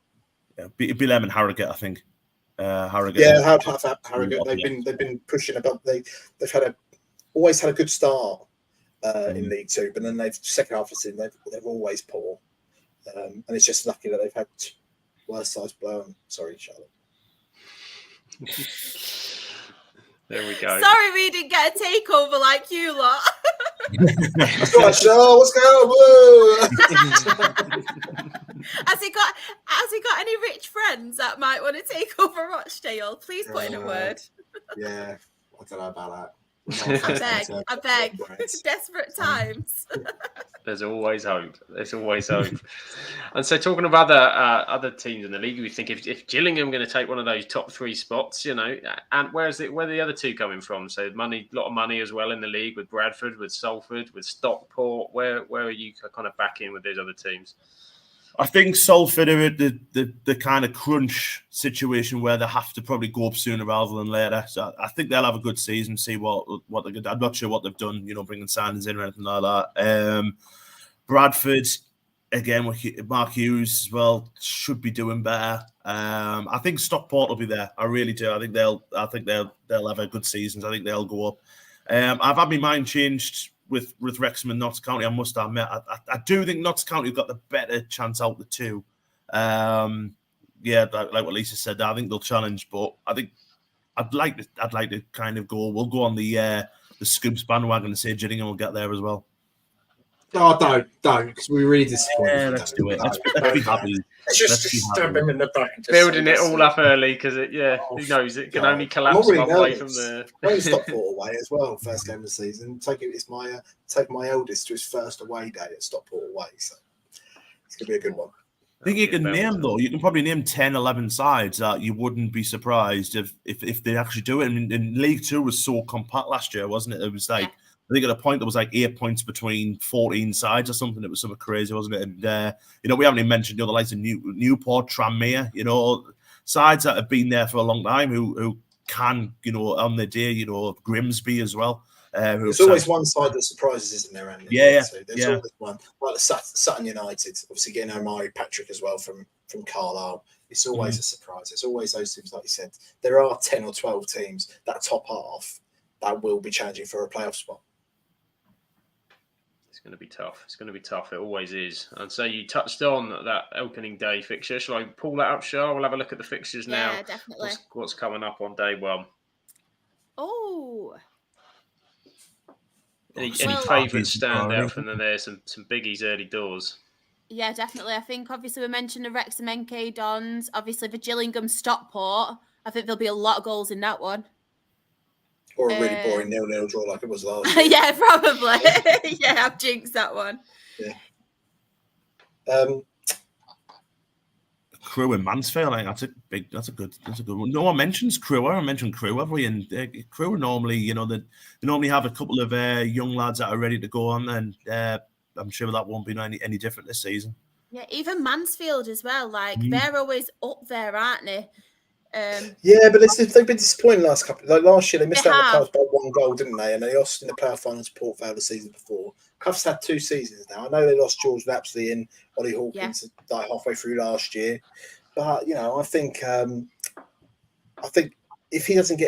Yeah, be them and Harrogate, I think. Harrogate. Harrogate. They've been pushing above. They've always had a good start in League 2, but then second half of the season they've always poor. And it's just lucky that they've had worse size blow. Sorry, Charlotte. There we go. Sorry we didn't get a takeover like you lot. What's going on? Whoa! Has he got any rich friends that might want to take over Rochdale? Please put in a word. Yeah, I don't know about that. I beg. Desperate times. There's always hope. And so, talking about other teams in the league, we think if Gillingham are going to take one of those top 3 spots, and where are the other 2 coming from? So, a lot of money as well in the league with Bradford, with Salford, with Stockport. Where are you kind of back in with those other teams? I think Salford are at the kind of crunch situation where they have to probably go up sooner rather than later. So I think they'll have a good season, see what they're good. I'm not sure what they've done, bringing signings in or anything like that. Bradford, again, with Mark Hughes as well, should be doing better. I think Stockport will be there. I really do. I think they'll have a good season. I think they'll go up. I've had my mind changed with Wrexham and Notts County. I must admit, I do think Notts County have got the better chance out of the two. Like what Lisa said, I think they'll challenge, but I think I'd like to kind of go. We'll go on the Scoops bandwagon and say Gillingham will get there as well. No, don't, because we're really disappointed. Yeah, let's do it. Let's be happy. Let's just stab him in the back. And just building it all up early because who knows? It can only collapse one way from there. I'm Stockport away as well. First game of the season. Take my eldest to his first away day at Stockport away. So it's gonna be a good one. I think you can probably name 10, 11 sides that you wouldn't be surprised if they actually do it. And League Two was so compact last year, wasn't it? It was like, I think at a point there was like 8 points between 14 sides or something. It was something crazy, wasn't it? And, we haven't even mentioned the likes of Newport, Tranmere, sides that have been there for a long time who can, on the day, Grimsby as well. There's always one side that surprises, isn't there, Andy? Yeah. So there's always one. Like the Sutton United, obviously getting Omari Patrick as well from Carlisle. It's always a surprise. It's always those teams, like you said. There are 10 or 12 teams that top half that will be challenging for a playoff spot. It's going to be tough. It always is. And so you touched on that opening day fixture. Shall I pull that up, Shah? We'll have a look at the fixtures now. Yeah, definitely. What's coming up on day one? Oh. Any favourites stand out from there? Some biggies early doors. Yeah, definitely. I think obviously we mentioned the Wrexham NK Dons. Obviously the Gillingham Stockport. I think there'll be a lot of goals in that one. Or a really boring 0-0 draw like it was last year. Yeah, probably. Yeah, I've jinxed that one. Yeah. Crewe and Mansfield, I think that's a good one. No one mentions Crewe. I haven't mentioned Crewe, have we? And Crewe normally, they normally have a couple of young lads that are ready to go on, and I'm sure that won't be any different this season. Yeah, even Mansfield as well. Like they're always up there, aren't they? Yeah, but they've been disappointing last couple. Like last year, they missed out on the playoffs by 1 goal, didn't they? And they lost in the playoff final to Port Vale the season before. Cuff's had 2 seasons now. I know they lost George Lapsley and Ollie Hawkins like halfway through last year, but I think if he doesn't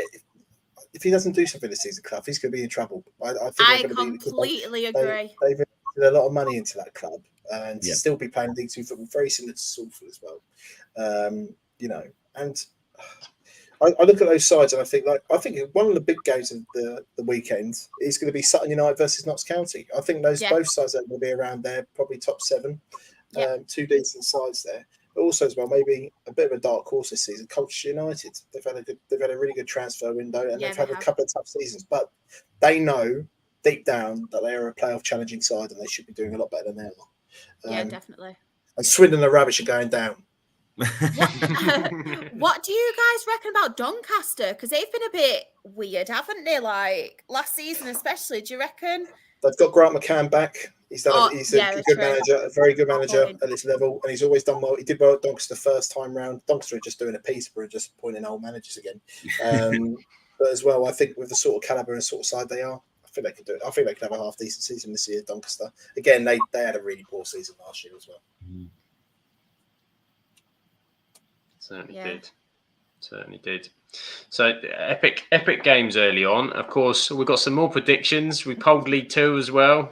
do something this season, Clough, he's going to be in trouble. I completely agree. They've invested a lot of money into that club, and to still be playing League Two football, very similar to Salford as well. And I look at those sides and I think one of the big games of the weekend is going to be Sutton United versus Notts County. I think both sides are going to be around there, probably top 7, 2 decent sides there. But also as well, maybe a bit of a dark horse this season. Colchester United, they've had a really good transfer window and they've had a couple of tough seasons, but they know deep down that they are a playoff challenging side and they should be doing a lot better than they are. Yeah, definitely. And Swindon and Rubbish are going down. What do you guys reckon about Doncaster? Because they've been a bit weird, haven't they? Like last season, especially. Do you reckon they've got Grant McCann back? He's a good manager, a very good manager at this level, and he's always done well. He did well at Doncaster the first time round. Doncaster are just doing a piece for just pointing old managers again. But as well, I think with the sort of calibre and sort of side they are, I think they could do it. I think they could have a half decent season this year. Doncaster again, they had a really poor season last year as well. Certainly did. So epic games early on. Of course, we've got some more predictions. We polled League Two as well.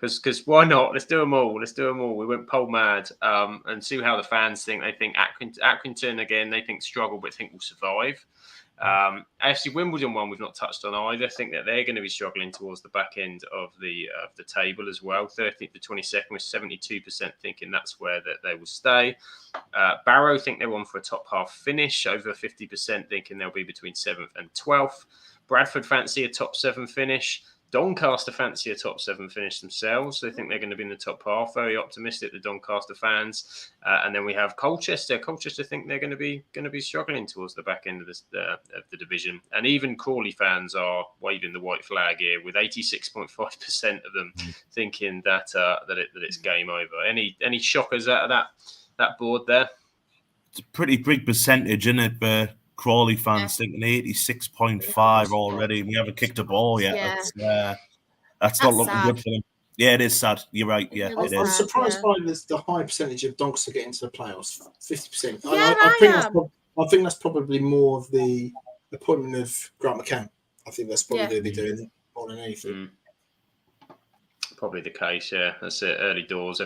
Because why not? Let's do them all. We went poll mad and see how the fans think. They think Accrington again. They think struggle, but think will survive. AFC Wimbledon one we've not touched on either. I think that they're going to be struggling towards the back end of the table as well. 13th to 22nd with 72% thinking that's where that they will stay. Barrow think they're on for a top half finish. Over 50% thinking they'll be between 7th and 12th. Bradford fancy a top 7 finish. Doncaster fancy a top 7 finish themselves. They think they're going to be in the top half. Very optimistic, the Doncaster fans. And then we have Colchester. Colchester think they're going to be struggling towards the back end of the division. And even Crawley fans are waving the white flag here, with 86.5% of them thinking that it's game over. Any shockers out of that board there? It's a pretty big percentage, isn't it? But Crawley fans thinking 86.5 already. We haven't kicked a ball yet. That's not looking good for them. Yeah, it is sad. You're right. Yeah, really it I'm is. surprised yeah. by the high percentage of Doncaster getting to the playoffs, 50%. Yeah, I think that's probably more of the appointment of Grant McCann. I think that's probably going to be doing it more than anything. Probably the case, yeah. That's it. Early doors,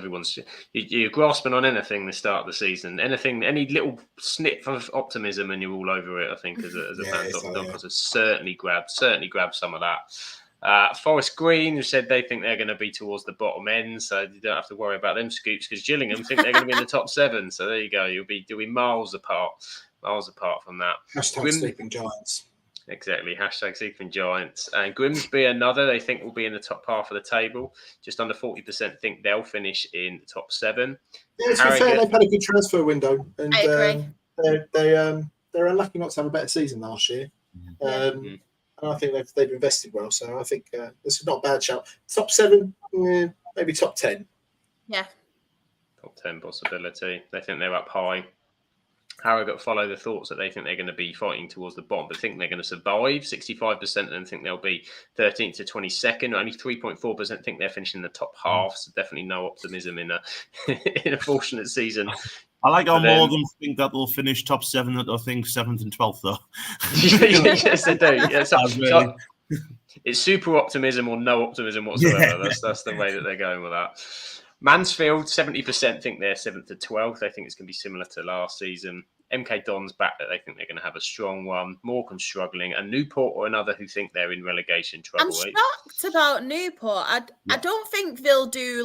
you're grasping on anything the start of the season. Anything, any little snip of optimism, and you're all over it. I think as a fan, Doncaster certainly grabbed some of that. Forest Green, who said they think they're going to be towards the bottom end, so you don't have to worry about them scoops because Gillingham think they're going to be in the top 7. So there you go. You'll be miles apart from that. Hashtag sleeping giants. Exactly. Hashtag Sleeping Giants. And Grimsby, another, they think will be in the top half of the table. Just under 40% think they'll finish in the top 7. Yeah, to be fair, they've had a good transfer window. And I agree. They're unlucky not to have a better season last year. And I think they've invested well. So I think this is not a bad shout. Top 7, maybe top 10. Yeah. Top 10 possibility. They think they're up high. Harrogate follow the thoughts that they think they're going to be fighting towards the bottom, but think they're going to survive. 65% of them think they'll be 13th to 22nd. Only 3.4% think they're finishing in the top half. So definitely no optimism in a fortunate season. I like how more of them think that they'll finish top 7 than they'll think 7th and 12th, though. Yes, they do. Yeah, so it's super optimism or no optimism whatsoever. Yeah. That's the way that they're going with that. Mansfield, 70% think they're 7th to 12th. They think it's going to be similar to last season. MK Dons back that they think they're going to have a strong one. Morecambe struggling. And Newport or another who think they're in relegation trouble. I'm shocked about Newport. I don't think they'll do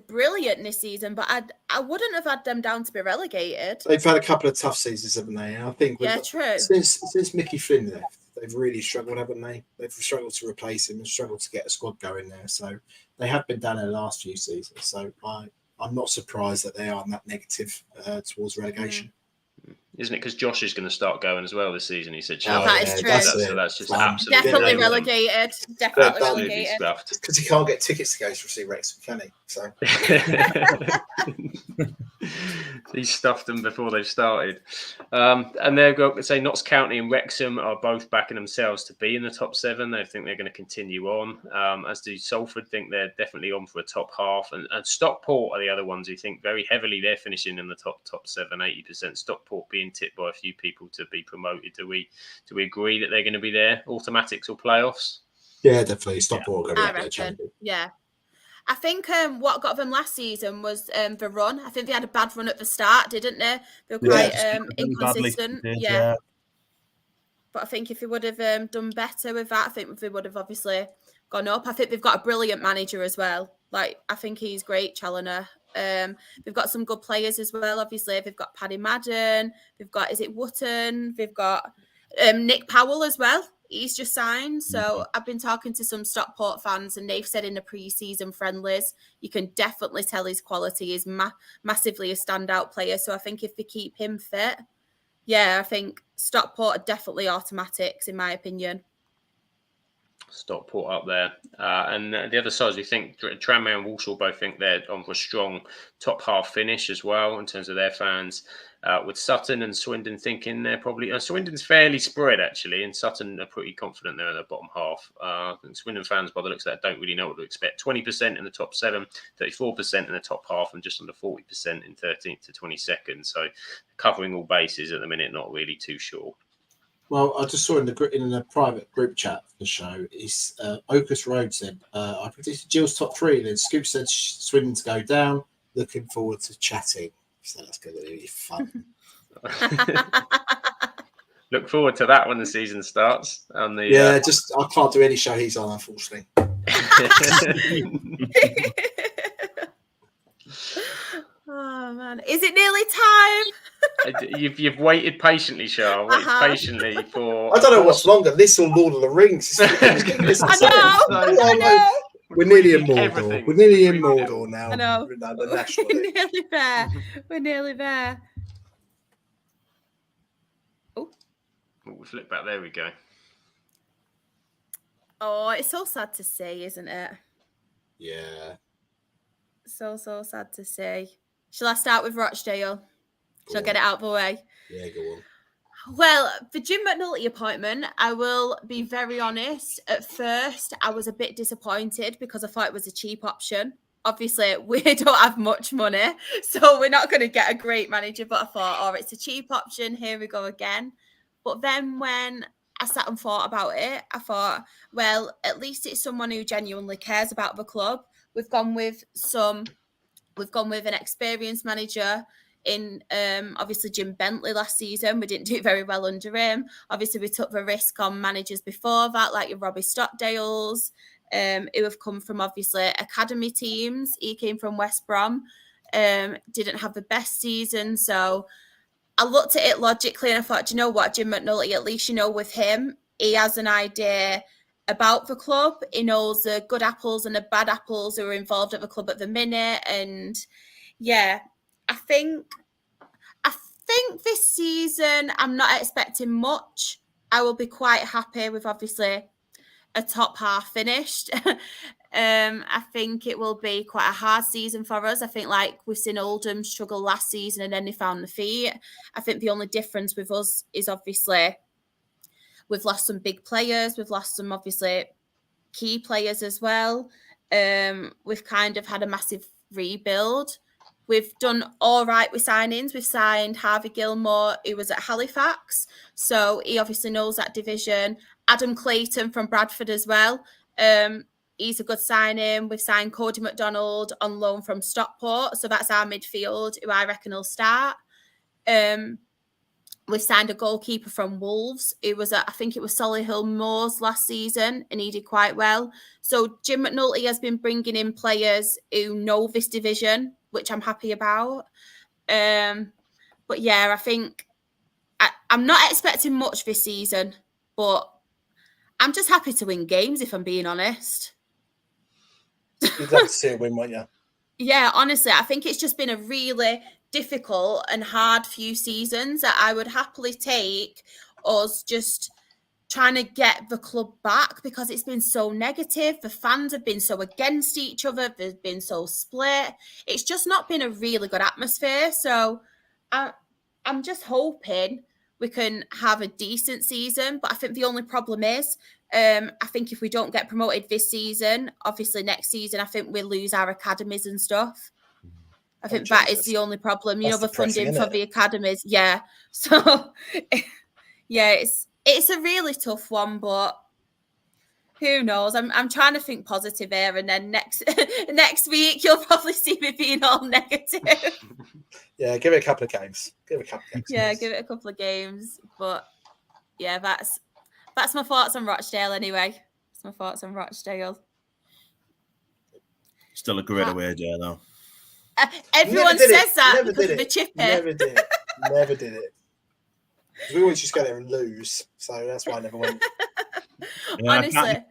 brilliant this season, but I wouldn't have had them down to be relegated. They've had a couple of tough seasons, haven't they? And I think true. Since Mickey Flynn left, they've really struggled, haven't they? They've struggled to replace him and struggled to get a squad going there. So they have been down in the last few seasons. So I'm not surprised that they are that negative towards relegation. Isn't it because Josh is going to start going as well this season? He said, that is true. So that's just absolutely definitely relegated. Definitely relegated. Because he can't get tickets to go to see Wrexham, can he? So he stuffed them before they've started. And they've got to say Notts County and Wrexham are both backing themselves to be in the top 7. They think they're going to continue on. As do Salford, think they're definitely on for a top half. And Stockport are the other ones who think very heavily they're finishing in the top 7, 80%. Stockport being tipped by a few people to be promoted. Do we agree that they're going to be there? Automatics or playoffs? Yeah, definitely. Stockport I reckon. Yeah. I think what got them last season was the run. I think they had a bad run at the start, didn't they? They were quite inconsistent. Yeah. But I think if they would have done better with that, I think they would have obviously gone up. I think they've got a brilliant manager as well. I think he's great, Challoner. They've got some good players as well. Obviously, they've got Paddy Madden. They've got, is it Wootton? They've got Nick Powell as well. He's just signed. So I've been talking to some Stockport fans and they've said in the pre-season friendlies, you can definitely tell his quality is massively a standout player. So I think if they keep him fit, I think Stockport are definitely automatics in my opinion. Stockport up there. And the other side, we think Tranmere and Walsall both think they're on for a strong top half finish as well in terms of their fans. With Sutton and Swindon thinking they're probably... Swindon's fairly spread, actually, and Sutton are pretty confident they're in the bottom half. I think Swindon fans, by the looks of that, don't really know what to expect. 20% in the top 7, 34% in the top half, and just under 40% in 13th to 22nd. So covering all bases at the minute, not really too sure. Well, I just saw in the private group chat for the show, Ocus Road said, I predicted Gill's top 3, then Scoop said Swindon to go down. Looking forward to chatting. So that's going to be fun. Look forward to that when the season starts. On the, I can't do any show he's on, unfortunately. Oh, man. Is it nearly time? You've waited patiently, Charles. Patiently for. I don't know what's longer, this or Lord of the Rings. I know. We're nearly in Mordor. We're nearly in Mordor now. I know. We're nearly there. Oh, we flip back. There we go. Oh, it's so sad to see, isn't it? Yeah. So sad to see. Shall I start with Rochdale? Shall I get it out of the way? Yeah, go on. Well, the Jim McNulty appointment, I will be very honest. At first, I was a bit disappointed because I thought it was a cheap option. Obviously, we don't have much money, so we're not going to get a great manager. But I thought, oh, it's a cheap option. Here we go again. But then when I sat and thought about it, I thought, well, at least it's someone who genuinely cares about the club. We've gone with an experienced manager in obviously Jim Bentley last season. We didn't do very well under him. Obviously, we took the risk on managers before that, like your Robbie Stockdales, who have come from obviously academy teams. He came from West Brom, didn't have the best season. So I looked at it logically and I thought, do you know what, Jim McNulty, at least, with him, he has an idea about the club. He knows the good apples and the bad apples who are involved at the club at the minute. And yeah, I think this season I'm not expecting much. I will be quite happy with obviously a top half finished. I think it will be quite a hard season for us. I think like we've seen Oldham struggle last season and then they found the feet. I think the only difference with us is obviously we've lost some big players. We've lost some obviously key players as well. We've kind of had a massive rebuild. We've done all right with signings. We've signed Harvey Gilmore, who was at Halifax. So he obviously knows that division. Adam Clayton from Bradford as well. He's a good signing. We've signed Cody McDonald on loan from Stockport. So that's our midfield, who I reckon will start. We've signed a goalkeeper from Wolves, who was at, I think it was Solihull Moors last season, and he did quite well. So Jim McNulty has been bringing in players who know this division, which I'm happy about. But yeah, I think I'm not expecting much this season, but I'm just happy to win games, if I'm being honest. You'd love to see a win, wouldn't you? Yeah, honestly, I think it's just been a really difficult and hard few seasons that I would happily take us just trying to get the club back because it's been so negative. The fans have been so against each other. They've been so split. It's just not been a really good atmosphere. So I'm just hoping we can have a decent season. But I think the only problem is I think if we don't get promoted this season, obviously next season, I think we lose our academies and stuff. I think that is the only problem. You know, the funding for the academies. Yeah. So, yeah, it's a really tough one, but who knows? I'm trying to think positive here, and then next week you'll probably see me being all negative. Yeah, give it a couple of games. Yeah, give it a couple of games. But yeah, that's my thoughts on Rochdale anyway. That's my thoughts on Rochdale. Still a great away day though. Everyone says that because of the chippy. Never did it. We always just go there and lose, so that's why I never went. Yeah, honestly,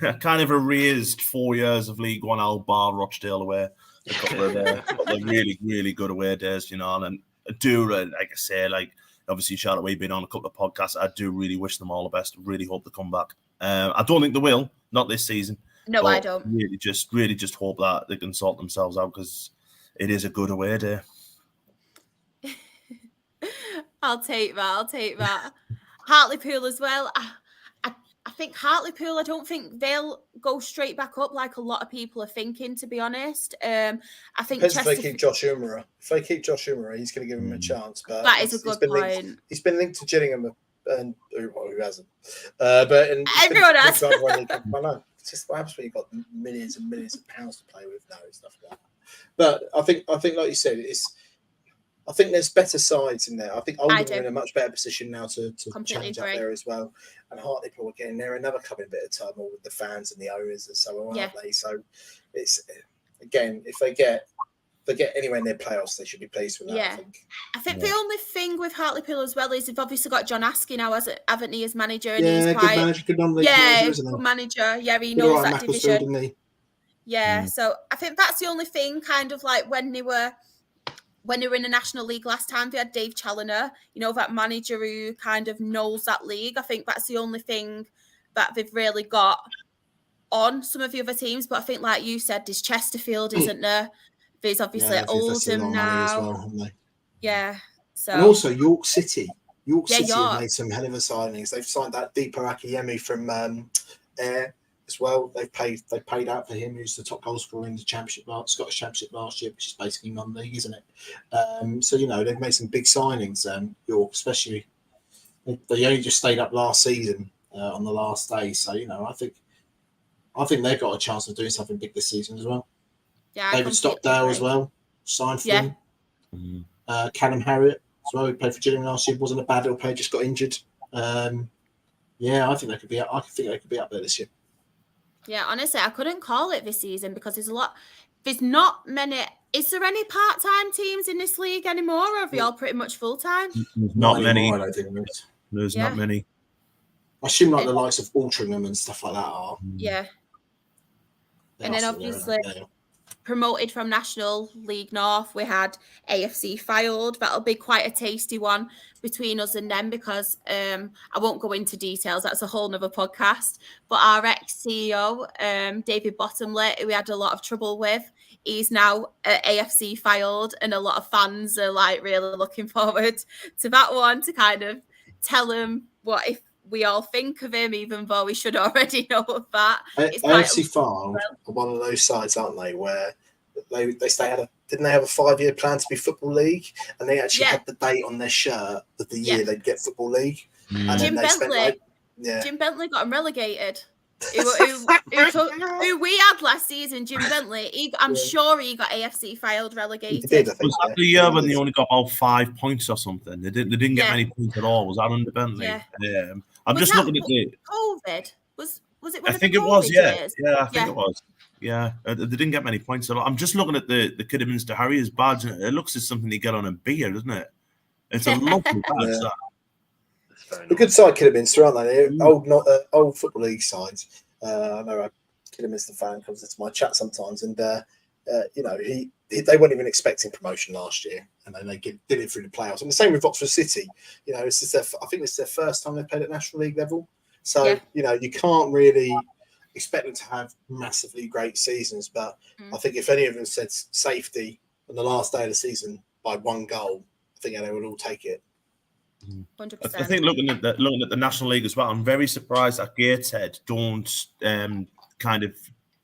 I kind of erased 4 years of League One out bar Rochdale away. A couple of really, really good away days, and I do, like I say, obviously Charlotte, we've been on a couple of podcasts. I do really wish them all the best. Really hope they come back. I don't think they will, not this season. No, I don't. Really just hope that they can sort themselves out because it is a good away day. I'll take that. Hartlepool as well. I think Hartlepool, I don't think they'll go straight back up like a lot of people are thinking, to be honest. I think depends if they keep Josh Umerer. If they keep Josh Umerer, he's going to give him a chance. But that is a good point. He's been linked to Gillingham and who hasn't? But everyone has. I know. It's just what happens when you've got millions and millions of pounds to play with now and stuff like that. But I think, like you said, I think there's better sides in there. I think Oldham are in a much better position now to change up there as well. And Hartlepool again, they're another coming bit of turmoil with the fans and the owners and so on, aren't they? So it's again, if they get anywhere near playoffs, they should be pleased with that. Yeah. I think the only thing with Hartlepool as well is they've obviously got John Askey now, haven't he, as manager? And he's quite good manager. Yeah, he knows that division. Yeah, so I think that's the only thing, kind of like when they were in the National League last time, they had Dave Challoner, that manager who kind of knows that league. I think that's the only thing that they've really got on some of the other teams. But I think, like you said, there's Chesterfield, isn't there? There's obviously Oldham now. As well, haven't they? Yeah. So and also York City. York Yeah, City have York. made some hell of a signings. They've signed that Deepo Akiyemi from Ayr as well. They paid out for him, who's the top goal scorer in the Scottish Championship last year, which is basically non-league, isn't it? So they've made some big signings. York, especially, they only just stayed up last season on the last day. So I think they've got a chance of doing something big this season as well. Yeah, David Stockdale as well, signed for them. Callum Harriott as well, who played for Gillingham last year, wasn't a bad little player, just got injured. I think they could be. I think they could be up there this year. Yeah, honestly, I couldn't call it this season because there's not many. Is there any part-time teams in this league anymore, or are we all pretty much full-time? Not many. Anymore, I don't think There's not many. I assume like the likes of Altrincham and stuff like that are. Yeah. And then obviously promoted from National League North, we had AFC Fylde. That'll be quite a tasty one between us and them because I won't go into details. That's a whole nother podcast. But our ex-CEO, David Bottomley, who we had a lot of trouble with, he's now at AFC Fylde, and a lot of fans are like really looking forward to that one to kind of tell him what if we all think of him, even though we should already know of that. AFC Fylde are one of those sides, aren't they, where they didn't they have a 5-year plan to be Football League, and they actually had the date on their shirt of the year they'd get Football League. And Jim Bentley got him relegated. Who we had last season, Jim Bentley. I'm sure he got AFC Fylde relegated. He did, I think, was that the year when they only got about 5 points or something? They didn't get many points at all. Was that under Bentley? Yeah. I'm was just looking at the COVID. Was it? One I of think the it was. years? Yeah, I think it was. Yeah, they didn't get many points at all. I'm just looking at the Kidderminster Harriers badge, and it looks as something you get on a beer, doesn't it? It's a lovely badge. A good side, Kidderminster, aren't they? Old Football League sides. I know a Kidderminster fan comes into my chat sometimes, and they weren't even expecting promotion last year, and then they did it through the playoffs. And the same with Oxford City. I think it's their first time they've played at National League level. So you can't really expect them to have massively great seasons. But I think if any of them said safety on the last day of the season by 1 goal, I think they would all take it. 100%. I think looking at the National League as well, I'm very surprised that Gateshead don't kind of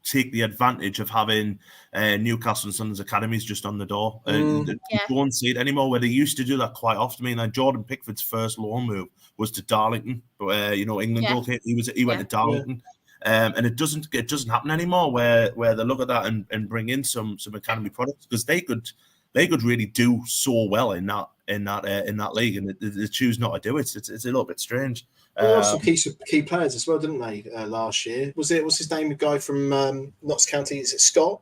take the advantage of having Newcastle and Sunderland's academies just on the door. You don't see it anymore, where they used to do that quite often. I mean, Jordan Pickford's first loan move was to Darlington, but England goalkeeper, he went to Darlington. And it doesn't happen anymore where they look at that and bring in some academy products, because they could really do so well in that league, and they choose not to do it. It's a little bit strange. There were some key players as well, didn't they? Last year, what's his name? The guy from Notts County, is it Scott?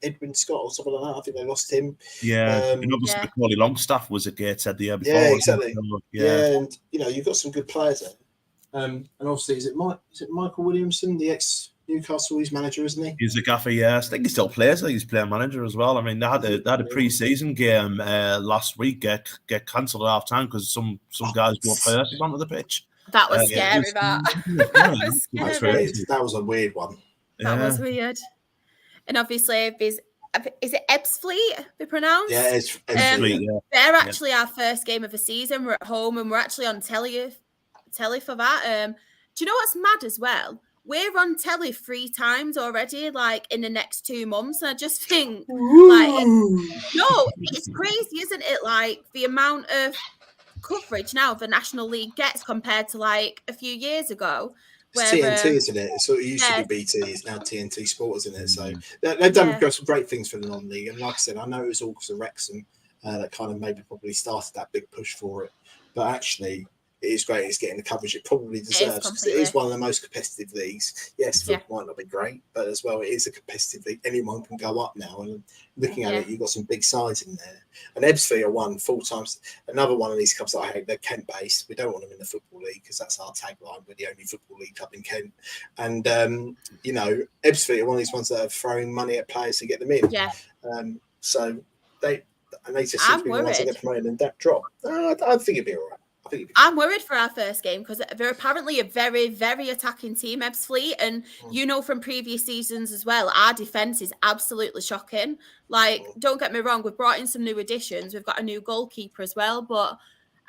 Edwin Scott or something like that. I think they lost him. Yeah, and obviously Macaulay Longstaff was at Gateshead the year before. Yeah, exactly. And you've got some good players there. And obviously, is it Michael Williamson, the ex-Newcastle, he's manager, isn't he? He's the gaffer, yeah. I think he still plays. I think he's player manager as well. I mean, they had a pre-season game last week get cancelled at half time because some guys got purses onto the pitch. That was scary. That was a weird one. That was weird. And obviously, is it Ebbsfleet, they pronounce? Yeah, it's Ebbsfleet. They're actually our first game of the season. We're at home and we're actually on telly for that. Do you know what's mad as well? We're on telly 3 times already, like in the next 2 months. And I just think, it's crazy, isn't it? Like the amount of coverage now the National League gets compared to like a few years ago. It's TNT, isn't it? So it used to be BT, it's now TNT Sport, isn't it? So they've done some great things for the non-league. And like I said, I know it was all because of Wrexham that kind of maybe probably started that big push for it. But actually, it is great. It's getting the coverage it probably deserves, because it is one of the most competitive leagues. Yes, football might not be great, but as well, it is a competitive league. Anyone can go up now. And looking at it, you've got some big sides in there. And Ebbsfleet are won 4 times. Another one of these clubs that I hate, they're Kent-based. We don't want them in the Football League because that's our tagline. We're the only Football League club in Kent. And, Ebbsfleet are one of these ones that are throwing money at players to get them in. Yeah. So they just seem to be the ones that get promoted and that drop. I think it'd be all right. I'm worried for our first game because they're apparently a very, very attacking team, Ebbsfleet. And from previous seasons as well, our defence is absolutely shocking. Like, don't get me wrong, we've brought in some new additions. We've got a new goalkeeper as well. But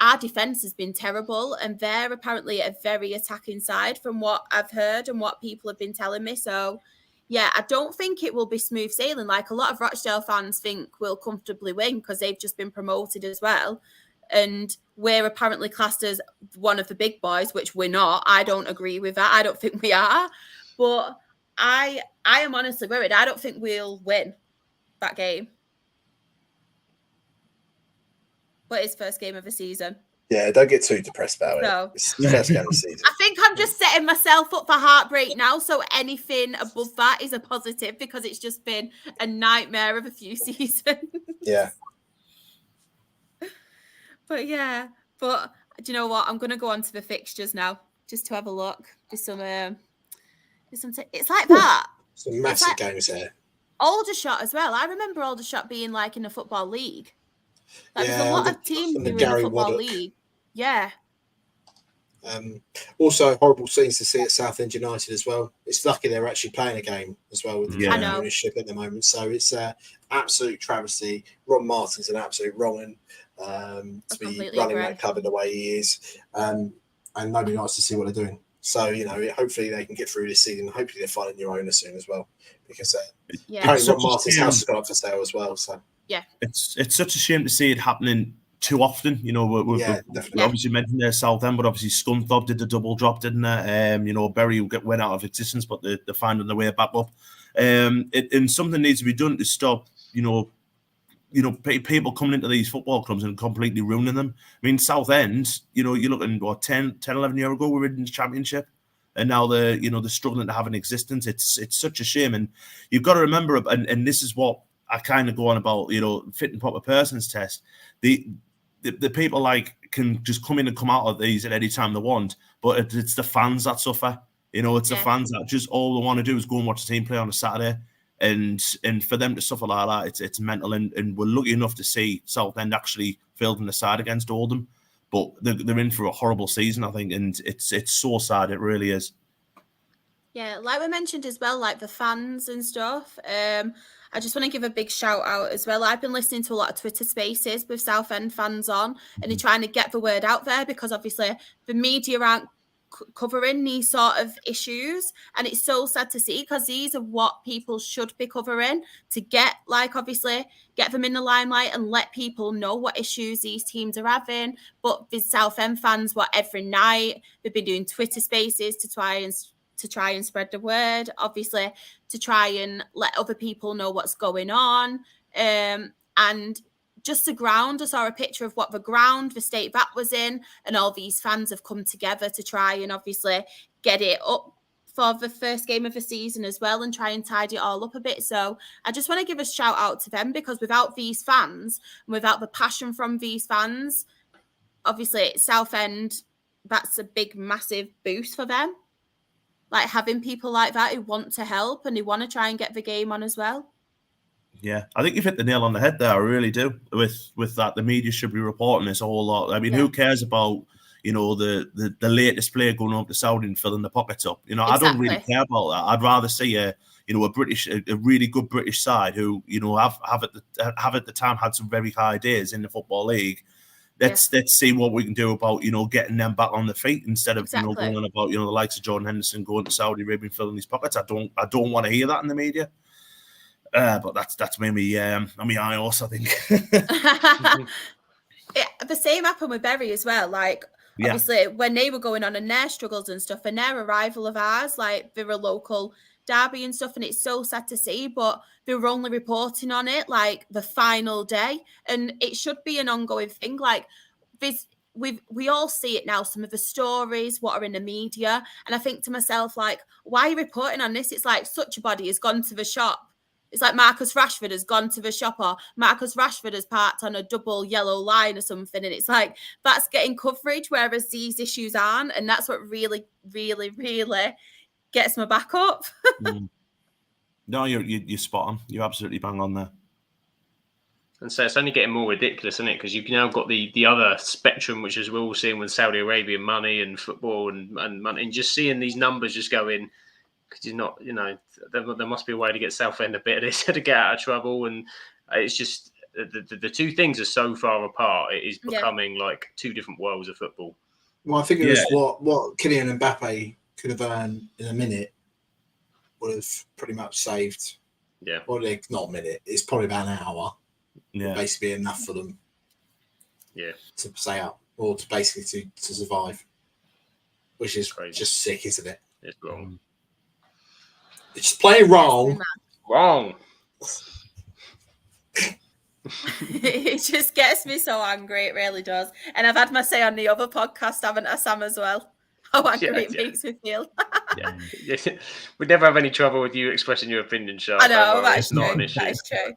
our defence has been terrible, and they're apparently a very attacking side from what I've heard and what people have been telling me. So, yeah, I don't think it will be smooth sailing. Like a lot of Rochdale fans think we'll comfortably win because they've just been promoted as well. And we're apparently classed as one of the big boys, which we're not. I don't agree with that. I don't think we are. But I am honestly worried. I don't think we'll win that game. But it's first game of the season. Yeah, don't get too depressed about So, it. It's the first game of the season. I think I'm just setting myself up for heartbreak now. So anything above that is a positive because it's just been a nightmare of a few seasons. Yeah. But yeah, do you know what? I'm going to go on to the fixtures now just to have a look. It's like that. Some massive games here. Aldershot as well. I remember Aldershot being like in a football league. Like, Yeah, there's a lot of teams who are in the football league. Yeah. Also, horrible scenes to see at Southend United as well. It's lucky they're actually playing a game as well with the ownership at the moment. So it's an absolute travesty. Ron Martin's an absolute wrong to be running that club in the way he is. And nobody likes to see what they're doing. So, hopefully they can get through this season. Hopefully they're finding their owner soon as well. Because apparently Ron Martin's house has gone up for sale as well. So yeah, it's such a shame to see it happening too often. We obviously mentioned there Southend, but obviously Scunthorpe did the double drop, didn't they? Bury went out of existence, but they're finding their way back up. And something needs to be done to stop, people coming into these football clubs and completely ruining them. I mean, Southend, you're looking, 10, 11 years ago, we were in the Championship. And now they're struggling to have an existence. It's such a shame. And you've got to remember, and this is what I kind of go on about, fit and proper persons test. The people can just come in and come out of these at any time they want, but it's the fans that suffer. It's the fans that just all they want to do is go and watch the team play on a Saturday. And for them to suffer like that, it's mental. And we're lucky enough to see Southend actually fielding the side against Oldham. But they're in for a horrible season, I think, and it's so sad. It really is. Yeah, like we mentioned as well, like the fans and stuff. I just want to give a big shout out as well. I've been listening to a lot of Twitter spaces with Southend fans on, and they're trying to get the word out there because obviously the media aren't covering these sort of issues, and it's so sad to see because these are what people should be covering to get them in the limelight and let people know what issues these teams are having. But the Southend fans, every night they've been doing Twitter spaces to try and spread the word, obviously to try and let other people know what's going on. And just the ground, I saw a picture of what the state that was in, and all these fans have come together to try and obviously get it up for the first game of the season as well and try and tidy it all up a bit. So I just want to give a shout out to them because without these fans and without the passion from these fans, obviously Southend, that's a big, massive boost for them. Like having people like that who want to help and who want to try and get the game on as well. Yeah, I think you've hit the nail on the head there. I really do. With that, the media should be reporting this a whole lot. I mean, who cares about the latest player going up to Saudi and filling the pockets up? Exactly. I don't really care about that. I'd rather see a really good British side who have at the time had some very high days in the football league. Let's see what we can do about getting them back on the feet instead of going on about the likes of Jordan Henderson going to Saudi Arabia and filling these pockets. I don't want to hear that in the media. But that's maybe I also think. The same happened with Bury as well. Like obviously when they were going on and their struggles and stuff, and they're a rival of ours, like they're a local derby and stuff, and it's so sad to see, but they were only reporting on it like the final day, and it should be an ongoing thing. Like this, we all see it now, some of the stories, what are in the media, and I think to myself, like, why are you reporting on this? It's like such a body has gone to the shop. It's like Marcus Rashford has gone to the shop, or Marcus Rashford has parked on a double yellow line or something, and it's like that's getting coverage, whereas these issues aren't, and that's what really, really, really gets my back up. No, you're spot on. You're absolutely bang on there. And so it's only getting more ridiculous, isn't it? Because you've now got the other spectrum, which is we're all seeing with Saudi Arabian money and football and money, and just seeing these numbers just go in. Because you're not, there must be a way to get Southend a bit of this to get out of trouble, and it's just the two things are so far apart. It is becoming like two different worlds of football. Well, I think it was what Kylian Mbappe could have earned in a minute would have pretty much saved. Yeah. Well, not a minute. It's probably about an hour. Yeah. Basically enough for them. Yeah. To stay up or to basically to survive, which is just sick, isn't it? It's wrong. It's just plain wrong. Wrong. It just gets me so angry. It really does. And I've had my say on the other podcast, haven't I, Sam, as well? How angry it makes me feel. Yeah. We'd never have any trouble with you expressing your opinion, Charlotte. I know, that's not an issue. That is true.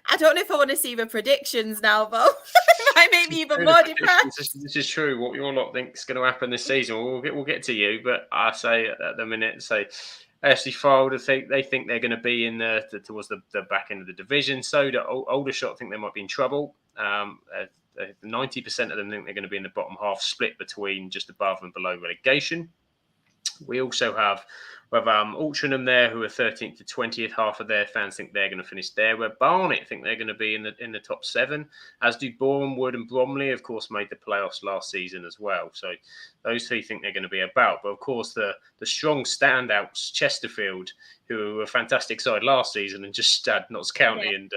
I don't know if I want to see the predictions now, though. It might make me even more depressed. This is true. What your lot think is going to happen this season, we'll get to you. But I say at the minute, AFC Forward, they think they're going to be in towards the back end of the division. So do Aldershot think they might be in trouble. 90% of them think they're going to be in the bottom half, split between just above and below relegation. We also have Altrincham there, who are 13th to 20th. Half of their fans think they're going to finish there. Where Barnet think they're going to be in the top 7, as do Boreham Wood and Bromley. Of course, made the playoffs last season as well. So those three think they're going to be about. But of course, the strong standouts, Chesterfield, who were a fantastic side last season, and just had Notts County and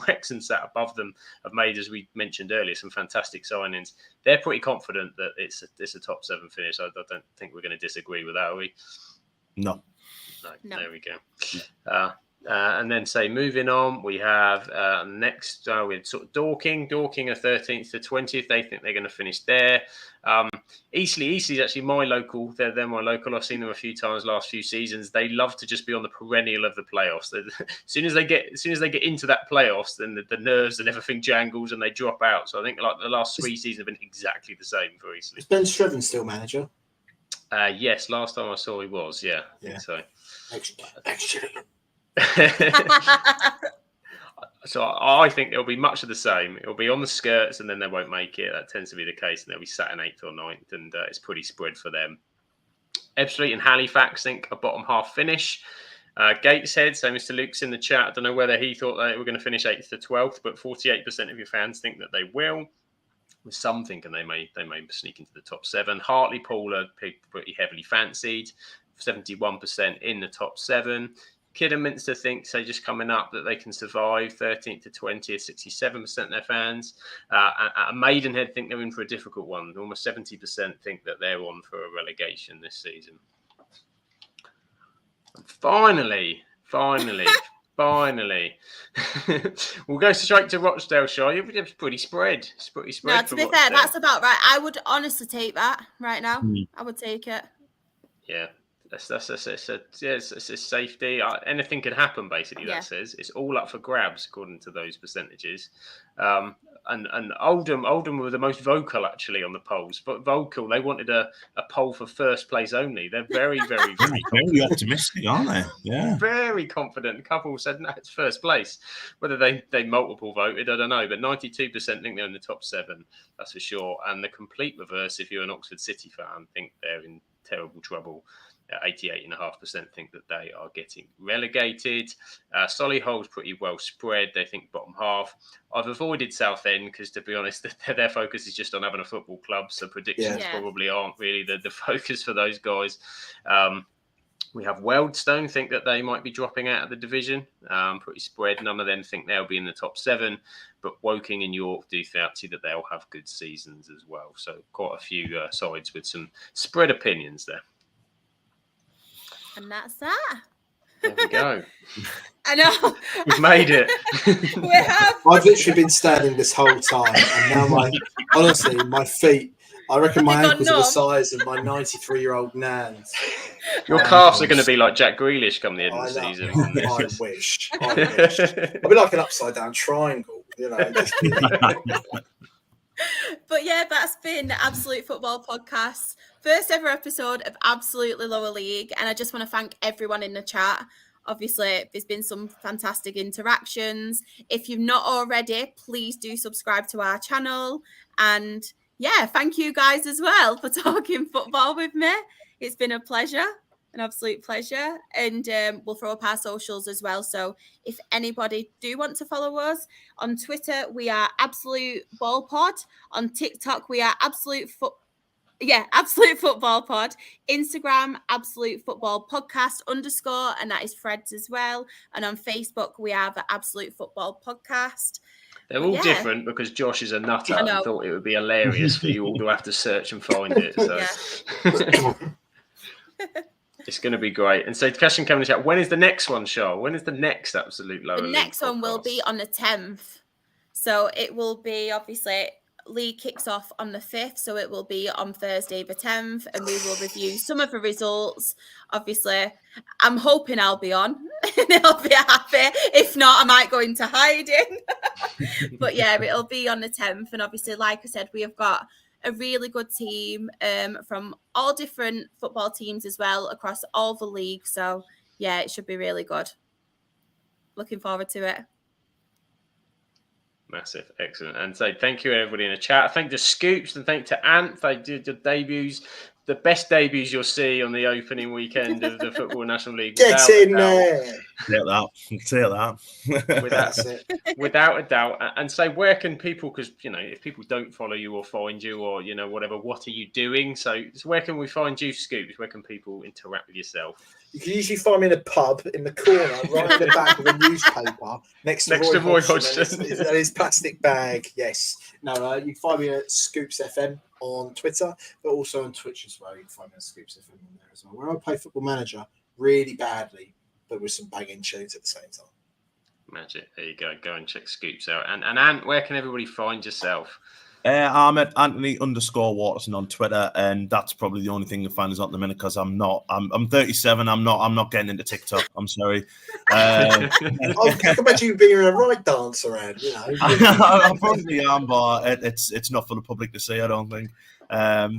Wrexham sat above them, have made, as we mentioned earlier, some fantastic signings. They're pretty confident that it's a top 7 finish. I don't think we're going to disagree with that, are we? No. There we go. And then moving on, we have next with sort of Dorking are 13th to 20th. They think they're going to finish there. Eastleigh is actually my local. They're my local. I've seen them a few times last few seasons. They love to just be on the perennial of the playoffs. As soon as they get into that playoffs, then the nerves and everything jangles and they drop out. So I think like the last 3 seasons have been exactly the same for Eastleigh. Is Ben Streven still manager? Yes, last time I saw he was. Yeah. I think so. Excellent. So I think it'll be much of the same. It'll be on the skirts and then they won't make it. That tends to be the case. And they'll be sat in 8th or 9th, and it's pretty spread for them. Ebbsfleet and Halifax think a bottom half finish. Gateshead, so Mr. Luke's in the chat. I don't know whether he thought they were going to finish 8th to 12th, but 48% of your fans think that they will. With some thinking they may sneak into the top 7. Hartlepool are pretty heavily fancied, 71% in the top 7. Kidderminster think, just coming up, that they can survive 13th to 20th, 67% of their fans. And Maidenhead think they're in for a difficult one. Almost 70% think that they're on for a relegation this season. And finally, we'll go straight to Rochdale. It's pretty spread. It's pretty spread. No, to be fair, that's about right. I would honestly take that right now. I would take it. Yeah. It's a safety. Anything can happen, basically. That says it's all up for grabs according to those percentages. And Oldham were the most vocal actually on the polls. But vocal, they wanted a poll for first place only. They're very, very, very optimistic, aren't they? Yeah, very confident. A couple said no, it's first place. Whether they multiple voted, I don't know. But 92% think they're in the top 7. That's for sure. And the complete reverse, if you're an Oxford City fan, think they're in terrible trouble. 88.5% think that they are getting relegated. Solihull's pretty well spread. They think bottom half. I've avoided Southend because, to be honest, their focus is just on having a football club. So predictions probably aren't really the focus for those guys. We have Wealdstone think that they might be dropping out of the division. Pretty spread. None of them think they'll be in the top 7. But Woking and York do fancy that they'll have good seasons as well. So quite a few sides with some spread opinions there. And that's that. There we go. I know. We've made it. We have. I've literally been standing this whole time, and now my feet, I reckon my ankles are the size of my 93-year-old nan's. Your calves are going to be like Jack Grealish come the end of the season. I wish. I'll be like an upside down triangle, But yeah, that's been the Absolute Football Podcast. First ever episode of Absolutely Lower League. And I just want to thank everyone in the chat. Obviously, there's been some fantastic interactions. If you've not already, please do subscribe to our channel. And yeah, thank you guys as well for talking football with me. It's been a pleasure. an absolute pleasure. And we'll throw up our socials as well. So if anybody do want to follow us on Twitter, we are Absolute Ball Pod. On TikTok, we are Absolute Football Pod. Instagram, Absolute Football Podcast _ and that is Fred's as well. And on Facebook, we have Absolute Football Podcast. They're all different because Josh is a nutter and thought it would be hilarious for you all to have to search and find it. So it's going to be great. And so, question coming in the chat: when is the next one, Charles? When is the next Absolute Lower League? The next one will be on the 10th. So it will be, obviously, league kicks off on the 5th, so it will be on Thursday the 10th, and we will review some of the results. Obviously, I'm hoping I'll be on and I'll be happy. If not, I might go into hiding. But yeah, it'll be on the 10th, and obviously, like I said, we have got a really good team from all different football teams as well across all the leagues. So yeah, it should be really good. Looking forward to it. Massive, excellent. And so thank you everybody in the chat. Thank the Scoops and thank to Ant. They did the debuts, the best debuts you'll see on the opening weekend of the Football National League. Get in there. Say that. Without a doubt. And so where can people, because, you know, if people don't follow you or find you or, you know, whatever, what are you doing? So where can we find you, Scoops? Where can people interact with yourself? You can usually find me in a pub in the corner, right in the back of a newspaper, next to Roy Hodgson. And his plastic bag. Yes. No, you can find me at Scoops FM on Twitter, but also on Twitch as well. You can find me at Scoops FM on there as well, where I play Football Manager really badly, but with some banging tunes at the same time. Magic. There you go. Go and check Scoops out. And Ant, where can everybody find yourself? I'm at Anthony_Waterson on Twitter, and that's probably the only thing you find is at the minute because I'm 37. I'm not getting into TikTok. I'm sorry. I can imagine you being a right dance around. You know, I probably am, but it's not for the public to see. I don't think.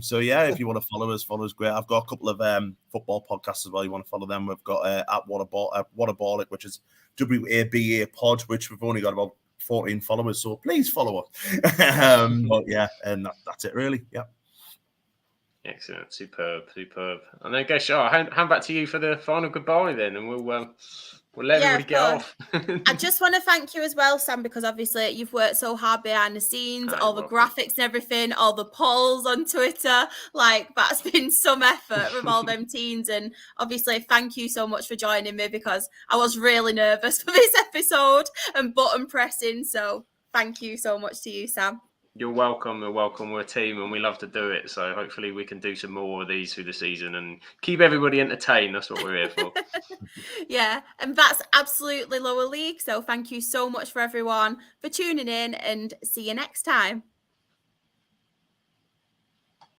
So yeah, if you want to follow us, great. I've got a couple of football podcasts as well. You want to follow them? We've got at Waterball, which is WABA Pod, which we've only got about 14 followers, so please follow us. But yeah, and that's it really. Yeah. Excellent, superb. And then guess I'll hand back to you for the final goodbye then, and we'll let everybody get off. I just want to thank you as well, Sam, because obviously you've worked so hard behind the scenes, all the graphics and everything, all the polls on Twitter. Like, that's been some effort from all them teams. And obviously, thank you so much for joining me because I was really nervous for this episode and button pressing. So thank you so much to you, Sam. You're welcome. We're a team and we love to do it. So hopefully we can do some more of these through the season and keep everybody entertained. That's what we're here for. Yeah, and that's absolutely Lower League. So thank you so much for everyone for tuning in and see you next time.